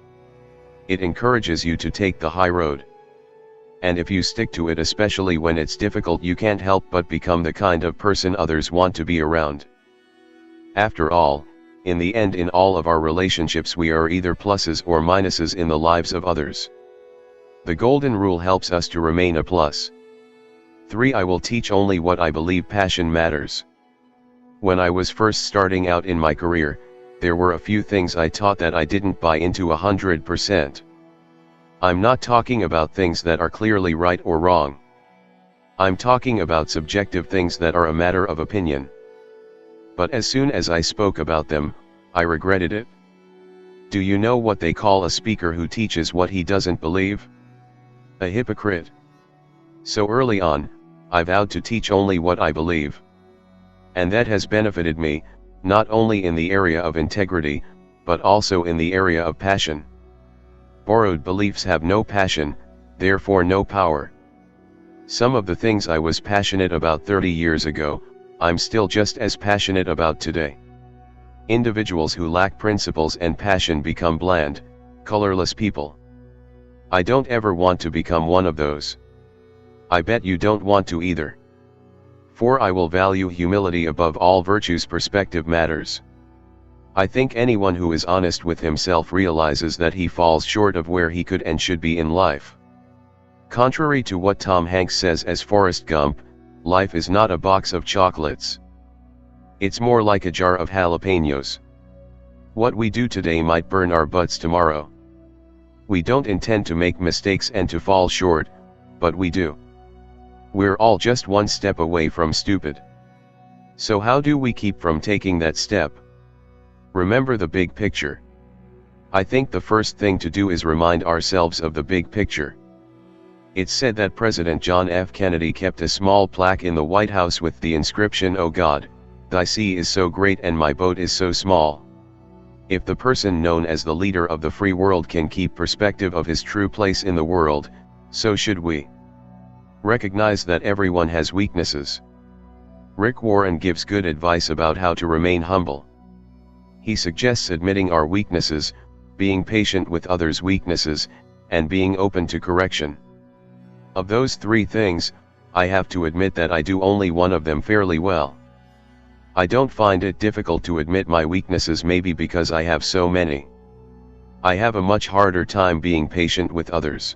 It encourages you to take the high road. And if you stick to it, especially when it's difficult, you can't help but become the kind of person others want to be around. After all, in the end, in all of our relationships, we are either pluses or minuses in the lives of others. The golden rule helps us to remain a plus. 3. I will teach only what I believe. Passion matters. When I was first starting out in my career, there were a few things I taught that I didn't buy into 100%. I'm not talking about things that are clearly right or wrong. I'm talking about subjective things that are a matter of opinion. But as soon as I spoke about them, I regretted it. Do you know what they call a speaker who teaches what he doesn't believe? A hypocrite. So early on, I vowed to teach only what I believe. And that has benefited me, not only in the area of integrity, but also in the area of passion. Borrowed beliefs have no passion, therefore no power. Some of the things I was passionate about 30 years ago, I'm still just as passionate about today. Individuals who lack principles and passion become bland, colorless people. I don't ever want to become one of those. I bet you don't want to either. 4. I will value humility above all virtues. Perspective matters. I think anyone who is honest with himself realizes that he falls short of where he could and should be in life. Contrary to what Tom Hanks says as Forrest Gump, life is not a box of chocolates. It's more like a jar of jalapenos. What we do today might burn our butts tomorrow. We don't intend to make mistakes and to fall short, but we do. We're all just one step away from stupid. So how do we keep from taking that step? Remember the big picture. I think the first thing to do is remind ourselves of the big picture. It's said that President John F. Kennedy kept a small plaque in the White House with the inscription, "Oh God, thy sea is so great and my boat is so small." If the person known as the leader of the free world can keep perspective of his true place in the world, so should we. Recognize that everyone has weaknesses. Rick Warren gives good advice about how to remain humble. He suggests admitting our weaknesses, being patient with others' weaknesses, and being open to correction. Of those 3 things, I have to admit that I do only one of them fairly well. I don't find it difficult to admit my weaknesses, maybe because I have so many. I have a much harder time being patient with others.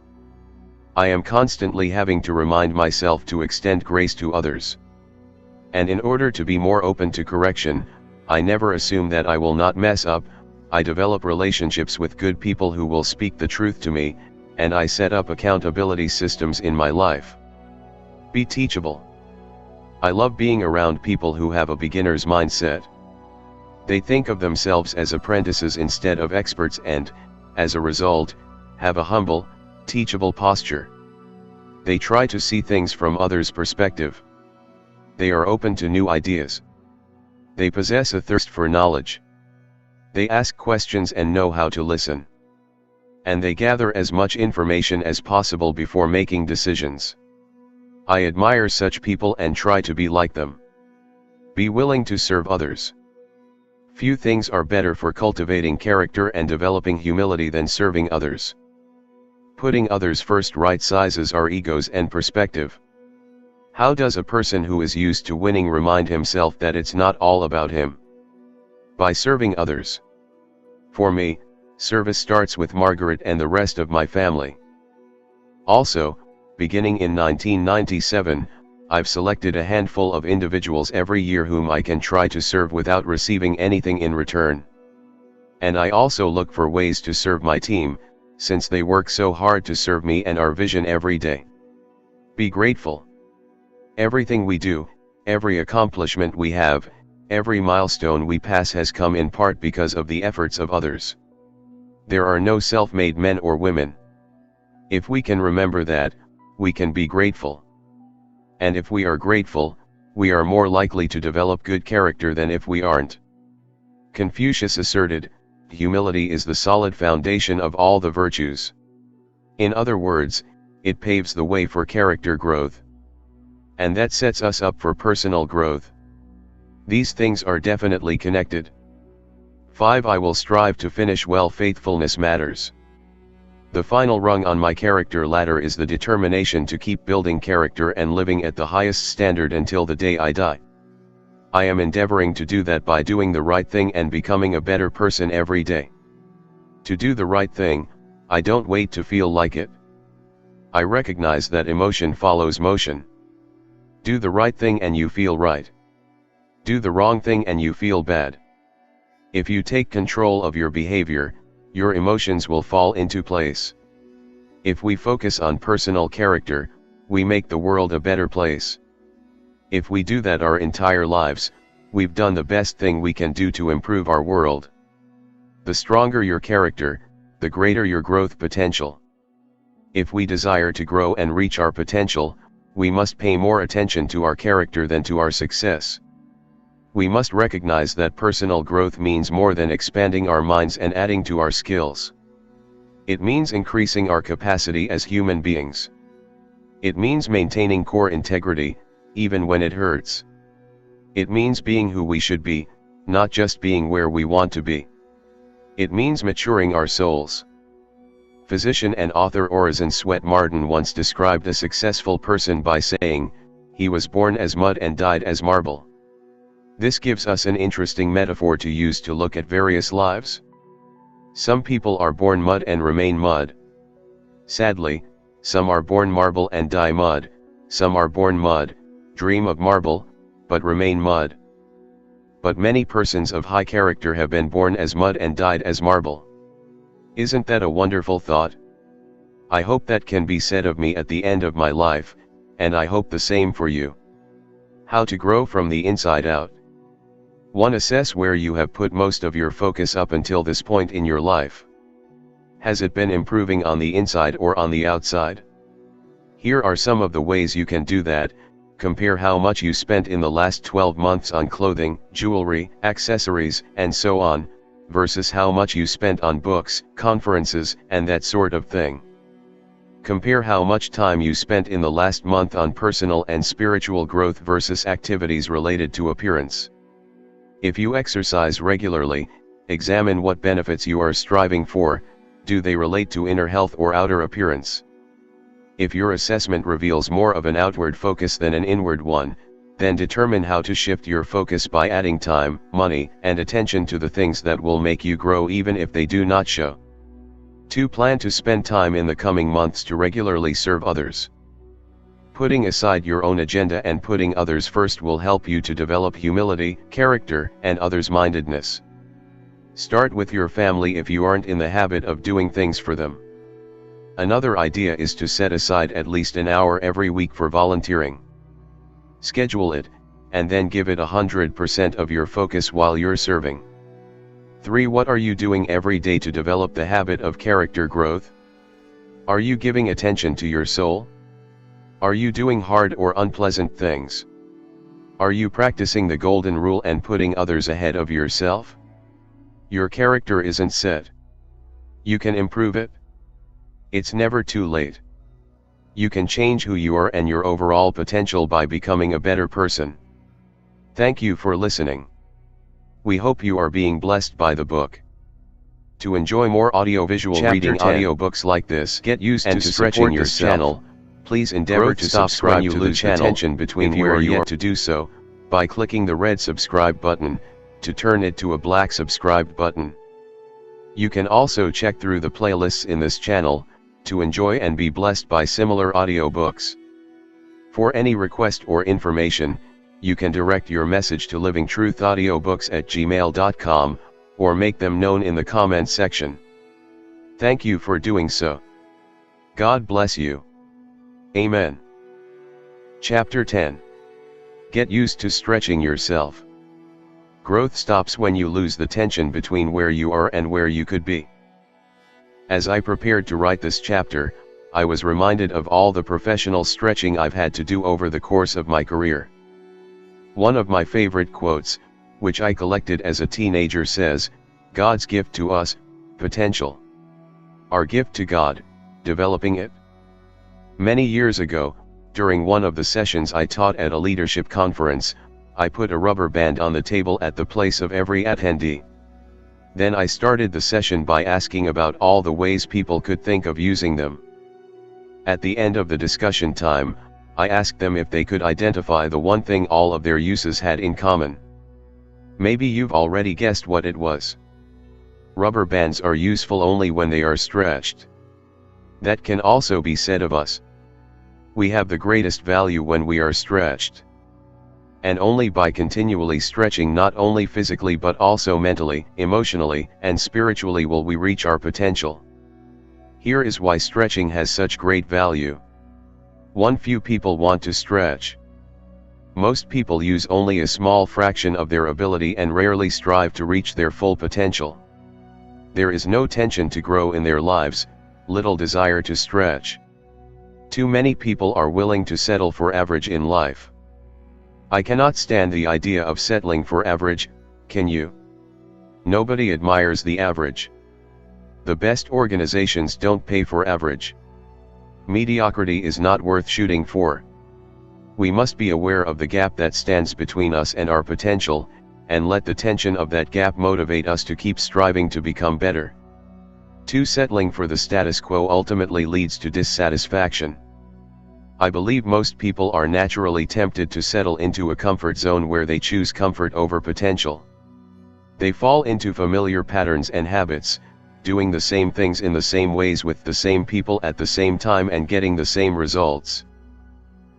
I am constantly having to remind myself to extend grace to others. And in order to be more open to correction, I never assume that I will not mess up. I develop relationships with good people who will speak the truth to me, and I set up accountability systems in my life. Be teachable. I love being around people who have a beginner's mindset. They think of themselves as apprentices instead of experts and, as a result, have a humble, teachable posture. They try to see things from others' perspective. They are open to new ideas. They possess a thirst for knowledge. They ask questions and know how to listen. And they gather as much information as possible before making decisions. I admire such people and try to be like them. Be willing to serve others. Few things are better for cultivating character and developing humility than serving others. Putting others first right-sizes our egos and perspective. How does a person who is used to winning remind himself that it's not all about him? By serving others. For me, service starts with Margaret and the rest of my family. Also, beginning in 1997, I've selected a handful of individuals every year whom I can try to serve without receiving anything in return. And I also look for ways to serve my team, since they work so hard to serve me and our vision every day. Be grateful. Everything we do, every accomplishment we have, every milestone we pass has come in part because of the efforts of others. There are no self-made men or women. If we can remember that, we can be grateful. And if we are grateful, we are more likely to develop good character than if we aren't. Confucius asserted, humility is the solid foundation of all the virtues. In other words, it paves the way for character growth. And that sets us up for personal growth. These things are definitely connected. 5. I will strive to finish well. Faithfulness matters. The final rung on my character ladder is the determination to keep building character and living at the highest standard until the day I die. I am endeavoring to do that by doing the right thing and becoming a better person every day. To do the right thing, I don't wait to feel like it. I recognize that emotion follows motion. Do the right thing and you feel right. Do the wrong thing and you feel bad. If you take control of your behavior, your emotions will fall into place. If we focus on personal character, we make the world a better place. If we do that our entire lives, we've done the best thing we can do to improve our world. The stronger your character, the greater your growth potential. If we desire to grow and reach our potential, we must pay more attention to our character than to our success. We must recognize that personal growth means more than expanding our minds and adding to our skills. It means increasing our capacity as human beings. It means maintaining core integrity, even when it hurts. It means being who we should be, not just being where we want to be. It means maturing our souls. Physician and author Orison Swett Marden once described a successful person by saying, "He was born as mud and died as marble." This gives us an interesting metaphor to use to look at various lives. Some people are born mud and remain mud. Sadly, some are born marble and die mud, some are born mud, dream of marble, but remain mud. But many persons of high character have been born as mud and died as marble. Isn't that a wonderful thought? I hope that can be said of me at the end of my life, and I hope the same for you. How to grow from the inside out. 1. Assess where you have put most of your focus up until this point in your life. Has it been improving on the inside or on the outside? Here are some of the ways you can do that. Compare how much you spent in the last 12 months on clothing, jewelry, accessories, and so on, versus how much you spent on books, conferences, and that sort of thing. Compare how much time you spent in the last month on personal and spiritual growth versus activities related to appearance. If you exercise regularly, examine what benefits you are striving for. Do they relate to inner health or outer appearance? If your assessment reveals more of an outward focus than an inward one, then determine how to shift your focus by adding time, money, and attention to the things that will make you grow even if they do not show. 2. Plan to spend time in the coming months to regularly serve others. Putting aside your own agenda and putting others first will help you to develop humility, character, and others-mindedness. Start with your family if you aren't in the habit of doing things for them. Another idea is to set aside at least an hour every week for volunteering. Schedule it, and then give it 100% of your focus while you're serving. 3. What are you doing every day to develop the habit of character growth? Are you giving attention to your soul? Are you doing hard or unpleasant things? Are you practicing the golden rule and putting others ahead of yourself? Your character isn't set. You can improve it. It's never too late. You can change who you are and your overall potential by becoming a better person. Thank you for listening. We hope you are being blessed by the book. To enjoy more audiovisual reading audiobooks like this, get used to stretching your channel. Please endeavor to subscribe to the channel tension between where you are to do so, by clicking the red subscribe button, to turn it to a black subscribe button. You can also check through the playlists in this channel, to enjoy and be blessed by similar audiobooks. For any request or information, you can direct your message to livingtruthaudiobooks@gmail.com, or make them known in the comment section. Thank you for doing so. God bless you. Amen. Chapter 10. Get used to stretching yourself. Growth stops when you lose the tension between where you are and where you could be. As I prepared to write this chapter, I was reminded of all the professional stretching I've had to do over the course of my career. One of my favorite quotes, which I collected as a teenager, says, "God's gift to us, potential. Our gift to God, developing it." Many years ago, during one of the sessions I taught at a leadership conference, I put a rubber band on the table at the place of every attendee. Then I started the session by asking about all the ways people could think of using them. At the end of the discussion time, I asked them if they could identify the one thing all of their uses had in common. Maybe you've already guessed what it was. Rubber bands are useful only when they are stretched. That can also be said of us. We have the greatest value when we are stretched. And only by continually stretching, not only physically but also mentally, emotionally, and spiritually, will we reach our potential. Here is why stretching has such great value. 1. Few people want to stretch. Most people use only a small fraction of their ability and rarely strive to reach their full potential. There is no tension to grow in their lives, little desire to stretch. Too many people are willing to settle for average in life. I cannot stand the idea of settling for average, can you? Nobody admires the average. The best organizations don't pay for average. Mediocrity is not worth shooting for. We must be aware of the gap that stands between us and our potential, and let the tension of that gap motivate us to keep striving to become better. 2. Settling for the status quo ultimately leads to dissatisfaction. I believe most people are naturally tempted to settle into a comfort zone where they choose comfort over potential. They fall into familiar patterns and habits, doing the same things in the same ways with the same people at the same time and getting the same results.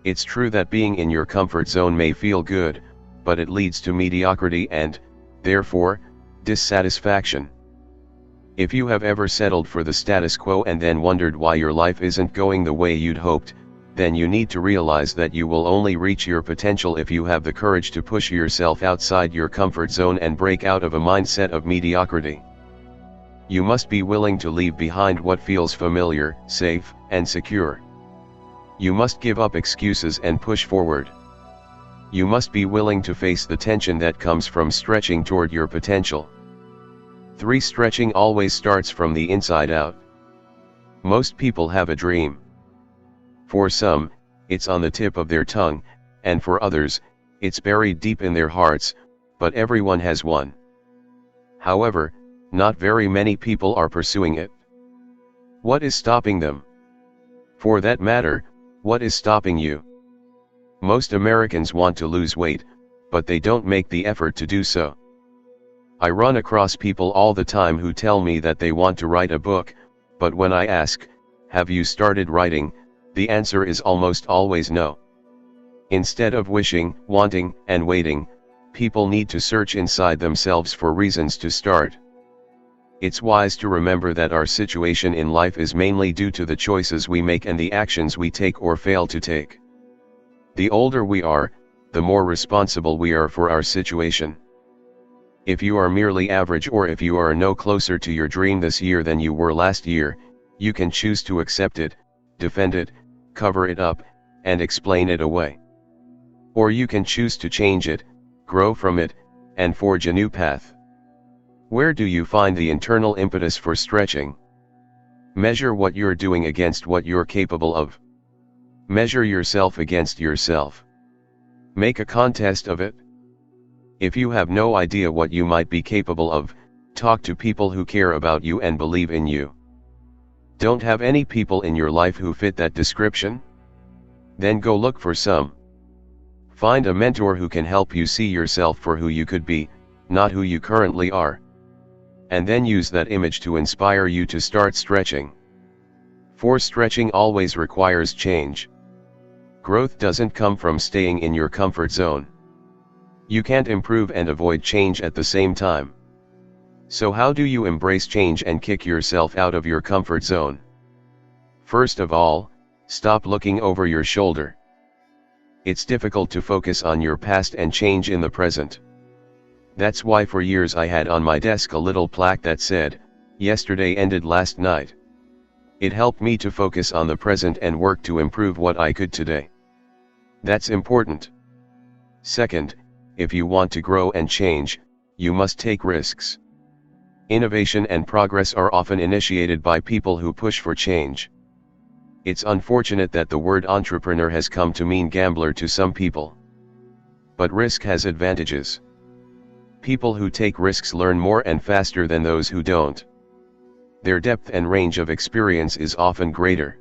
It's true that being in your comfort zone may feel good, but it leads to mediocrity and, therefore, dissatisfaction. If you have ever settled for the status quo and then wondered why your life isn't going the way you'd hoped, then you need to realize that you will only reach your potential if you have the courage to push yourself outside your comfort zone and break out of a mindset of mediocrity. You must be willing to leave behind what feels familiar, safe, and secure. You must give up excuses and push forward. You must be willing to face the tension that comes from stretching toward your potential. 3. Stretching always starts from the inside out. Most people have a dream. For some, it's on the tip of their tongue, and for others, it's buried deep in their hearts, but everyone has one. However, not very many people are pursuing it. What is stopping them? For that matter, what is stopping you? Most Americans want to lose weight, but they don't make the effort to do so. I run across people all the time who tell me that they want to write a book, but when I ask, "Have you started writing?" the answer is almost always no. Instead of wishing, wanting, and waiting, people need to search inside themselves for reasons to start. It's wise to remember that our situation in life is mainly due to the choices we make and the actions we take or fail to take. The older we are, the more responsible we are for our situation. If you are merely average, or if you are no closer to your dream this year than you were last year, you can choose to accept it, defend it, cover it up, and explain it away. Or you can choose to change it, grow from it, and forge a new path. Where do you find the internal impetus for stretching? Measure what you're doing against what you're capable of. Measure yourself against yourself. Make a contest of it. If you have no idea what you might be capable of, talk to people who care about you and believe in you. Don't have any people in your life who fit that description? Then go look for some. Find a mentor who can help you see yourself for who you could be, not who you currently are. And then use that image to inspire you to start stretching. For stretching always requires change. Growth doesn't come from staying in your comfort zone. You can't improve and avoid change at the same time. So how do you embrace change and kick yourself out of your comfort zone? First of all, stop looking over your shoulder. It's difficult to focus on your past and change in the present. That's why for years I had on my desk a little plaque that said, "Yesterday ended last night." It helped me to focus on the present and work to improve what I could today. That's important. Second, if you want to grow and change, you must take risks. Innovation and progress are often initiated by people who push for change. It's unfortunate that the word entrepreneur has come to mean gambler to some people. But risk has advantages. People who take risks learn more and faster than those who don't. Their depth and range of experience is often greater.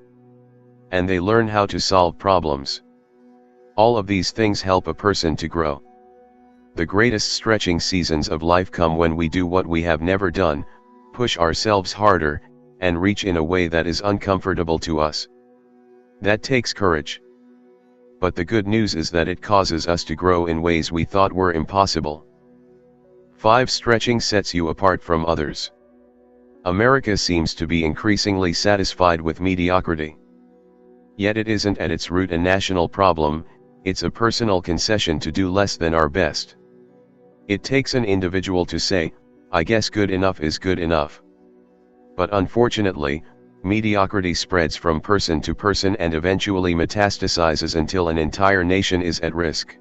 And they learn how to solve problems. All of these things help a person to grow. The greatest stretching seasons of life come when we do what we have never done, push ourselves harder, and reach in a way that is uncomfortable to us. That takes courage. But the good news is that it causes us to grow in ways we thought were impossible. 5. Stretching sets you apart from others. America seems to be increasingly satisfied with mediocrity. Yet it isn't at its root a national problem, it's a personal concession to do less than our best. It takes an individual to say, "I guess good enough is good enough." But unfortunately, mediocrity spreads from person to person and eventually metastasizes until an entire nation is at risk.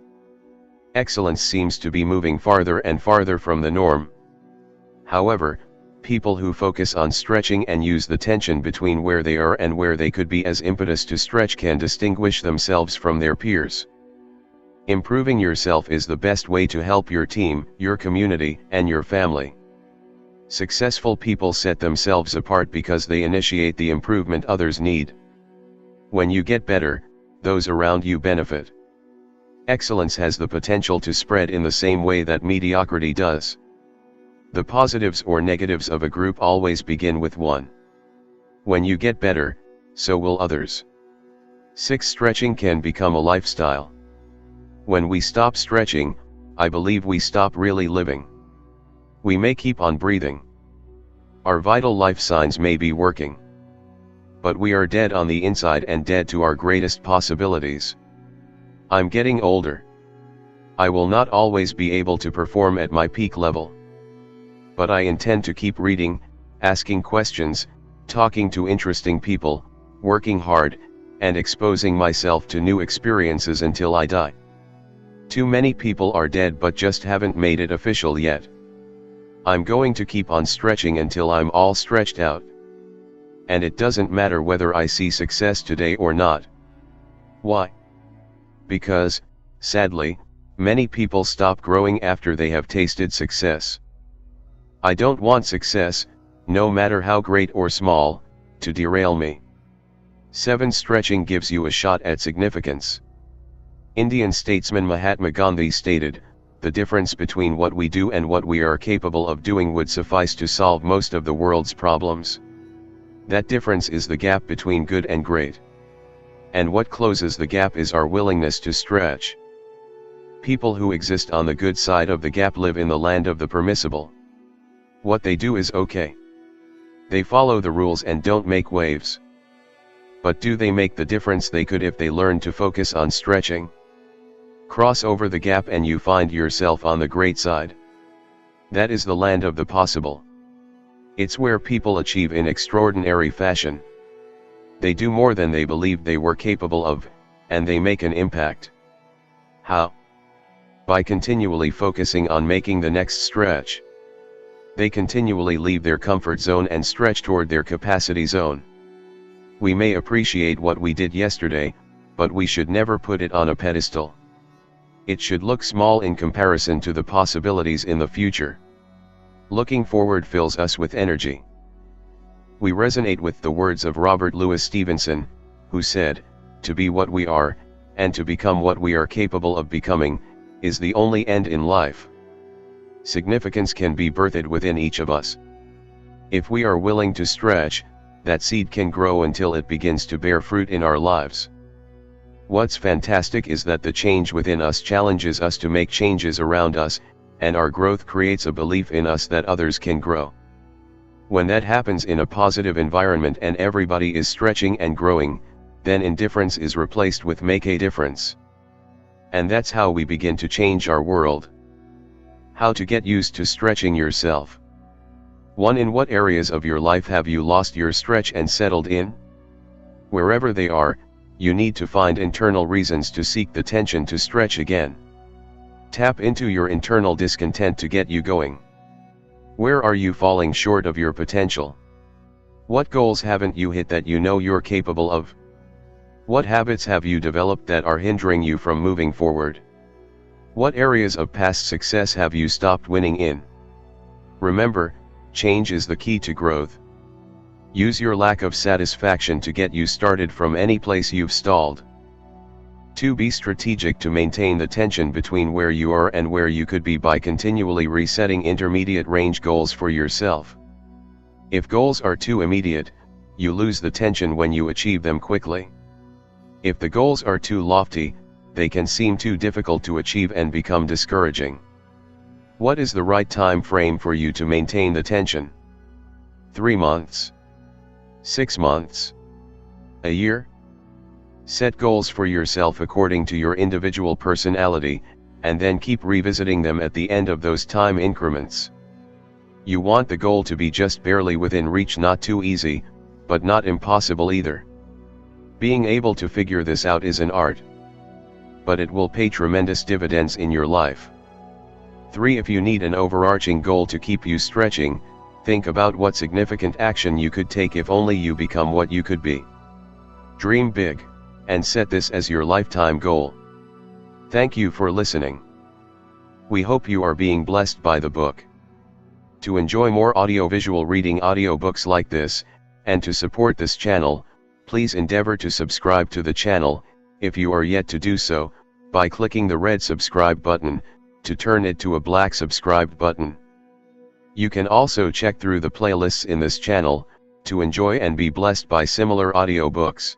Excellence seems to be moving farther and farther from the norm. However, people who focus on stretching and use the tension between where they are and where they could be as impetus to stretch can distinguish themselves from their peers. Improving yourself is the best way to help your team, your community, and your family. Successful people set themselves apart because they initiate the improvement others need. When you get better, those around you benefit. Excellence has the potential to spread in the same way that mediocrity does. The positives or negatives of a group always begin with one. When you get better, so will others. 6. Stretching can become a lifestyle. When we stop stretching, I believe we stop really living. We may keep on breathing. Our vital life signs may be working. But we are dead on the inside and dead to our greatest possibilities. I'm getting older. I will not always be able to perform at my peak level. But I intend to keep reading, asking questions, talking to interesting people, working hard, and exposing myself to new experiences until I die. Too many people are dead but just haven't made it official yet. I'm going to keep on stretching until I'm all stretched out. And it doesn't matter whether I see success today or not. Why? Because, sadly, many people stop growing after they have tasted success. I don't want success, no matter how great or small, to derail me. 7. Stretching gives you a shot at significance. Indian statesman Mahatma Gandhi stated, "The difference between what we do and what we are capable of doing would suffice to solve most of the world's problems." That difference is the gap between good and great. And what closes the gap is our willingness to stretch. People who exist on the good side of the gap live in the land of the permissible. What they do is okay. They follow the rules and don't make waves. But do they make the difference they could if they learn to focus on stretching? Cross over the gap and you find yourself on the great side. That is the land of the possible. It's where people achieve in extraordinary fashion. They do more than they believed they were capable of, and they make an impact. How? By continually focusing on making the next stretch. They continually leave their comfort zone and stretch toward their capacity zone. We may appreciate what we did yesterday, but we should never put it on a pedestal. It should look small in comparison to the possibilities in the future. Looking forward fills us with energy. We resonate with the words of Robert Louis Stevenson, who said, "To be what we are, and to become what we are capable of becoming, is the only end in life." Significance can be birthed within each of us. If we are willing to stretch, that seed can grow until it begins to bear fruit in our lives. What's fantastic is that the change within us challenges us to make changes around us, and our growth creates a belief in us that others can grow. When that happens in a positive environment and everybody is stretching and growing, then indifference is replaced with make a difference. And that's how we begin to change our world. How to get used to stretching yourself. 1. In what areas of your life have you lost your stretch and settled in? Wherever they are, you need to find internal reasons to seek the tension to stretch again. Tap into your internal discontent to get you going. Where are you falling short of your potential? What goals haven't you hit that you know you're capable of? What habits have you developed that are hindering you from moving forward? What areas of past success have you stopped winning in? Remember, change is the key to growth. Use your lack of satisfaction to get you started from any place you've stalled. 2. Be strategic to maintain the tension between where you are and where you could be by continually resetting intermediate range goals for yourself. If goals are too immediate, you lose the tension when you achieve them quickly. If the goals are too lofty, they can seem too difficult to achieve and become discouraging. What is the right time frame for you to maintain the tension? 3 months? 6 months? A year? Set goals for yourself according to your individual personality, and then keep revisiting them at the end of those time increments. You want the goal to be just barely within reach, not too easy, but not impossible either. Being able to figure this out is an art. But it will pay tremendous dividends in your life. 3. If you need an overarching goal to keep you stretching, think about what significant action you could take if only you become what you could be. Dream big, and set this as your lifetime goal. Thank you for listening. We hope you are being blessed by the book. To enjoy more audiovisual reading audiobooks like this, and to support this channel, please endeavor to subscribe to the channel, if you are yet to do so, by clicking the red subscribe button, to turn it to a black subscribed button. You can also check through the playlists in this channel, to enjoy and be blessed by similar audiobooks.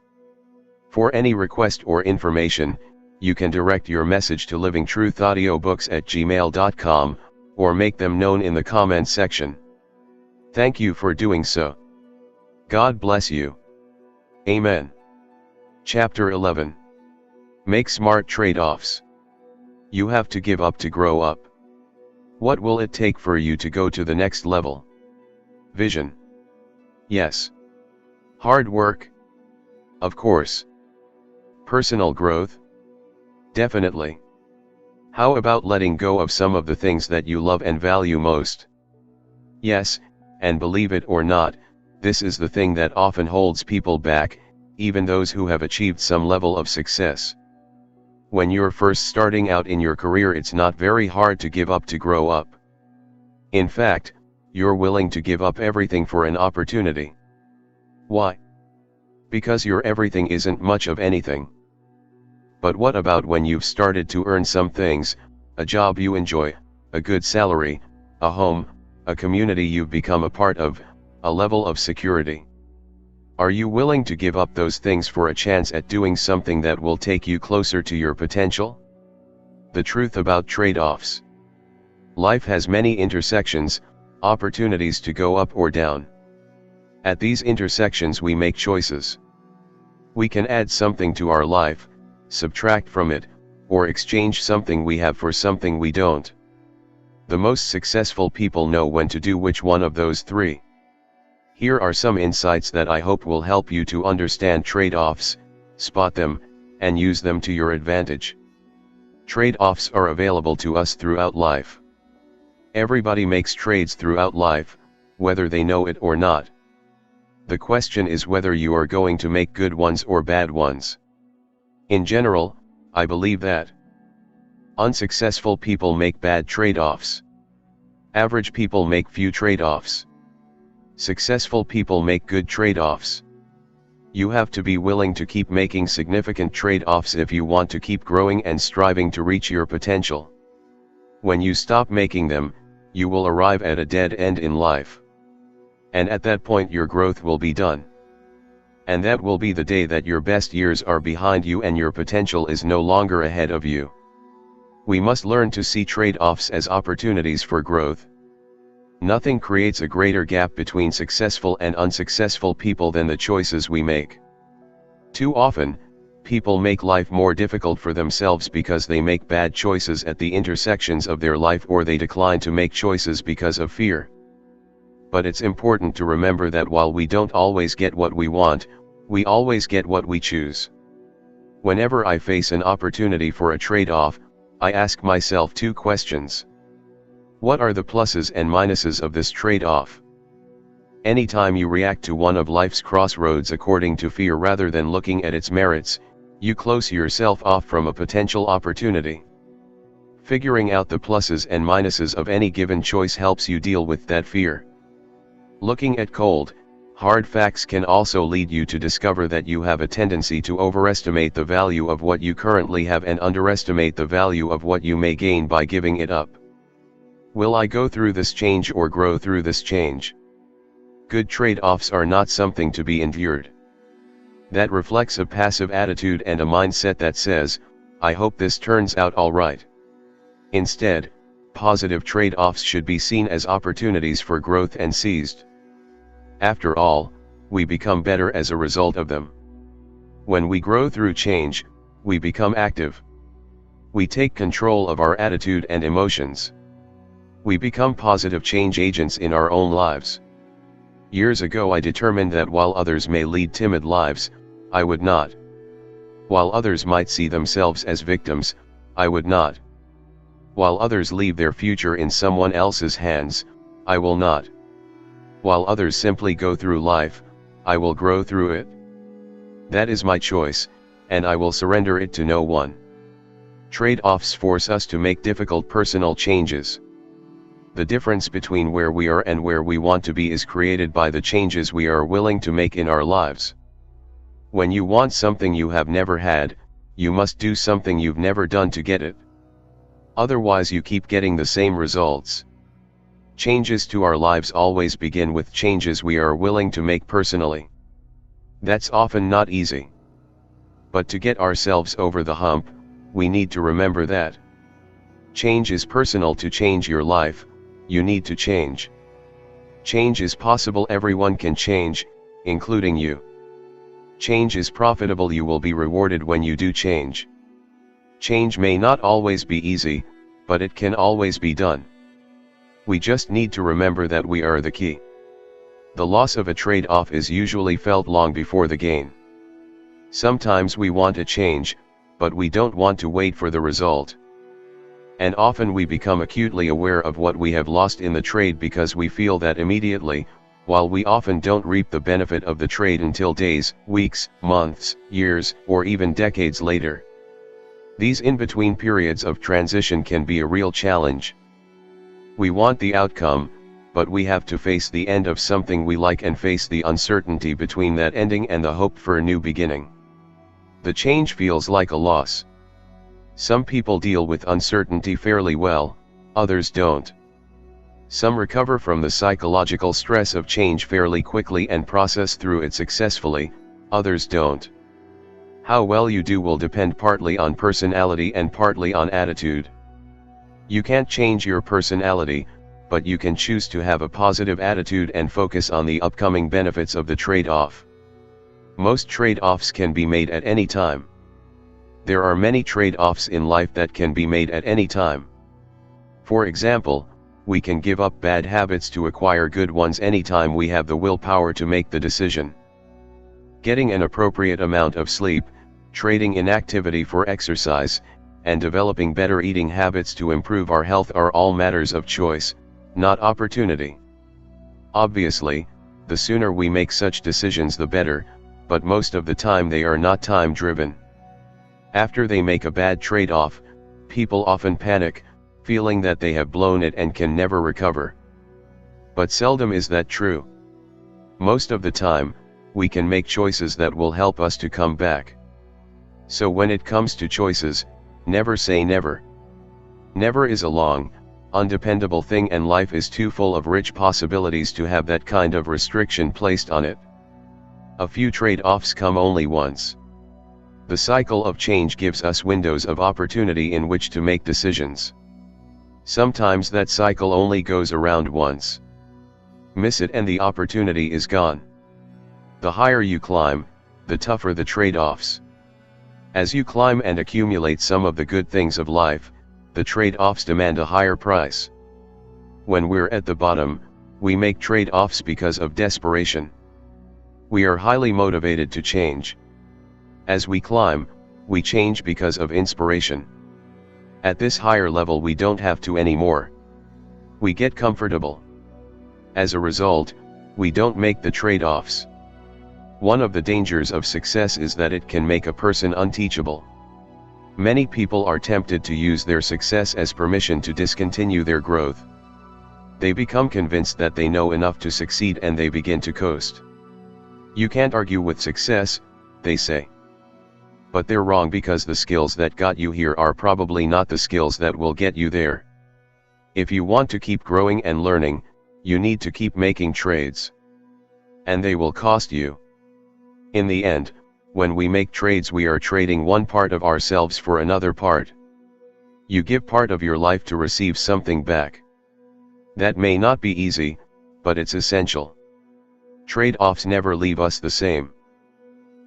For any request or information, you can direct your message to livingtruthaudiobooks@gmail.com, or make them known in the comment section. Thank you for doing so. God bless you. Amen. Chapter 11. Make smart trade-offs. You have to give up to grow up. What will it take for you to go to the next level? Vision. Yes. Hard work? Of course. Personal growth? Definitely. How about letting go of some of the things that you love and value most? Yes, and believe it or not, this is the thing that often holds people back, even those who have achieved some level of success. When you're first starting out in your career, it's not very hard to give up to grow up. In fact, you're willing to give up everything for an opportunity. Why? Because your everything isn't much of anything. But what about when you've started to earn some things, a job you enjoy, a good salary, a home, a community you've become a part of, a level of security? Are you willing to give up those things for a chance at doing something that will take you closer to your potential? The truth about trade-offs. Life has many intersections, opportunities to go up or down. At these intersections we make choices. We can add something to our life, subtract from it, or exchange something we have for something we don't. The most successful people know when to do which one of those three. Here are some insights that I hope will help you to understand trade-offs, spot them, and use them to your advantage. Trade-offs are available to us throughout life. Everybody makes trades throughout life, whether they know it or not. The question is whether you are going to make good ones or bad ones. In general, I believe that unsuccessful people make bad trade-offs. Average people make few trade-offs. Successful people make good trade-offs. You have to be willing to keep making significant trade-offs if you want to keep growing and striving to reach your potential. When you stop making them, you will arrive at a dead end in life. And at that point your growth will be done. And that will be the day that your best years are behind you and your potential is no longer ahead of you. We must learn to see trade-offs as opportunities for growth. Nothing creates a greater gap between successful and unsuccessful people than the choices we make. Too often, people make life more difficult for themselves because they make bad choices at the intersections of their life, or they decline to make choices because of fear. But it's important to remember that while we don't always get what we want, we always get what we choose. Whenever I face an opportunity for a trade-off, I ask myself two questions. What are the pluses and minuses of this trade-off? Anytime you react to one of life's crossroads according to fear rather than looking at its merits, you close yourself off from a potential opportunity. Figuring out the pluses and minuses of any given choice helps you deal with that fear. Looking at cold, hard facts can also lead you to discover that you have a tendency to overestimate the value of what you currently have and underestimate the value of what you may gain by giving it up. Will I go through this change or grow through this change? Good trade-offs are not something to be endured. That reflects a passive attitude and a mindset that says, I hope this turns out all right. Instead, positive trade-offs should be seen as opportunities for growth and seized. After all, we become better as a result of them. When we grow through change, we become active. We take control of our attitude and emotions. We become positive change agents in our own lives. Years ago I determined that while others may lead timid lives, I would not. While others might see themselves as victims, I would not. While others leave their future in someone else's hands, I will not. While others simply go through life, I will grow through it. That is my choice, and I will surrender it to no one. Trade-offs force us to make difficult personal changes. The difference between where we are and where we want to be is created by the changes we are willing to make in our lives. When you want something you have never had, you must do something you've never done to get it. Otherwise you keep getting the same results. Changes to our lives always begin with changes we are willing to make personally. That's often not easy. But to get ourselves over the hump, we need to remember that change is personal. To change your life, you need to change. Change is possible. Everyone can change, including you. Change is profitable. You will be rewarded when you do change. Change may not always be easy, but it can always be done. We just need to remember that we are the key. The loss of a trade-off is usually felt long before the gain. Sometimes we want a change, but we don't want to wait for the result. And often we become acutely aware of what we have lost in the trade because we feel that immediately, while we often don't reap the benefit of the trade until days, weeks, months, years, or even decades later. These in-between periods of transition can be a real challenge. We want the outcome, but we have to face the end of something we like and face the uncertainty between that ending and the hope for a new beginning. The change feels like a loss. Some people deal with uncertainty fairly well, others don't. Some recover from the psychological stress of change fairly quickly and process through it successfully, others don't. How well you do will depend partly on personality and partly on attitude. You can't change your personality, but you can choose to have a positive attitude and focus on the upcoming benefits of the trade-off. Most trade-offs can be made at any time. There are many trade-offs in life that can be made at any time. For example, we can give up bad habits to acquire good ones anytime we have the willpower to make the decision. Getting an appropriate amount of sleep, trading inactivity for exercise, and developing better eating habits to improve our health are all matters of choice, not opportunity. Obviously, the sooner we make such decisions the better, but most of the time they are not time-driven. After they make a bad trade-off, people often panic, feeling that they have blown it and can never recover. But seldom is that true. Most of the time, we can make choices that will help us to come back. So when it comes to choices, never say never. Never is a long, undependable thing, and life is too full of rich possibilities to have that kind of restriction placed on it. A few trade-offs come only once. The cycle of change gives us windows of opportunity in which to make decisions. Sometimes that cycle only goes around once. Miss it and the opportunity is gone. The higher you climb, the tougher the trade-offs. As you climb and accumulate some of the good things of life, the trade-offs demand a higher price. When we're at the bottom, we make trade-offs because of desperation. We are highly motivated to change. As we climb, we change because of inspiration. At this higher level we don't have to anymore. We get comfortable. As a result, we don't make the trade-offs. One of the dangers of success is that it can make a person unteachable. Many people are tempted to use their success as permission to discontinue their growth. They become convinced that they know enough to succeed and they begin to coast. You can't argue with success, they say. But they're wrong, because the skills that got you here are probably not the skills that will get you there. If you want to keep growing and learning, you need to keep making trades. And they will cost you. In the end, when we make trades we are trading one part of ourselves for another part. You give part of your life to receive something back. That may not be easy, but it's essential. Trade-offs never leave us the same.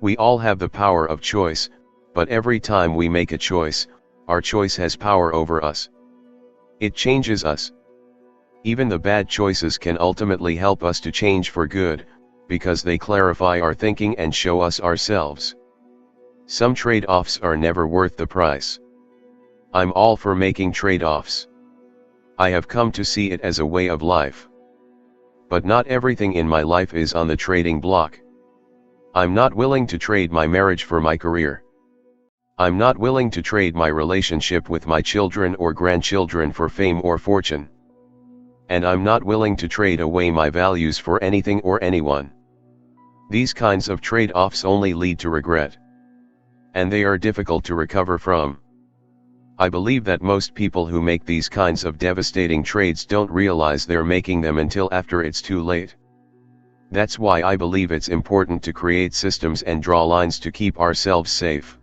We all have the power of choice, but every time we make a choice, our choice has power over us. It changes us. Even the bad choices can ultimately help us to change for good, because they clarify our thinking and show us ourselves. Some trade-offs are never worth the price. I'm all for making trade-offs. I have come to see it as a way of life. But not everything in my life is on the trading block. I'm not willing to trade my marriage for my career. I'm not willing to trade my relationship with my children or grandchildren for fame or fortune. And I'm not willing to trade away my values for anything or anyone. These kinds of trade-offs only lead to regret. And they are difficult to recover from. I believe that most people who make these kinds of devastating trades don't realize they're making them until after it's too late. That's why I believe it's important to create systems and draw lines to keep ourselves safe.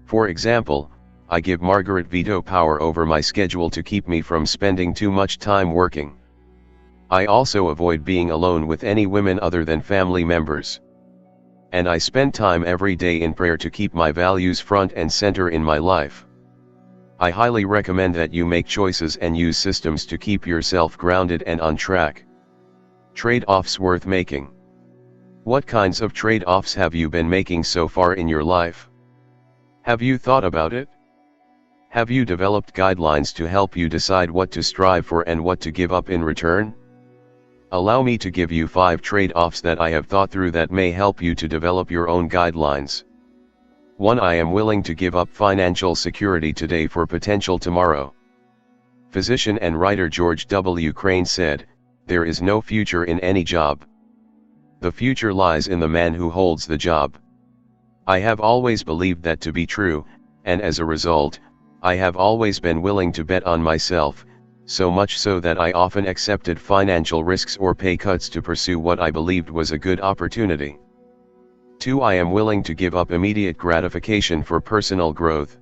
For example, I give Margaret veto power over my schedule to keep me from spending too much time working. I also avoid being alone with any women other than family members. And I spend time every day in prayer to keep my values front and center in my life. I highly recommend that you make choices and use systems to keep yourself grounded and on track. Trade-offs worth making. What kinds of trade-offs have you been making so far in your life? Have you thought about it? Have you developed guidelines to help you decide what to strive for and what to give up in return? Allow me to give you 5 trade-offs that I have thought through that may help you to develop your own guidelines. 1. I am willing to give up financial security today for potential tomorrow. Physician and writer George W. Crane said, "There is no future in any job. The future lies in the man who holds the job." I have always believed that to be true, and as a result, I have always been willing to bet on myself, so much so that I often accepted financial risks or pay cuts to pursue what I believed was a good opportunity. 2. I am willing to give up immediate gratification for personal growth.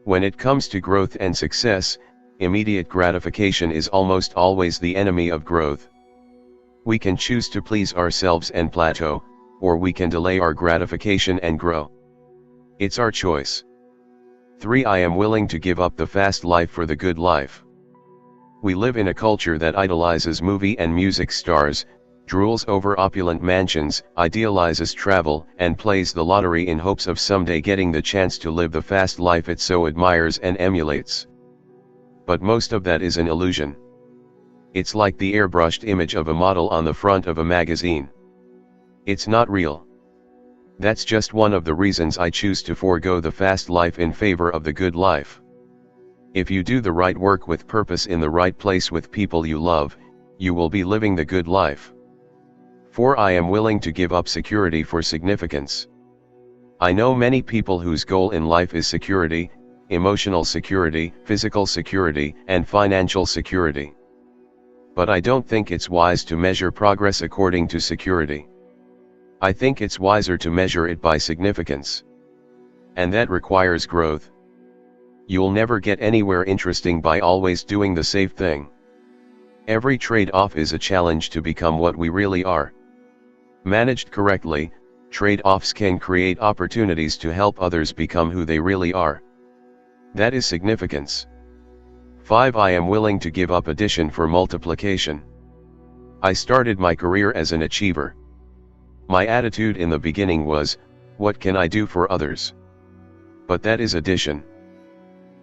When it comes to growth and success, immediate gratification is almost always the enemy of growth. We can choose to please ourselves and plateau, or we can delay our gratification and grow. It's our choice. 3. I am willing to give up the fast life for the good life. We live in a culture that idolizes movie and music stars, drools over opulent mansions, idealizes travel, and plays the lottery in hopes of someday getting the chance to live the fast life it so admires and emulates. But most of that is an illusion. It's like the airbrushed image of a model on the front of a magazine. It's not real. That's just one of the reasons I choose to forego the fast life in favor of the good life. If you do the right work with purpose in the right place with people you love, you will be living the good life. 4. I am willing to give up security for significance. I know many people whose goal in life is security, emotional security, physical security, and financial security. But I don't think it's wise to measure progress according to security. I think it's wiser to measure it by significance. And that requires growth. You'll never get anywhere interesting by always doing the safe thing. Every trade-off is a challenge to become what we really are. Managed correctly, trade-offs can create opportunities to help others become who they really are. That is significance. 5. I am willing to give up addition for multiplication. I started my career as an achiever. My attitude in the beginning was, what can I do for others? But that is addition.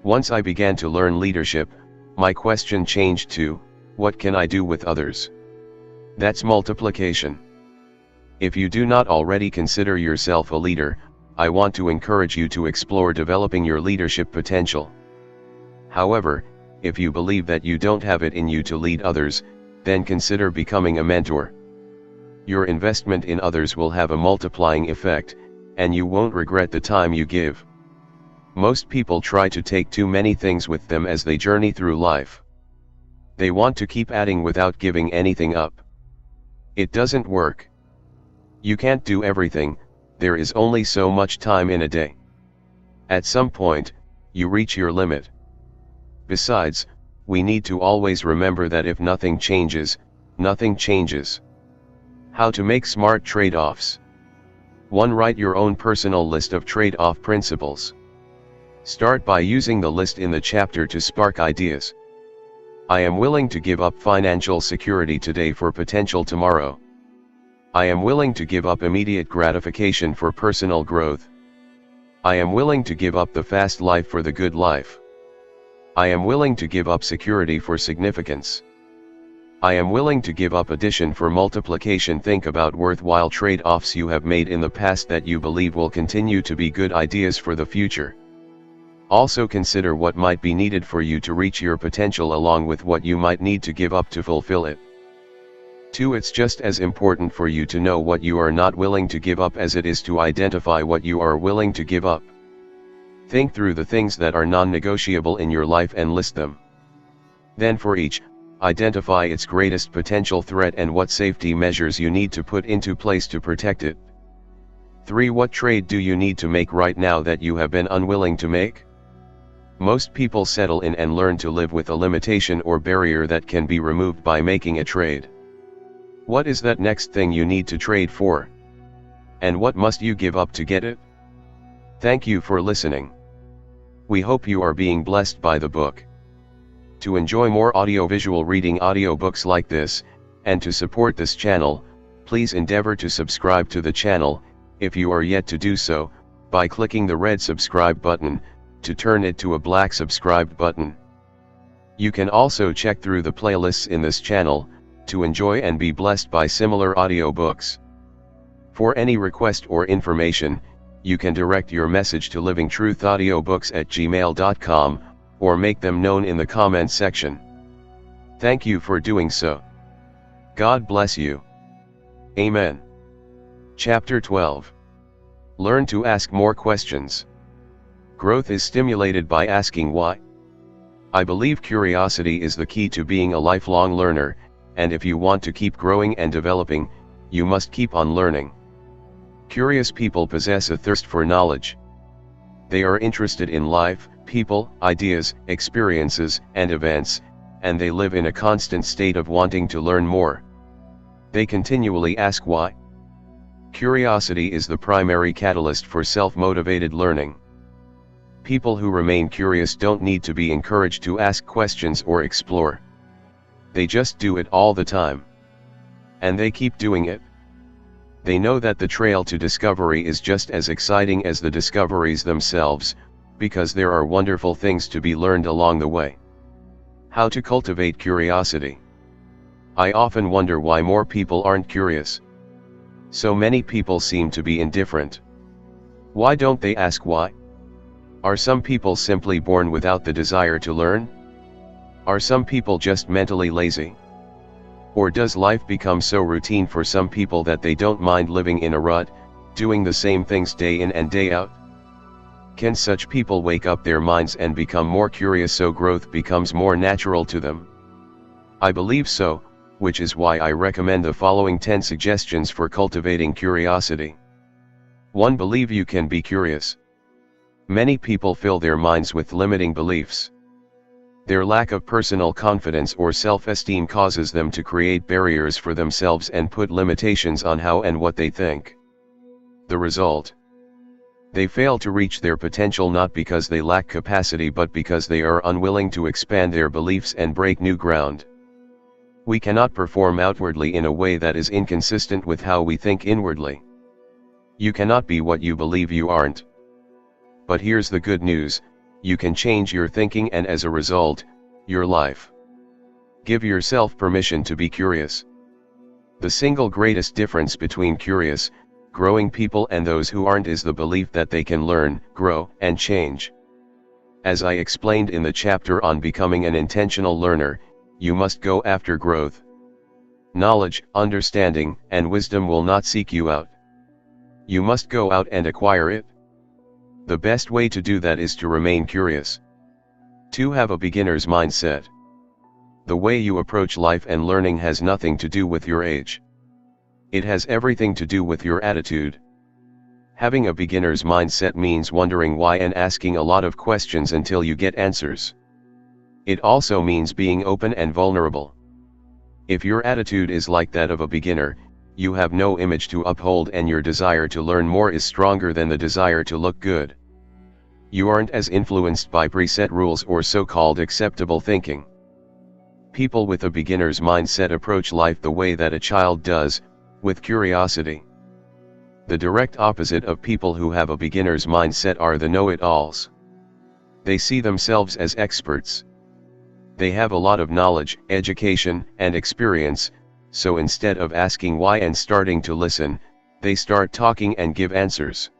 Once I began to learn leadership, my question changed to, what can I do with others? That's multiplication. If you do not already consider yourself a leader, I want to encourage you to explore developing your leadership potential. However, if you believe that you don't have it in you to lead others, then consider becoming a mentor. Your investment in others will have a multiplying effect, and you won't regret the time you give. Most people try to take too many things with them as they journey through life. They want to keep adding without giving anything up. It doesn't work. You can't do everything, there is only so much time in a day. At some point, you reach your limit. Besides, we need to always remember that if nothing changes, nothing changes. How to make smart trade-offs. 1. Write your own personal list of trade-off principles. Start by using the list in the chapter to spark ideas. I am willing to give up financial security today for potential tomorrow. I am willing to give up immediate gratification for personal growth. I am willing to give up the fast life for the good life. I am willing to give up security for significance. I am willing to give up addition for multiplication. Think about worthwhile trade-offs you have made in the past that you believe will continue to be good ideas for the future. Also consider what might be needed for you to reach your potential along with what you might need to give up to fulfill it. 2. It's just as important for you to know what you are not willing to give up as it is to identify what you are willing to give up. Think through the things that are non-negotiable in your life and list them. Then for each, identify its greatest potential threat and what safety measures you need to put into place to protect it. 3. What trade do you need to make right now that you have been unwilling to make? Most people settle in and learn to live with a limitation or barrier that can be removed by making a trade. What is that next thing you need to trade for? And what must you give up to get it? Thank you for listening. We hope you are being blessed by the book. To enjoy more audiovisual reading audiobooks like this, and to support this channel, please endeavor to subscribe to the channel, if you are yet to do so, by clicking the red subscribe button, to turn it to a black subscribed button. You can also check through the playlists in this channel, to enjoy and be blessed by similar audiobooks. For any request or information, you can direct your message to livingtruthaudiobooks@gmail.com, or make them known in the comment section. Thank you for doing so. God bless you. Amen. Chapter 12. Learn to ask more questions. Growth is stimulated by asking why. I believe curiosity is the key to being a lifelong learner, and if you want to keep growing and developing, you must keep on learning. Curious people possess a thirst for knowledge. They are interested in life, people, ideas, experiences, and events, and they live in a constant state of wanting to learn more. They continually ask why. Curiosity is the primary catalyst for self-motivated learning. People who remain curious don't need to be encouraged to ask questions or explore. They just do it all the time. And they keep doing it. They know that the trail to discovery is just as exciting as the discoveries themselves, because there are wonderful things to be learned along the way. How to cultivate curiosity. I often wonder why more people aren't curious. So many people seem to be indifferent. Why don't they ask why? Are some people simply born without the desire to learn? Are some people just mentally lazy? Or does life become so routine for some people that they don't mind living in a rut, doing the same things day in and day out? Can such people wake up their minds and become more curious so growth becomes more natural to them? I believe so, which is why I recommend the following 10 suggestions for cultivating curiosity. 1. Believe you can be curious. Many people fill their minds with limiting beliefs. Their lack of personal confidence or self-esteem causes them to create barriers for themselves and put limitations on how and what they think. The result? They fail to reach their potential not because they lack capacity but because they are unwilling to expand their beliefs and break new ground. We cannot perform outwardly in a way that is inconsistent with how we think inwardly. You cannot be what you believe you aren't. But here's the good news, you can change your thinking and as a result, your life. Give yourself permission to be curious. The single greatest difference between curious, growing people and those who aren't is the belief that they can learn, grow, and change. As I explained in the chapter on becoming an intentional learner, you must go after growth. Knowledge, understanding, and wisdom will not seek you out. You must go out and acquire it. The best way to do that is to remain curious. 2. Have a beginner's mindset. The way you approach life and learning has nothing to do with your age. It has everything to do with your attitude. Having a beginner's mindset means wondering why and asking a lot of questions until you get answers. It also means being open and vulnerable. If your attitude is like that of a beginner, you have no image to uphold and your desire to learn more is stronger than the desire to look good. You aren't as influenced by preset rules or so-called acceptable thinking. People with a beginner's mindset approach life the way that a child does, with curiosity. The direct opposite of people who have a beginner's mindset are the know-it-alls. They see themselves as experts. They have a lot of knowledge, education, and experience, so instead of asking why and starting to listen, they start talking and give answers.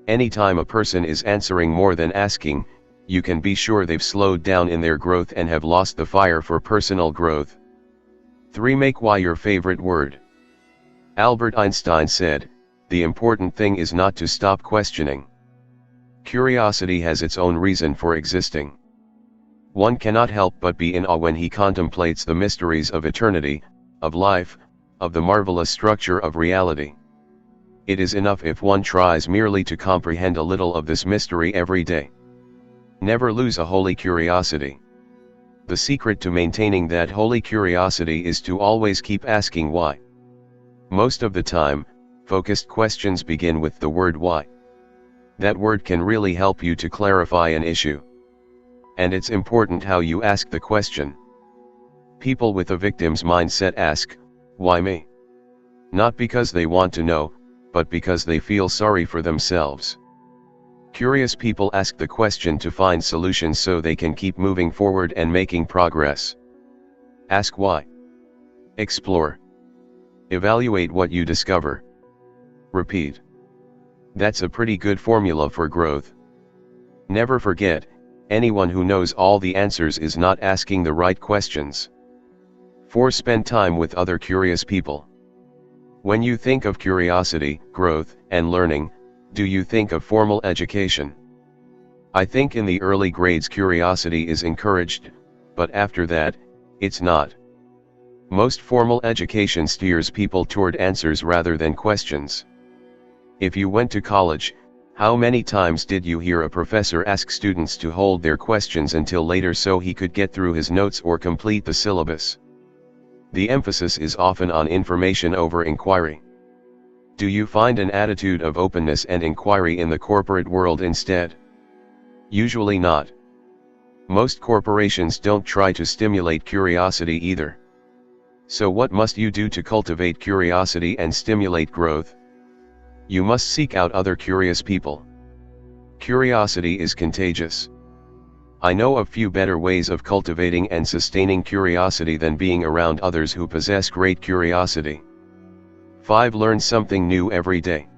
Anytime a person is answering more than asking, you can be sure they've slowed down in their growth and have lost the fire for personal growth. 3. Make why your favorite word. Albert Einstein said, "The important thing is not to stop questioning." Curiosity has its own reason for existing. One cannot help but be in awe when he contemplates the mysteries of eternity, of life, of the marvelous structure of reality. It is enough if one tries merely to comprehend a little of this mystery every day. Never lose a holy curiosity. The secret to maintaining that holy curiosity is to always keep asking why. Most of the time, focused questions begin with the word why. That word can really help you to clarify an issue. And it's important how you ask the question. People with a victim's mindset ask, "Why me?" Not because they want to know, but because they feel sorry for themselves. Curious people ask the question to find solutions so they can keep moving forward and making progress. Ask why. Explore. Evaluate what you discover. Repeat. That's a pretty good formula for growth. Never forget, anyone who knows all the answers is not asking the right questions. 4. Spend time with other curious people. When you think of curiosity, growth, and learning, do you think of formal education? I think in the early grades curiosity is encouraged, but after that, it's not. Most formal education steers people toward answers rather than questions. If you went to college, How many times did you hear a professor ask students to hold their questions until later so he could get through his notes or complete the syllabus? The emphasis is often on information over inquiry. Do you find an attitude of openness and inquiry in the corporate world instead? Usually not. Most corporations don't try to stimulate curiosity either. So what must you do to cultivate curiosity and stimulate growth? You must seek out other curious people. Curiosity is contagious. I know of few better ways of cultivating and sustaining curiosity than being around others who possess great curiosity. 5. Learn something new every day.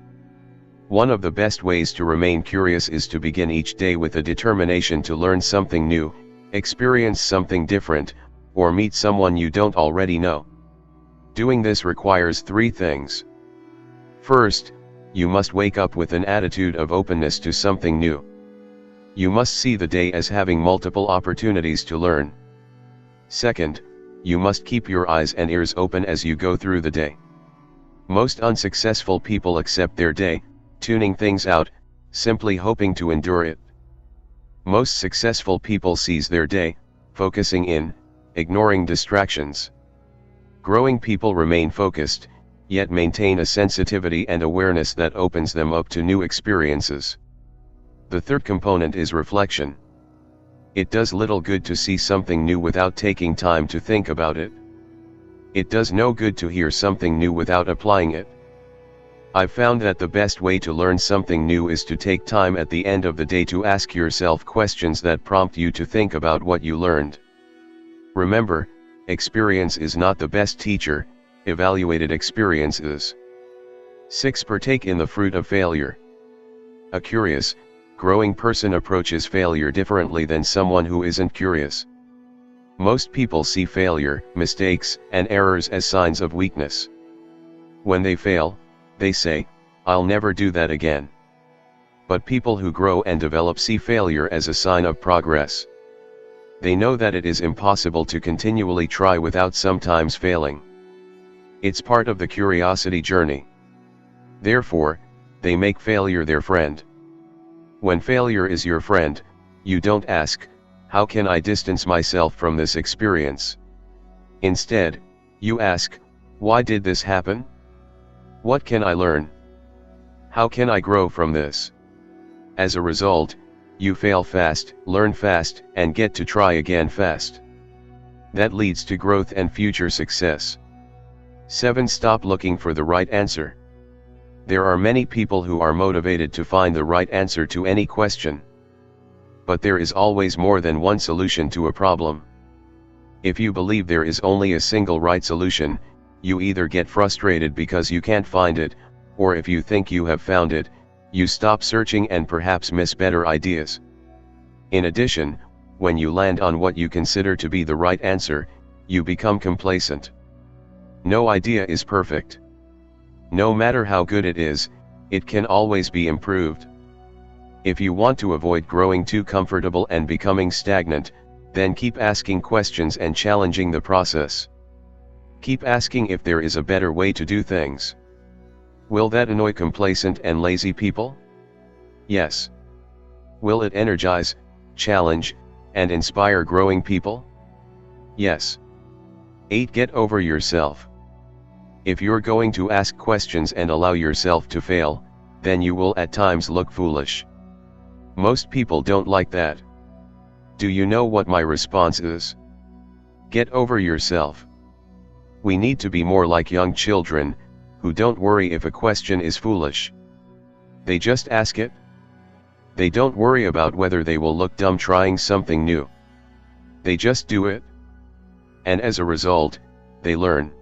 One of the best ways to remain curious is to begin each day with a determination to learn something new, experience something different, or meet someone you don't already know. Doing this requires 3 things. First, you must wake up with an attitude of openness to something new. You must see the day as having multiple opportunities to learn. Second, you must keep your eyes and ears open as you go through the day. Most unsuccessful people accept their day, tuning things out, simply hoping to endure it. Most successful people seize their day, focusing in, ignoring distractions. Growing people remain focused, yet maintain a sensitivity and awareness that opens them up to new experiences. The third component is reflection. It does little good to see something new without taking time to think about it. It does no good to hear something new without applying it. I've found that the best way to learn something new is to take time at the end of the day to ask yourself questions that prompt you to think about what you learned. Remember, experience is not the best teacher, evaluated experience is. 6. Partake in the fruit of failure. A curious, growing person approaches failure differently than someone who isn't curious. Most people see failure, mistakes, and errors as signs of weakness. When they fail, they say, "I'll never do that again." But people who grow and develop see failure as a sign of progress. They know that it is impossible to continually try without sometimes failing. It's part of the curiosity journey. Therefore, they make failure their friend. When failure is your friend, you don't ask, "How can I distance myself from this experience?" Instead, you ask, "Why did this happen? What can I learn? How can I grow from this?" As a result, you fail fast, learn fast, and get to try again fast. That leads to growth and future success. 7. Stop looking for the right answer. There are many people who are motivated to find the right answer to any question. But there is always more than one solution to a problem. If you believe there is only a single right solution, you either get frustrated because you can't find it, or if you think you have found it, you stop searching and perhaps miss better ideas. In addition, when you land on what you consider to be the right answer, you become complacent. No idea is perfect. No matter how good it is, it can always be improved. If you want to avoid growing too comfortable and becoming stagnant, then keep asking questions and challenging the process. Keep asking if there is a better way to do things. Will that annoy complacent and lazy people? Yes. Will it energize, challenge, and inspire growing people? Yes. 8. Get over yourself. If you're going to ask questions and allow yourself to fail, then you will at times look foolish. Most people don't like that. Do you know what my response is? Get over yourself. We need to be more like young children, who don't worry if a question is foolish. They just ask it. They don't worry about whether they will look dumb trying something new. They just do it. And as a result, they learn.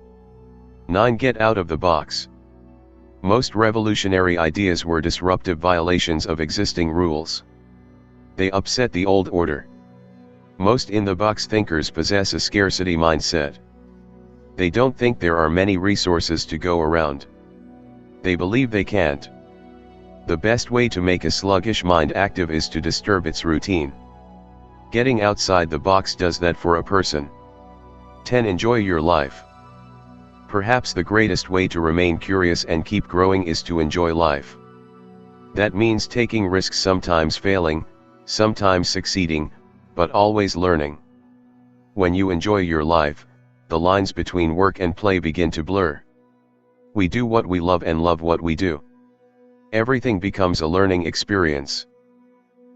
9. Get out of the box. Most revolutionary ideas were disruptive violations of existing rules. They upset the old order. Most in-the-box thinkers possess a scarcity mindset. They don't think there are many resources to go around. They believe they can't. The best way to make a sluggish mind active is to disturb its routine. Getting outside the box does that for a person. 10. Enjoy your life. Perhaps the greatest way to remain curious and keep growing is to enjoy life. That means taking risks, sometimes failing, sometimes succeeding, but always learning. When you enjoy your life, the lines between work and play begin to blur. We do what we love and love what we do. Everything becomes a learning experience.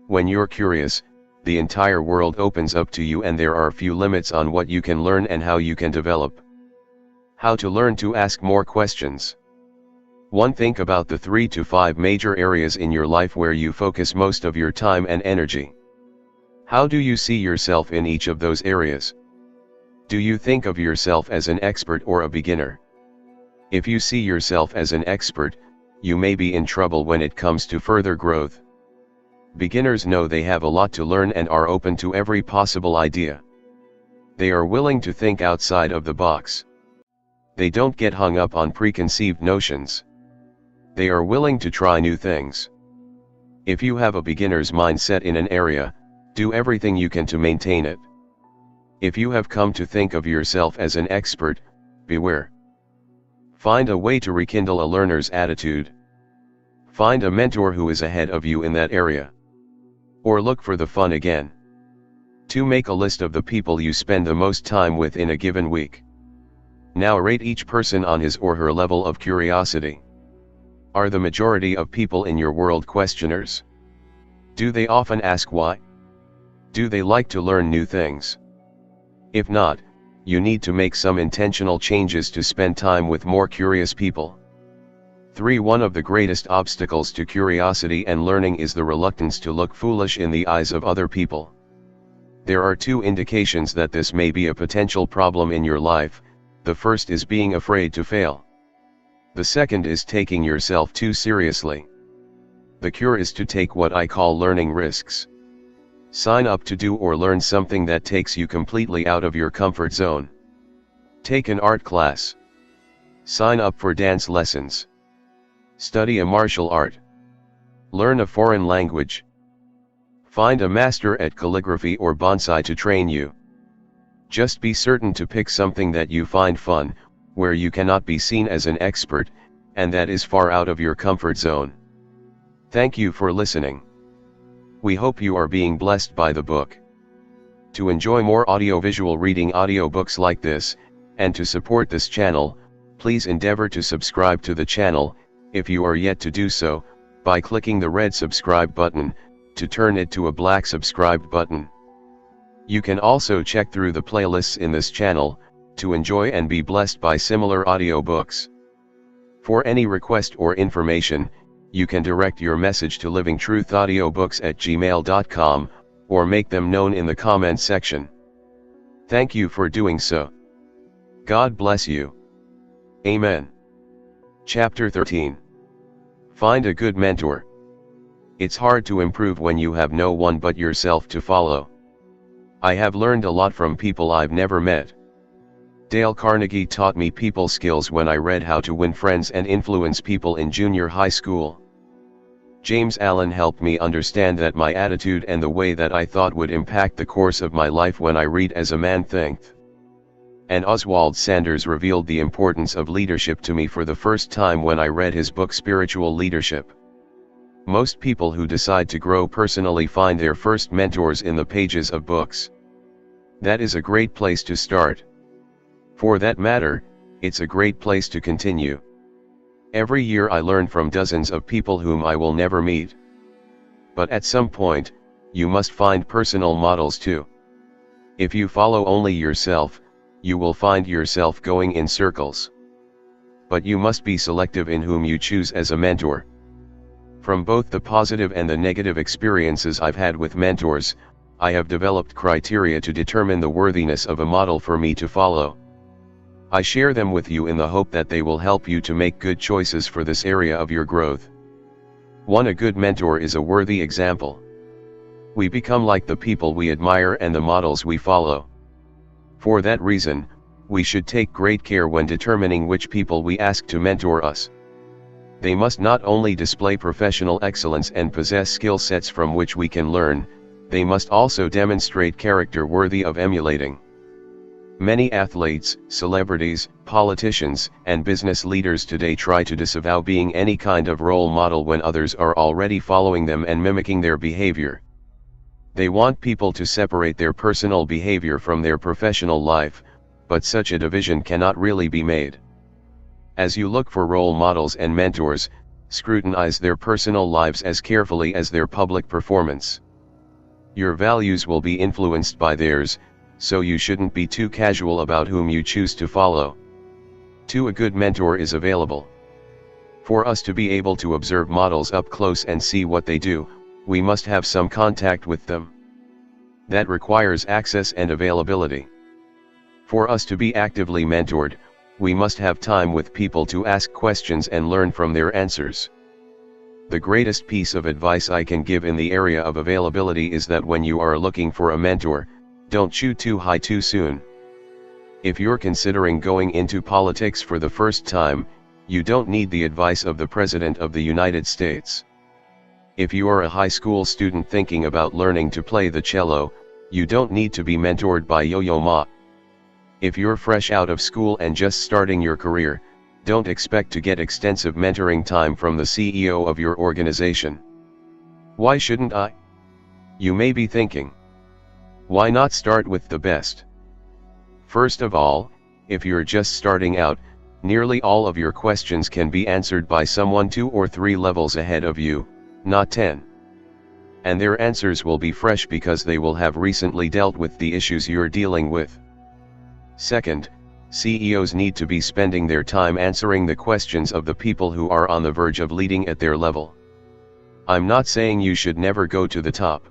When you're curious, the entire world opens up to you and there are few limits on what you can learn and how you can develop. How to learn to ask more questions. 1. Think about the 3 to 5 major areas in your life where you focus most of your time and energy. How do you see yourself in each of those areas? Do you think of yourself as an expert or a beginner? If you see yourself as an expert, you may be in trouble when it comes to further growth. Beginners know they have a lot to learn and are open to every possible idea. They are willing to think outside of the box. They don't get hung up on preconceived notions. They are willing to try new things. If you have a beginner's mindset in an area, do everything you can to maintain it. If you have come to think of yourself as an expert, beware. Find a way to rekindle a learner's attitude. Find a mentor who is ahead of you in that area. Or look for the fun again. 2. Make a list of the people you spend the most time with in a given week. Now rate each person on his or her level of curiosity. Are the majority of people in your world questioners? Do they often ask why? Do they like to learn new things? If not, you need to make some intentional changes to spend time with more curious people. 3. One of the greatest obstacles to curiosity and learning is the reluctance to look foolish in the eyes of other people. There are 2 indications that this may be a potential problem in your life. The first is being afraid to fail. The second is taking yourself too seriously. The cure is to take what I call learning risks. Sign up to do or learn something that takes you completely out of your comfort zone. Take an art class. Sign up for dance lessons. Study a martial art. Learn a foreign language. Find a master at calligraphy or bonsai to train you. Just be certain to pick something that you find fun, where you cannot be seen as an expert, and that is far out of your comfort zone. Thank you for listening. We hope you are being blessed by the book. To enjoy more audiovisual reading audiobooks like this, and to support this channel, please endeavor to subscribe to the channel, if you are yet to do so, by clicking the red subscribe button, to turn it to a black subscribe button. You can also check through the playlists in this channel, to enjoy and be blessed by similar audiobooks. For any request or information, you can direct your message to livingtruthaudiobooks@gmail.com, or make them known in the comments section. Thank you for doing so. God bless you. Amen. Chapter 13. Find a good mentor. It's hard to improve when you have no one but yourself to follow. I have learned a lot from people I've never met. Dale Carnegie taught me people skills when I read How to Win Friends and Influence People in junior high school. James Allen helped me understand that my attitude and the way that I thought would impact the course of my life when I read As a Man Thinketh. And Oswald Sanders revealed the importance of leadership to me for the first time when I read his book Spiritual Leadership. Most people who decide to grow personally find their first mentors in the pages of books. That is a great place to start. For that matter, it's a great place to continue. Every year I learn from dozens of people whom I will never meet. But at some point, you must find personal models too. If you follow only yourself, you will find yourself going in circles. But you must be selective in whom you choose as a mentor. From both the positive and the negative experiences I've had with mentors, I have developed criteria to determine the worthiness of a model for me to follow. I share them with you in the hope that they will help you to make good choices for this area of your growth. 1. A good mentor is a worthy example. We become like the people we admire and the models we follow. For that reason, we should take great care when determining which people we ask to mentor us. They must not only display professional excellence and possess skill sets from which we can learn, they must also demonstrate character worthy of emulating. Many athletes, celebrities, politicians, and business leaders today try to disavow being any kind of role model when others are already following them and mimicking their behavior. They want people to separate their personal behavior from their professional life, but such a division cannot really be made. As you look for role models and mentors, scrutinize their personal lives as carefully as their public performance. Your values will be influenced by theirs, so you shouldn't be too casual about whom you choose to follow. 2. A good mentor is available. For us to be able to observe models up close and see what they do, we must have some contact with them. That requires access and availability. For us to be actively mentored, we must have time with people to ask questions and learn from their answers. The greatest piece of advice I can give in the area of availability is that when you are looking for a mentor, don't shoot too high too soon. If you're considering going into politics for the first time, you don't need the advice of the President of the United States. If you are a high school student thinking about learning to play the cello, you don't need to be mentored by Yo-Yo Ma. If you're fresh out of school and just starting your career, don't expect to get extensive mentoring time from the CEO of your organization. Why shouldn't I? You may be thinking. Why not start with the best? First of all, if you're just starting out, nearly all of your questions can be answered by someone 2 or 3 levels ahead of you, not 10. And their answers will be fresh because they will have recently dealt with the issues you're dealing with. Second, CEOs need to be spending their time answering the questions of the people who are on the verge of leading at their level. I'm not saying you should never go to the top.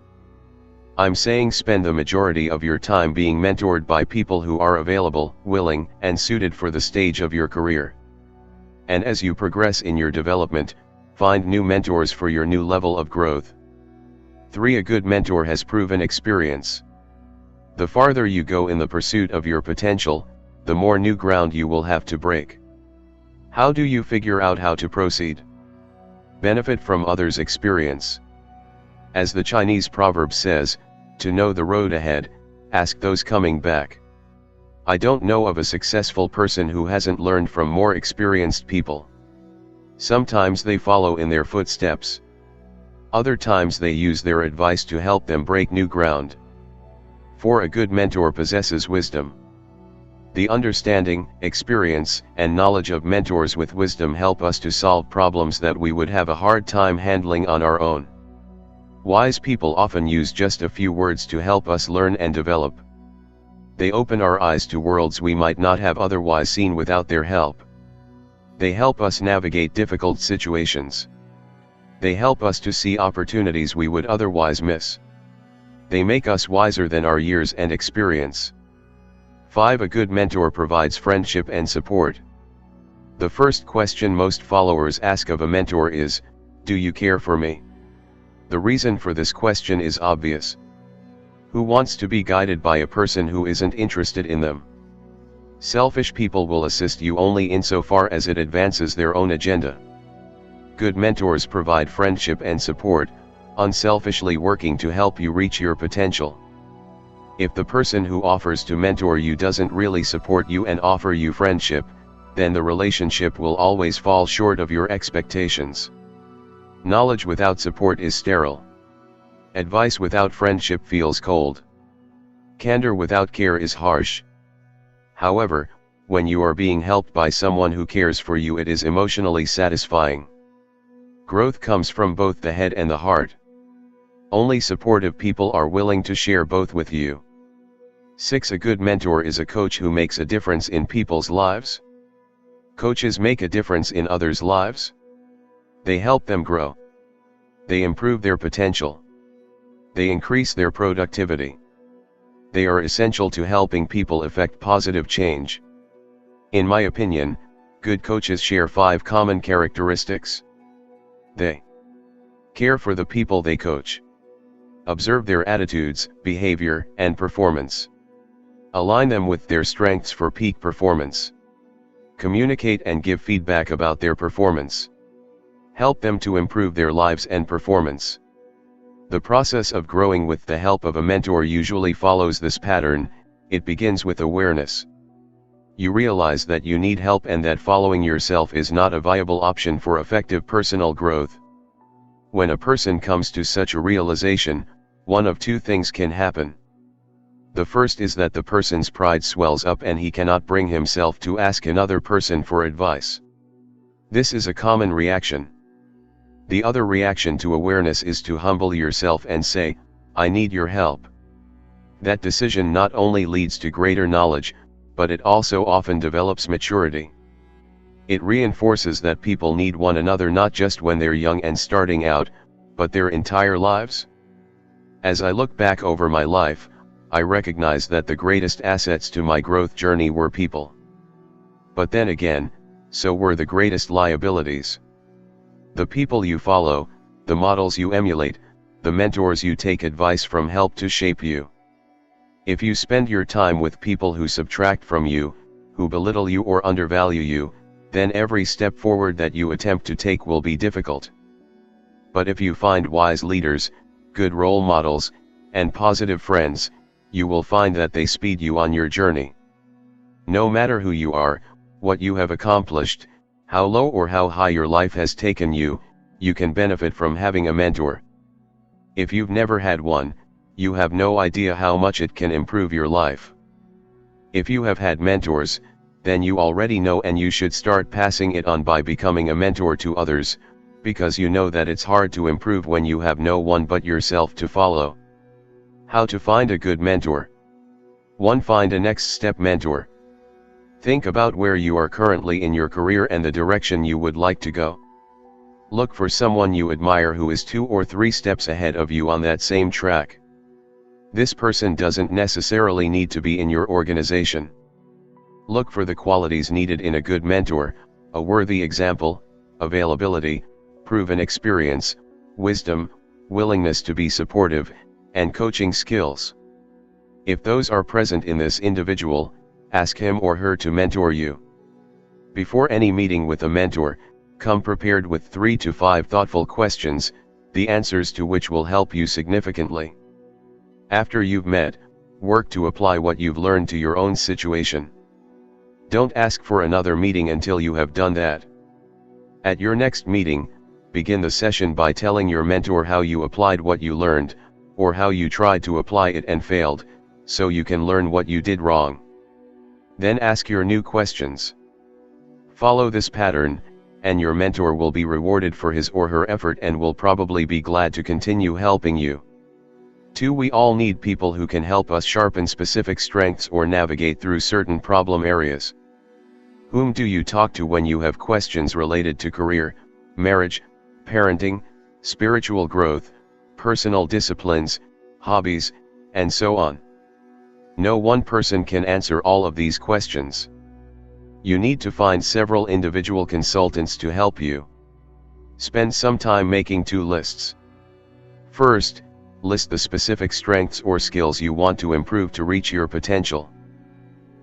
I'm saying spend the majority of your time being mentored by people who are available, willing, and suited for the stage of your career. And as you progress in your development, find new mentors for your new level of growth. 3. A good mentor has proven experience. The farther you go in the pursuit of your potential, the more new ground you will have to break. How do you figure out how to proceed? Benefit from others' experience. As the Chinese proverb says, to know the road ahead, ask those coming back. I don't know of a successful person who hasn't learned from more experienced people. Sometimes they follow in their footsteps. Other times they use their advice to help them break new ground. 4. A good mentor possesses wisdom. The understanding, experience, and knowledge of mentors with wisdom help us to solve problems that we would have a hard time handling on our own. Wise people often use just a few words to help us learn and develop. They open our eyes to worlds we might not have otherwise seen without their help. They help us navigate difficult situations. They help us to see opportunities we would otherwise miss. They make us wiser than our years and experience. 5. A good mentor provides friendship and support. The first question most followers ask of a mentor is, "Do you care for me?" The reason for this question is obvious. Who wants to be guided by a person who isn't interested in them? Selfish people will assist you only insofar as it advances their own agenda. Good mentors provide friendship and support, unselfishly working to help you reach your potential. If the person who offers to mentor you doesn't really support you and offer you friendship, then the relationship will always fall short of your expectations. Knowledge without support is sterile. Advice without friendship feels cold. Candor without care is harsh. However, when you are being helped by someone who cares for you, it is emotionally satisfying. Growth comes from both the head and the heart. Only supportive people are willing to share both with you. 6. A good mentor is a coach who makes a difference in people's lives. Coaches make a difference in others' lives. They help them grow. They improve their potential. They increase their productivity. They are essential to helping people effect positive change. In my opinion, good coaches share 5 common characteristics. They care for the people they coach. Observe their attitudes, behavior, and performance. Align them with their strengths for peak performance. Communicate and give feedback about their performance. Help them to improve their lives and performance. The process of growing with the help of a mentor usually follows this pattern: It begins with awareness. You realize that you need help and that following yourself is not a viable option for effective personal growth. When a person comes to such a realization, one of two things can happen. The first is that the person's pride swells up and he cannot bring himself to ask another person for advice. This is a common reaction. The other reaction to awareness is to humble yourself and say, "I need your help." That decision not only leads to greater knowledge, but it also often develops maturity. It reinforces that people need one another not just when they're young and starting out, but their entire lives. As I look back over my life, I recognize that the greatest assets to my growth journey were people. But then again, so were the greatest liabilities. The people you follow, the models you emulate, the mentors you take advice from help to shape you. If you spend your time with people who subtract from you, who belittle you or undervalue you, then every step forward that you attempt to take will be difficult. But if you find wise leaders, good role models, and positive friends, you will find that they speed you on your journey. No matter who you are, what you have accomplished, how low or how high your life has taken you, you can benefit from having a mentor. If you've never had one, you have no idea how much it can improve your life. If you have had mentors, then you already know and you should start passing it on by becoming a mentor to others, because you know that it's hard to improve when you have no one but yourself to follow. How to find a good mentor. 1. Find a next step mentor. Think about where you are currently in your career and the direction you would like to go. Look for someone you admire who is 2 or 3 steps ahead of you on that same track. This person doesn't necessarily need to be in your organization. Look for the qualities needed in a good mentor: a worthy example, availability, proven experience, wisdom, willingness to be supportive, and coaching skills. If those are present in this individual, ask him or her to mentor you. Before any meeting with a mentor, come prepared with 3 to 5 thoughtful questions, the answers to which will help you significantly. After you've met, work to apply what you've learned to your own situation. Don't ask for another meeting until you have done that. At your next meeting, begin the session by telling your mentor how you applied what you learned, or how you tried to apply it and failed, so you can learn what you did wrong. Then ask your new questions. Follow this pattern, and your mentor will be rewarded for his or her effort and will probably be glad to continue helping you. 2. We all need people who can help us sharpen specific strengths or navigate through certain problem areas. Whom do you talk to when you have questions related to career, marriage, parenting, spiritual growth, personal disciplines, hobbies, and so on? No one person can answer all of these questions. You need to find several individual consultants to help you. Spend some time making 2 lists. First, list the specific strengths or skills you want to improve to reach your potential.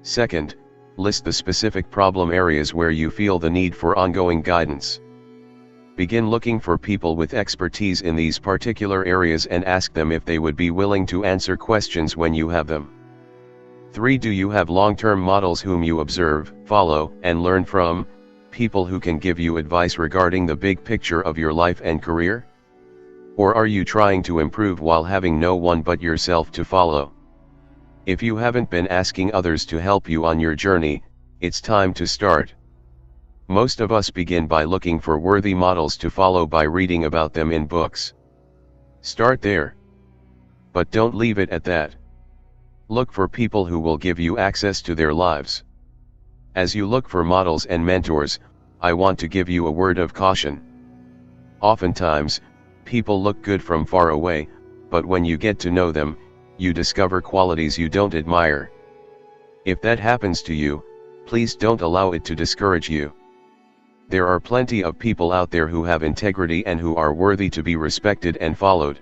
Second, list the specific problem areas where you feel the need for ongoing guidance. Begin looking for people with expertise in these particular areas and ask them if they would be willing to answer questions when you have them. 3. Do you have long-term models whom you observe, follow, and learn from, people who can give you advice regarding the big picture of your life and career? Or are you trying to improve while having no one but yourself to follow? If you haven't been asking others to help you on your journey, it's time to start. Most of us begin by looking for worthy models to follow by reading about them in books. Start there. But don't leave it at that. Look for people who will give you access to their lives. As you look for models and mentors, I want to give you a word of caution. Oftentimes, people look good from far away, but when you get to know them, you discover qualities you don't admire. If that happens to you, please don't allow it to discourage you. There are plenty of people out there who have integrity and who are worthy to be respected and followed.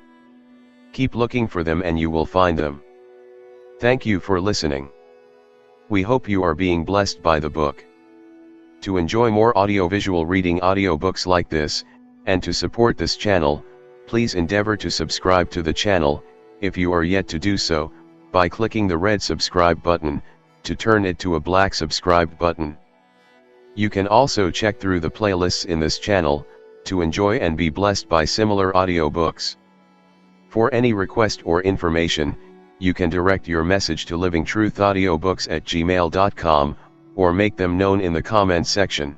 Keep looking for them and you will find them. Thank you for listening. We hope you are being blessed by the book. To enjoy more audiovisual reading audiobooks like this, and to support this channel, please endeavor to subscribe to the channel, if you are yet to do so, by clicking the red subscribe button, to turn it to a black subscribe button. You can also check through the playlists in this channel, to enjoy and be blessed by similar audiobooks. For any request or information, you can direct your message to livingtruthaudiobooks@gmail.com, or make them known in the comment section.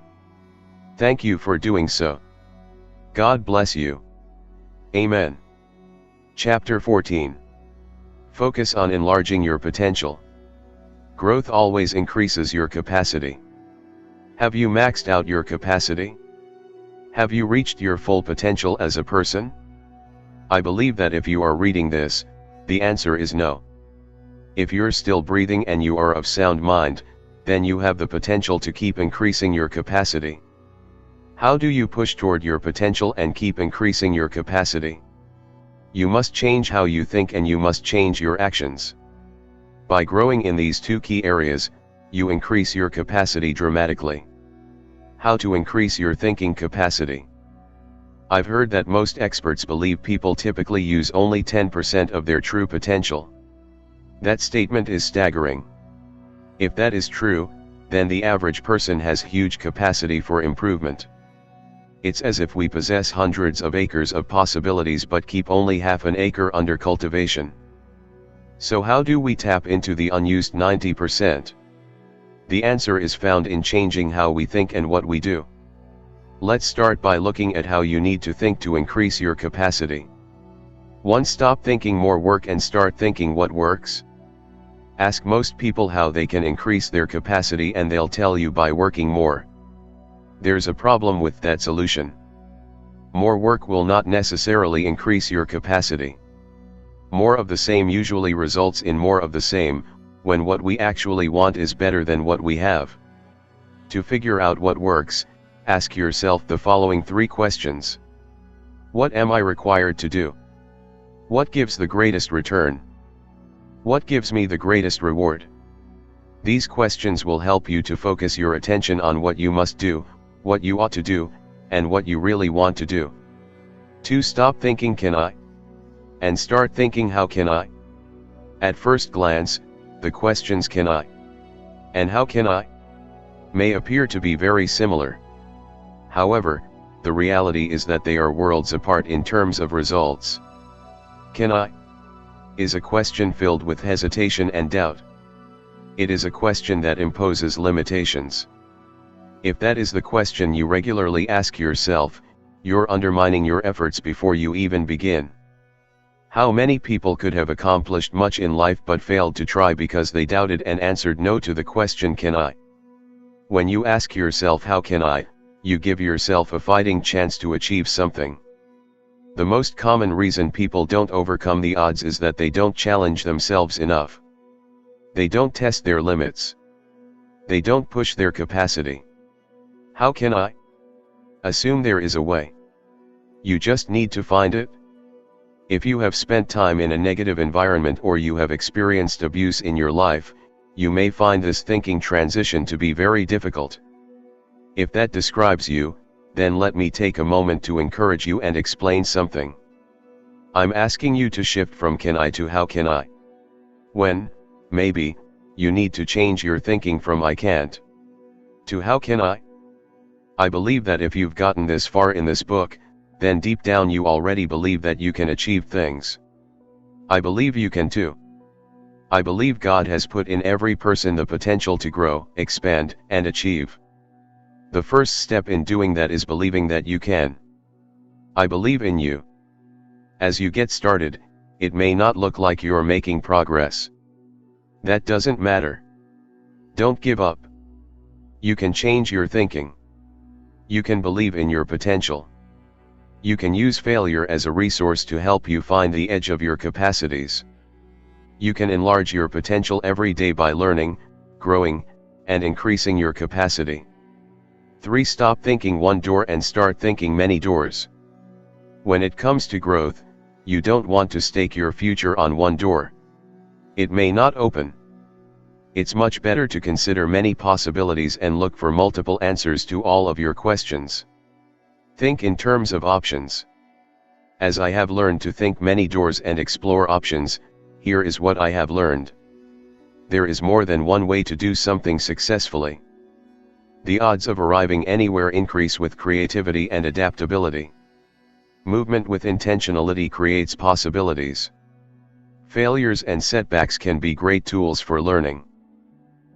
Thank you for doing so. God bless you. Amen. Chapter 14. Focus on enlarging your potential. Growth always increases your capacity. Have you maxed out your capacity? Have you reached your full potential as a person? I believe that if you are reading this, the answer is no. If you're still breathing and you are of sound mind, then you have the potential to keep increasing your capacity. How do you push toward your potential and keep increasing your capacity? You must change how you think and you must change your actions. By growing in these two key areas, you increase your capacity dramatically. How to increase your thinking capacity? I've heard that most experts believe people typically use only 10% of their true potential. That statement is staggering. If that is true, then the average person has huge capacity for improvement. It's as if we possess hundreds of acres of possibilities but keep only half an acre under cultivation. So how do we tap into the unused 90%? The answer is found in changing how we think and what we do. Let's start by looking at how you need to think to increase your capacity. 1. Stop thinking more work and start thinking what works. Ask most people how they can increase their capacity and they'll tell you by working more. There's a problem with that solution. More work will not necessarily increase your capacity. More of the same usually results in more of the same, when what we actually want is better than what we have. To figure out what works, ask yourself the following 3 questions. What am I required to do? What gives the greatest return? What gives me the greatest reward? These questions will help you to focus your attention on what you must do, what you ought to do, and what you really want to do. 2. Stop thinking can I? And start thinking how can I? At first glance, the questions can I? And how can I? May appear to be very similar. However, the reality is that they are worlds apart in terms of results. Can I? Is a question filled with hesitation and doubt. It is a question that imposes limitations. If that is the question you regularly ask yourself, you're undermining your efforts before you even begin. How many people could have accomplished much in life but failed to try because they doubted and answered no to the question can I? When you ask yourself how can I, you give yourself a fighting chance to achieve something. The most common reason people don't overcome the odds is that they don't challenge themselves enough. They don't test their limits. They don't push their capacity. How can I? Assume there is a way. You just need to find it. If you have spent time in a negative environment or you have experienced abuse in your life, you may find this thinking transition to be very difficult. If that describes you, then let me take a moment to encourage you and explain something. I'm asking you to shift from can I to how can I. When, maybe, you need to change your thinking from I can't to how can I. I believe that if you've gotten this far in this book, then deep down you already believe that you can achieve things. I believe you can too. I believe God has put in every person the potential to grow, expand, and achieve. The first step in doing that is believing that you can. I believe in you. As you get started, it may not look like you're making progress. That doesn't matter. Don't give up. You can change your thinking. You can believe in your potential. You can use failure as a resource to help you find the edge of your capacities. You can enlarge your potential every day by learning, growing, and increasing your capacity. 3. Stop thinking one door and start thinking many doors. When it comes to growth, you don't want to stake your future on one door. It may not open. It's much better to consider many possibilities and look for multiple answers to all of your questions. Think in terms of options. As I have learned to think many doors and explore options, Here is what I have learned. There is more than one way to do something successfully. The odds of arriving anywhere increase with creativity and adaptability. Movement with intentionality creates possibilities. Failures and setbacks can be great tools for learning.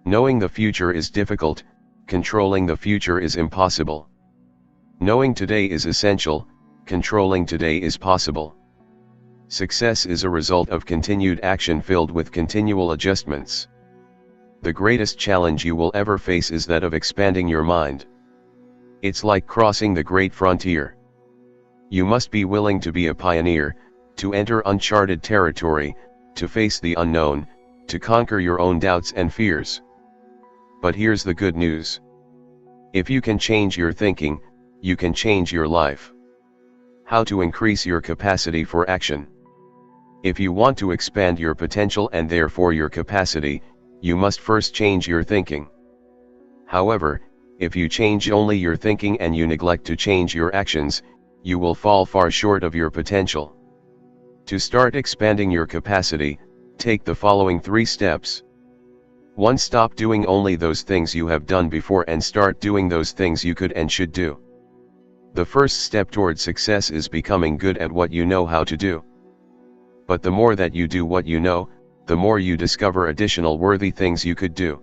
Knowing the future is difficult, controlling the future is impossible. Knowing today is essential, controlling today is possible. Success is a result of continued action filled with continual adjustments. The greatest challenge you will ever face is that of expanding your mind. It's like crossing the great frontier. You must be willing to be a pioneer, to enter uncharted territory, to face the unknown, to conquer your own doubts and fears. But here's the good news. If you can change your thinking, you can change your life. How to increase your capacity for action? If you want to expand your potential and therefore your capacity, you must first change your thinking. However, if you change only your thinking and you neglect to change your actions, you will fall far short of your potential. To start expanding your capacity, take the following 3 steps. 1. Stop doing only those things you have done before and start doing those things you could and should do. The first step toward success is becoming good at what you know how to do. But the more that you do what you know, the more you discover additional worthy things you could do.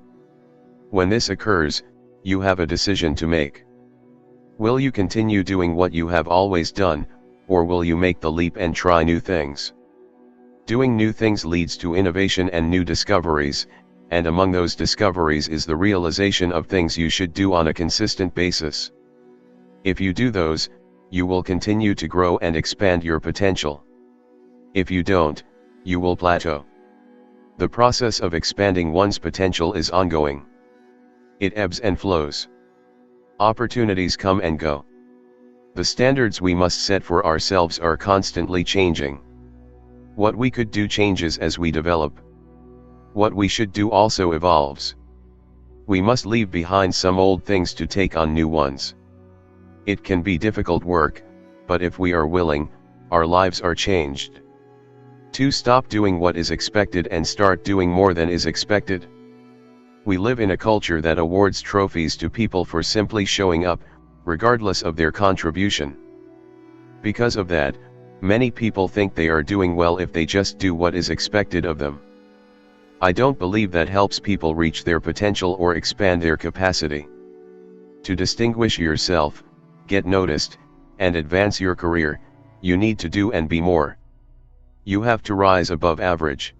When this occurs, you have a decision to make. Will you continue doing what you have always done, or will you make the leap and try new things? Doing new things leads to innovation and new discoveries, and among those discoveries is the realization of things you should do on a consistent basis. If you do those, you will continue to grow and expand your potential. If you don't, you will plateau. The process of expanding one's potential is ongoing. It ebbs and flows. Opportunities come and go. The standards we must set for ourselves are constantly changing. What we could do changes as we develop. What we should do also evolves. We must leave behind some old things to take on new ones. It can be difficult work, but if we are willing, our lives are changed. 2. Stop doing what is expected and start doing more than is expected. We live in a culture that awards trophies to people for simply showing up, regardless of their contribution. Because of that, many people think they are doing well if they just do what is expected of them. I don't believe that helps people reach their potential or expand their capacity. To distinguish yourself, get noticed, and advance your career, you need to do and be more. You have to rise above average.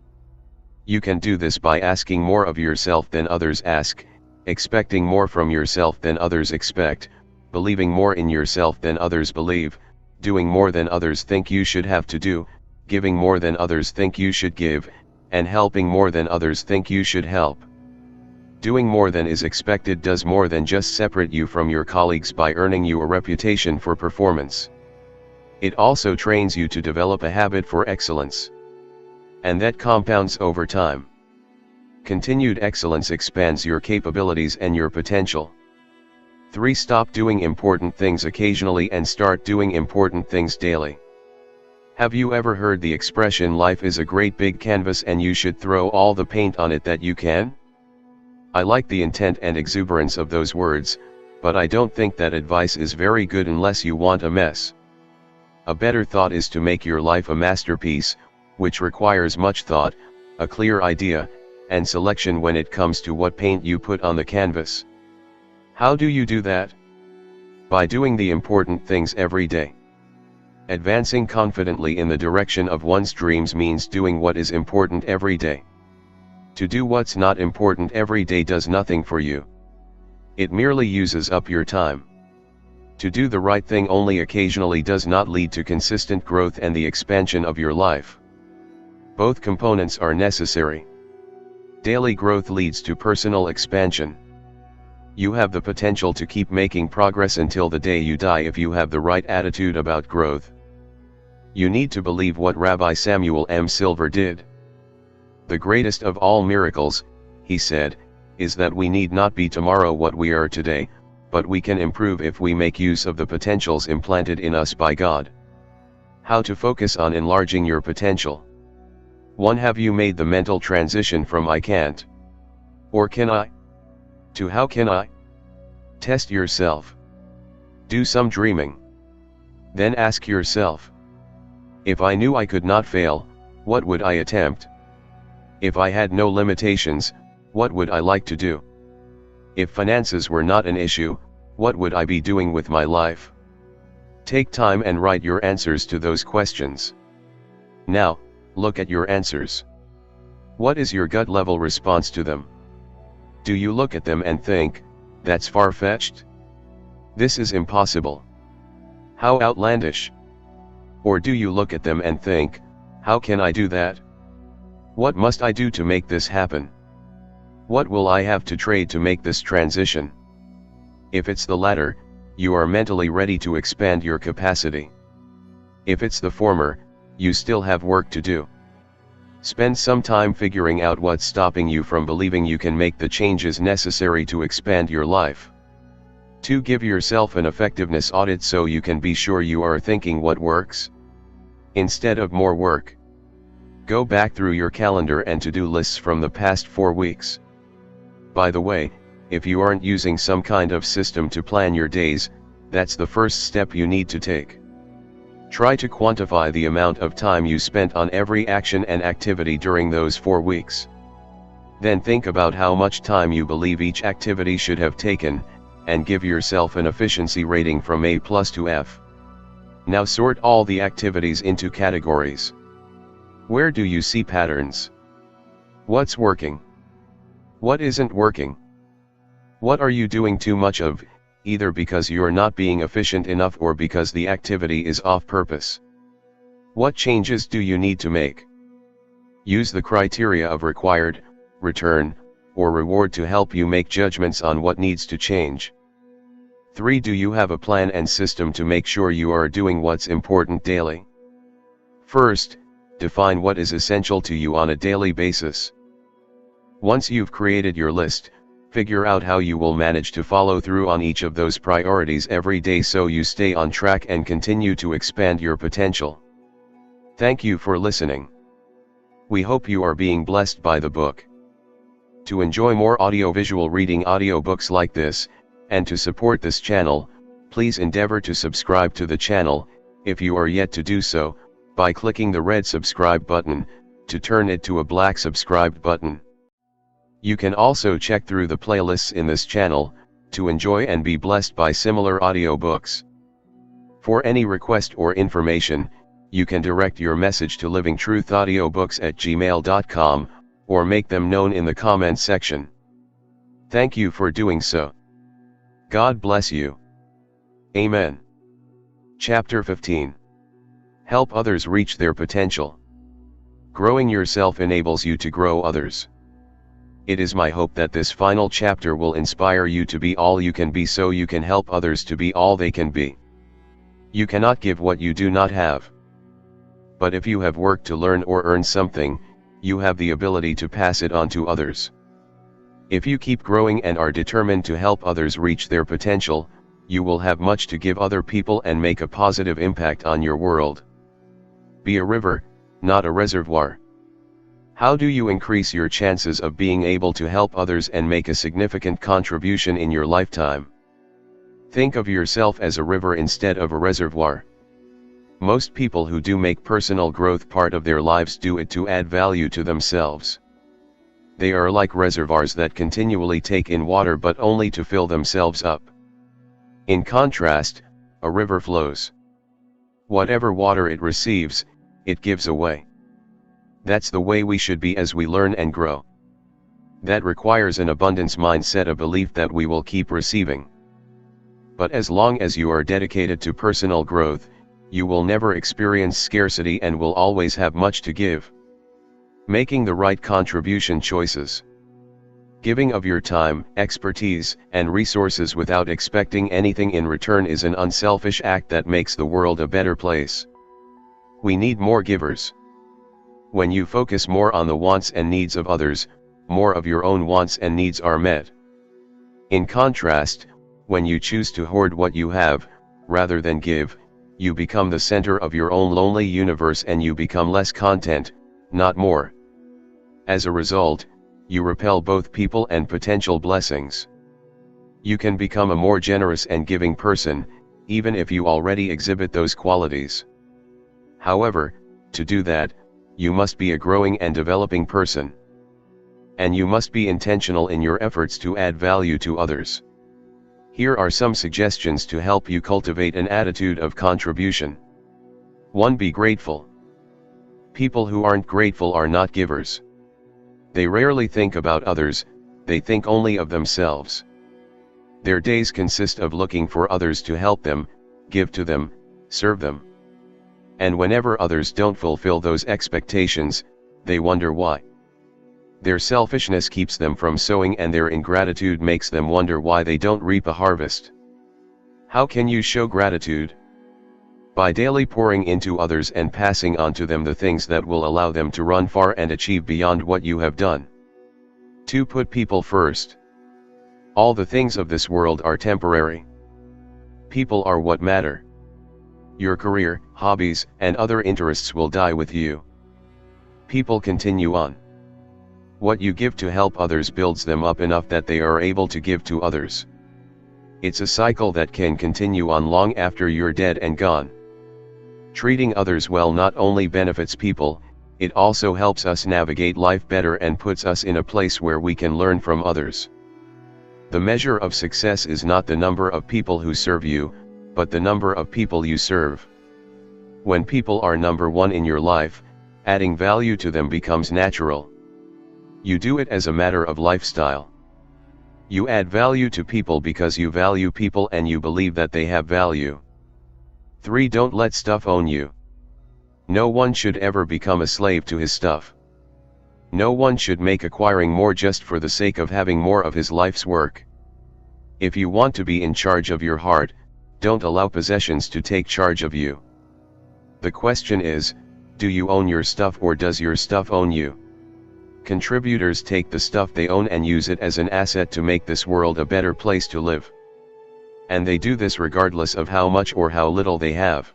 You can do this by asking more of yourself than others ask, expecting more from yourself than others expect, believing more in yourself than others believe, doing more than others think you should have to do, giving more than others think you should give, and helping more than others think you should help. Doing more than is expected does more than just separate you from your colleagues by earning you a reputation for performance. It also trains you to develop a habit for excellence. And that compounds over time. Continued excellence expands your capabilities and your potential. 3. Stop doing important things occasionally and start doing important things daily. Have you ever heard the expression life is a great big canvas and you should throw all the paint on it that you can? I like the intent and exuberance of those words, but I don't think that advice is very good unless you want a mess. A better thought is to make your life a masterpiece, which requires much thought, a clear idea, and selection when it comes to what paint you put on the canvas. How do you do that? By doing the important things every day. Advancing confidently in the direction of one's dreams means doing what is important every day. To do what's not important every day does nothing for you. It merely uses up your time. To do the right thing only occasionally does not lead to consistent growth and the expansion of your life. Both components are necessary. Daily growth leads to personal expansion. You have the potential to keep making progress until the day you die if you have the right attitude about growth. You need to believe what Rabbi Samuel M. Silver did. The greatest of all miracles, he said, is that we need not be tomorrow what we are today, but we can improve if we make use of the potentials implanted in us by God. How to focus on enlarging your potential. 1. Have you made the mental transition from I can't or can I to how can I? Test yourself. Do some dreaming. Then ask yourself, if I knew I could not fail, what would I attempt? If I had no limitations, what would I like to do? If finances were not an issue, what would I be doing with my life? Take time and write your answers to those questions. Now, look at your answers. What is your gut level response to them? Do you look at them and think, that's far-fetched? This is impossible. How outlandish? Or do you look at them and think, how can I do that? What must I do to make this happen? What will I have to trade to make this transition? If it's the latter, you are mentally ready to expand your capacity. If it's the former, you still have work to do. Spend some time figuring out what's stopping you from believing you can make the changes necessary to expand your life. 2. Give yourself an effectiveness audit so you can be sure you are thinking what works instead of more work. Go back through your calendar and to-do lists from the past 4 weeks. By the way, if you aren't using some kind of system to plan your days, that's the first step you need to take. Try to quantify the amount of time you spent on every action and activity during those 4 weeks. Then think about how much time you believe each activity should have taken, and give yourself an efficiency rating from A+ to F. Now sort all the activities into categories. Where do you see patterns? What's working? What isn't working? What are you doing too much of, either because you're not being efficient enough or because the activity is off purpose? What changes do you need to make? Use the criteria of required, return, or reward to help you make judgments on what needs to change. 3. Do you have a plan and system to make sure you are doing what's important daily? First, define what is essential to you on a daily basis. Once you've created your list, figure out how you will manage to follow through on each of those priorities every day so you stay on track and continue to expand your potential. Thank you for listening. We hope you are being blessed by the book. To enjoy more audiovisual reading audiobooks like this, and to support this channel, please endeavor to subscribe to the channel, if you are yet to do so, by clicking the red subscribe button, to turn it to a black subscribed button. You can also check through the playlists in this channel, to enjoy and be blessed by similar audiobooks. For any request or information, you can direct your message to livingtruthaudiobooks@gmail.com, or make them known in the comments section. Thank you for doing so. God bless you. Amen. Chapter 15. Help others reach their potential. Growing yourself enables you to grow others. It is my hope that this final chapter will inspire you to be all you can be so you can help others to be all they can be. You cannot give what you do not have. But if you have worked to learn or earn something, you have the ability to pass it on to others. If you keep growing and are determined to help others reach their potential, you will have much to give other people and make a positive impact on your world. Be a river, not a reservoir. How do you increase your chances of being able to help others and make a significant contribution in your lifetime? Think of yourself as a river instead of a reservoir. Most people who do make personal growth part of their lives do it to add value to themselves. They are like reservoirs that continually take in water but only to fill themselves up. In contrast, a river flows. Whatever water it receives, it gives away. That's the way we should be as we learn and grow. That requires an abundance mindset, a belief that we will keep receiving. But as long as you are dedicated to personal growth, you will never experience scarcity and will always have much to give. Making the right contribution choices. Giving of your time, expertise, and resources without expecting anything in return is an unselfish act that makes the world a better place. We need more givers. When you focus more on the wants and needs of others, more of your own wants and needs are met. In contrast, when you choose to hoard what you have, rather than give, you become the center of your own lonely universe and you become less content, not more. As a result, you repel both people and potential blessings. You can become a more generous and giving person, even if you already exhibit those qualities. However, to do that, you must be a growing and developing person. And you must be intentional in your efforts to add value to others. Here are some suggestions to help you cultivate an attitude of contribution. 1. Be grateful. People who aren't grateful are not givers. They rarely think about others, they think only of themselves. Their days consist of looking for others to help them, give to them, serve them. And whenever others don't fulfill those expectations, they wonder why. Their selfishness keeps them from sowing, and their ingratitude makes them wonder why they don't reap a harvest. How can you show gratitude? By daily pouring into others and passing on to them the things that will allow them to run far and achieve beyond what you have done. 2. Put people first. All the things of this world are temporary. People are what matter. Your career, hobbies, and other interests will die with you. People continue on. What you give to help others builds them up enough that they are able to give to others. It's a cycle that can continue on long after you're dead and gone. Treating others well not only benefits people, it also helps us navigate life better and puts us in a place where we can learn from others. The measure of success is not the number of people who serve you, but the number of people you serve. When people are number one in your life, adding value to them becomes natural. You do it as a matter of lifestyle. You add value to people because you value people and you believe that they have value. 3. Don't let stuff own you. No one should ever become a slave to his stuff. No one should make acquiring more just for the sake of having more of his life's work. If you want to be in charge of your heart, don't allow possessions to take charge of you. The question is, do you own your stuff or does your stuff own you? Contributors take the stuff they own and use it as an asset to make this world a better place to live. And they do this regardless of how much or how little they have.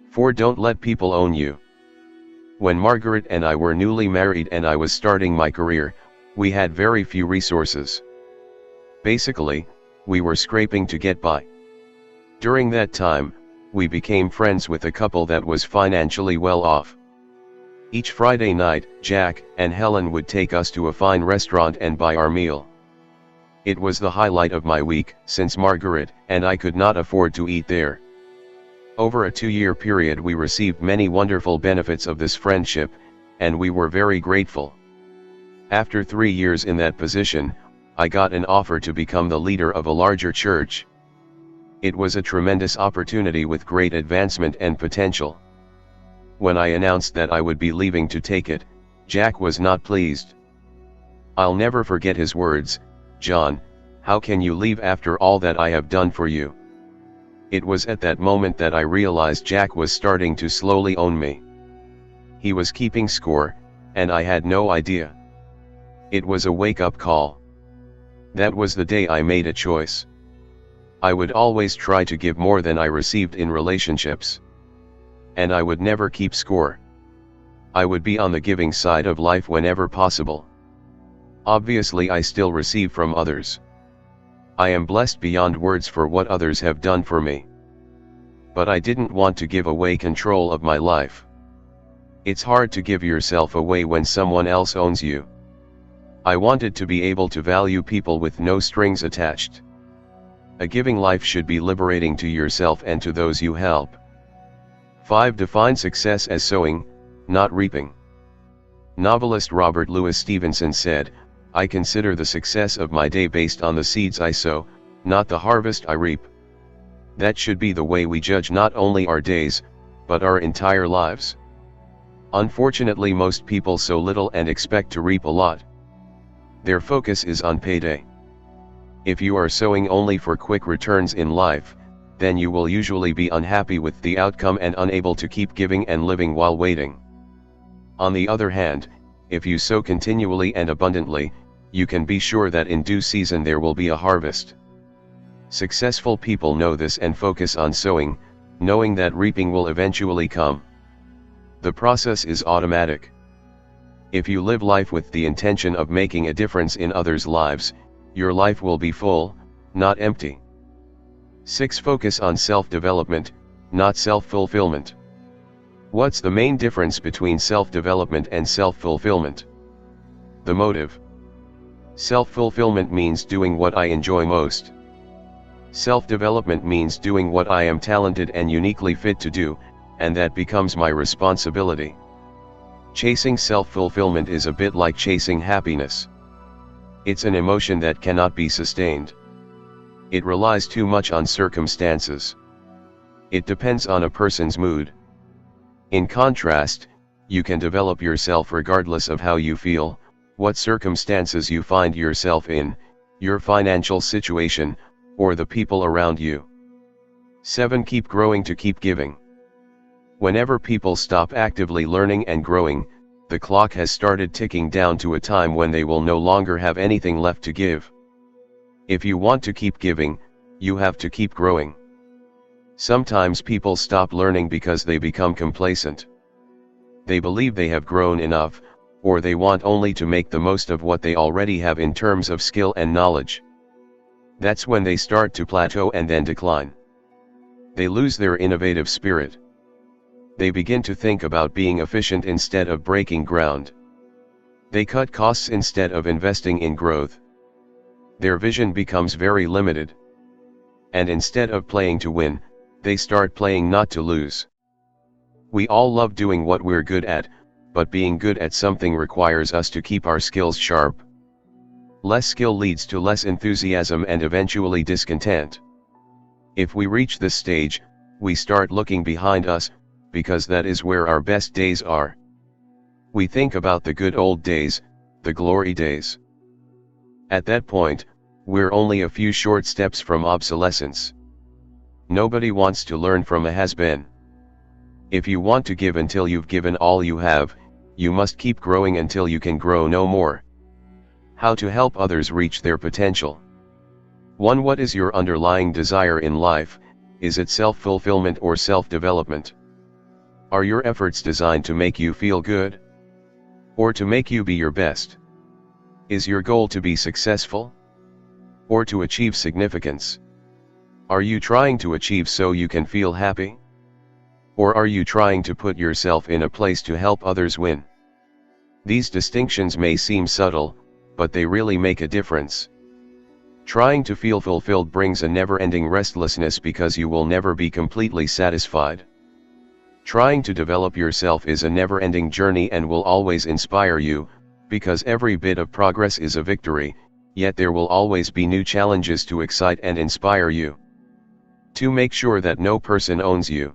4. Don't let people own you. When Margaret and I were newly married and I was starting my career, we had very few resources. Basically, we were scraping to get by. During that time, we became friends with a couple that was financially well off. Each Friday night, Jack and Helen would take us to a fine restaurant and buy our meal. It was the highlight of my week, since Margaret and I could not afford to eat there. Over a 2-year period we received many wonderful benefits of this friendship, and we were very grateful. After 3 years in that position, I got an offer to become the leader of a larger church. It was a tremendous opportunity with great advancement and potential. When I announced that I would be leaving to take it, Jack was not pleased. I'll never forget his words, "John, how can you leave after all that I have done for you?" It was at that moment that I realized Jack was starting to slowly own me. He was keeping score, and I had no idea. It was a wake-up call. That was the day I made a choice. I would always try to give more than I received in relationships. And I would never keep score. I would be on the giving side of life whenever possible. Obviously I still receive from others. I am blessed beyond words for what others have done for me. But I didn't want to give away control of my life. It's hard to give yourself away when someone else owns you. I wanted to be able to value people with no strings attached. A giving life should be liberating to yourself and to those you help. 5. Define success as sowing, not reaping. Novelist Robert Louis Stevenson said, "I consider the success of my day based on the seeds I sow, not the harvest I reap." That should be the way we judge not only our days, but our entire lives. Unfortunately, most people sow little and expect to reap a lot. Their focus is on payday. If you are sowing only for quick returns in life, then you will usually be unhappy with the outcome and unable to keep giving and living while waiting. On the other hand, if you sow continually and abundantly, you can be sure that in due season there will be a harvest. Successful people know this and focus on sowing, knowing that reaping will eventually come. The process is automatic. If you live life with the intention of making a difference in others' lives, your life will be full, not empty. 6. Focus on self-development, not self-fulfillment. What's the main difference between self-development and self-fulfillment? The motive. Self-fulfillment means doing what I enjoy most. Self-development means doing what I am talented and uniquely fit to do, and that becomes my responsibility. Chasing self-fulfillment is a bit like chasing happiness. It's an emotion that cannot be sustained. It relies too much on circumstances. It depends on a person's mood. In contrast, you can develop yourself regardless of how you feel, what circumstances you find yourself in, your financial situation, or the people around you. 7. Keep growing to keep giving. Whenever people stop actively learning and growing, the clock has started ticking down to a time when they will no longer have anything left to give. If you want to keep giving, you have to keep growing. Sometimes people stop learning because they become complacent. They believe they have grown enough, or they want only to make the most of what they already have in terms of skill and knowledge. That's when they start to plateau and then decline. They lose their innovative spirit. They begin to think about being efficient instead of breaking ground. They cut costs instead of investing in growth. Their vision becomes very limited. And instead of playing to win, they start playing not to lose. We all love doing what we're good at, but being good at something requires us to keep our skills sharp. Less skill leads to less enthusiasm and eventually discontent. If we reach this stage, we start looking behind us, because that is where our best days are. We think about the good old days, the glory days. At that point, we're only a few short steps from obsolescence. Nobody wants to learn from a has-been. If you want to give until you've given all you have, you must keep growing until you can grow no more. How to help others reach their potential. 1. What is your underlying desire in life? Is it self-fulfillment or self-development? Are your efforts designed to make you feel good? Or to make you be your best? Is your goal to be successful? Or to achieve significance? Are you trying to achieve so you can feel happy? Or are you trying to put yourself in a place to help others win? These distinctions may seem subtle, but they really make a difference. Trying to feel fulfilled brings a never-ending restlessness because you will never be completely satisfied. Trying to develop yourself is a never-ending journey and will always inspire you, because every bit of progress is a victory, yet there will always be new challenges to excite and inspire you. 2. Make sure that no person owns you.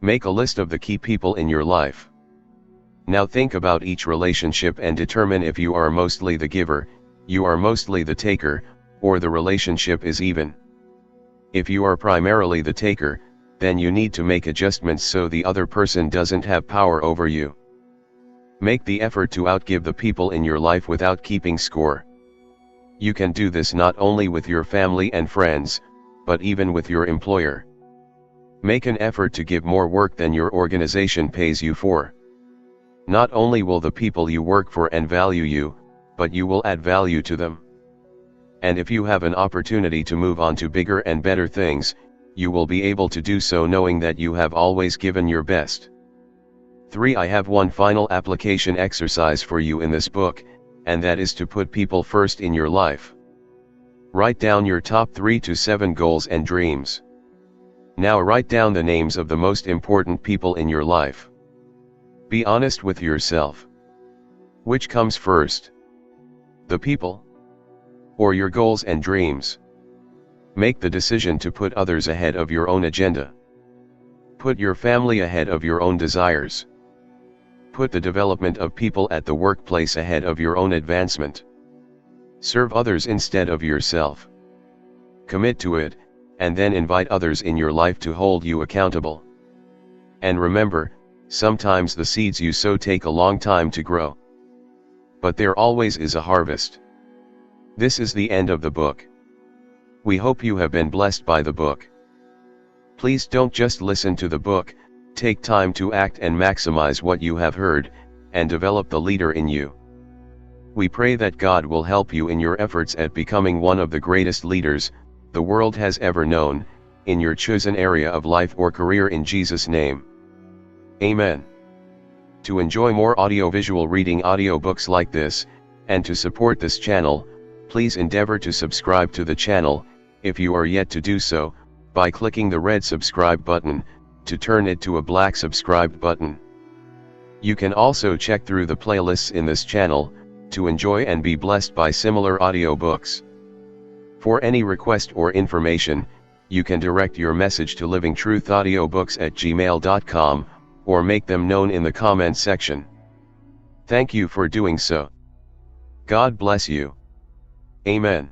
Make a list of the key people in your life. Now think about each relationship and determine if you are mostly the giver, you are mostly the taker, or the relationship is even. If you are primarily the taker, then you need to make adjustments so the other person doesn't have power over you. Make the effort to outgive the people in your life without keeping score. You can do this not only with your family and friends, but even with your employer. Make an effort to give more work than your organization pays you for. Not only will the people you work for and value you, but you will add value to them. And if you have an opportunity to move on to bigger and better things, you will be able to do so knowing that you have always given your best. 3. I have one final application exercise for you in this book, and that is to put people first in your life. Write down your top 3 to 7 goals and dreams. Now write down the names of the most important people in your life. Be honest with yourself. Which comes first? The people? Or your goals and dreams? Make the decision to put others ahead of your own agenda. Put your family ahead of your own desires. Put the development of people at the workplace ahead of your own advancement. Serve others instead of yourself. Commit to it, and then invite others in your life to hold you accountable. And remember, sometimes the seeds you sow take a long time to grow. But there always is a harvest. This is the end of the book. We hope you have been blessed by the book. Please don't just listen to the book, take time to act and maximize what you have heard, and develop the leader in you. We pray that God will help you in your efforts at becoming one of the greatest leaders the world has ever known, in your chosen area of life or career, in Jesus' name. Amen. To enjoy more audiovisual reading audiobooks like this, and to support this channel, please endeavor to subscribe to the channel, if you are yet to do so, by clicking the red subscribe button, to turn it to a black subscribe button. You can also check through the playlists in this channel, to enjoy and be blessed by similar audiobooks. For any request or information, you can direct your message to livingtruthaudiobooks@gmail.com, or make them known in the comment section. Thank you for doing so. God bless you. Amen.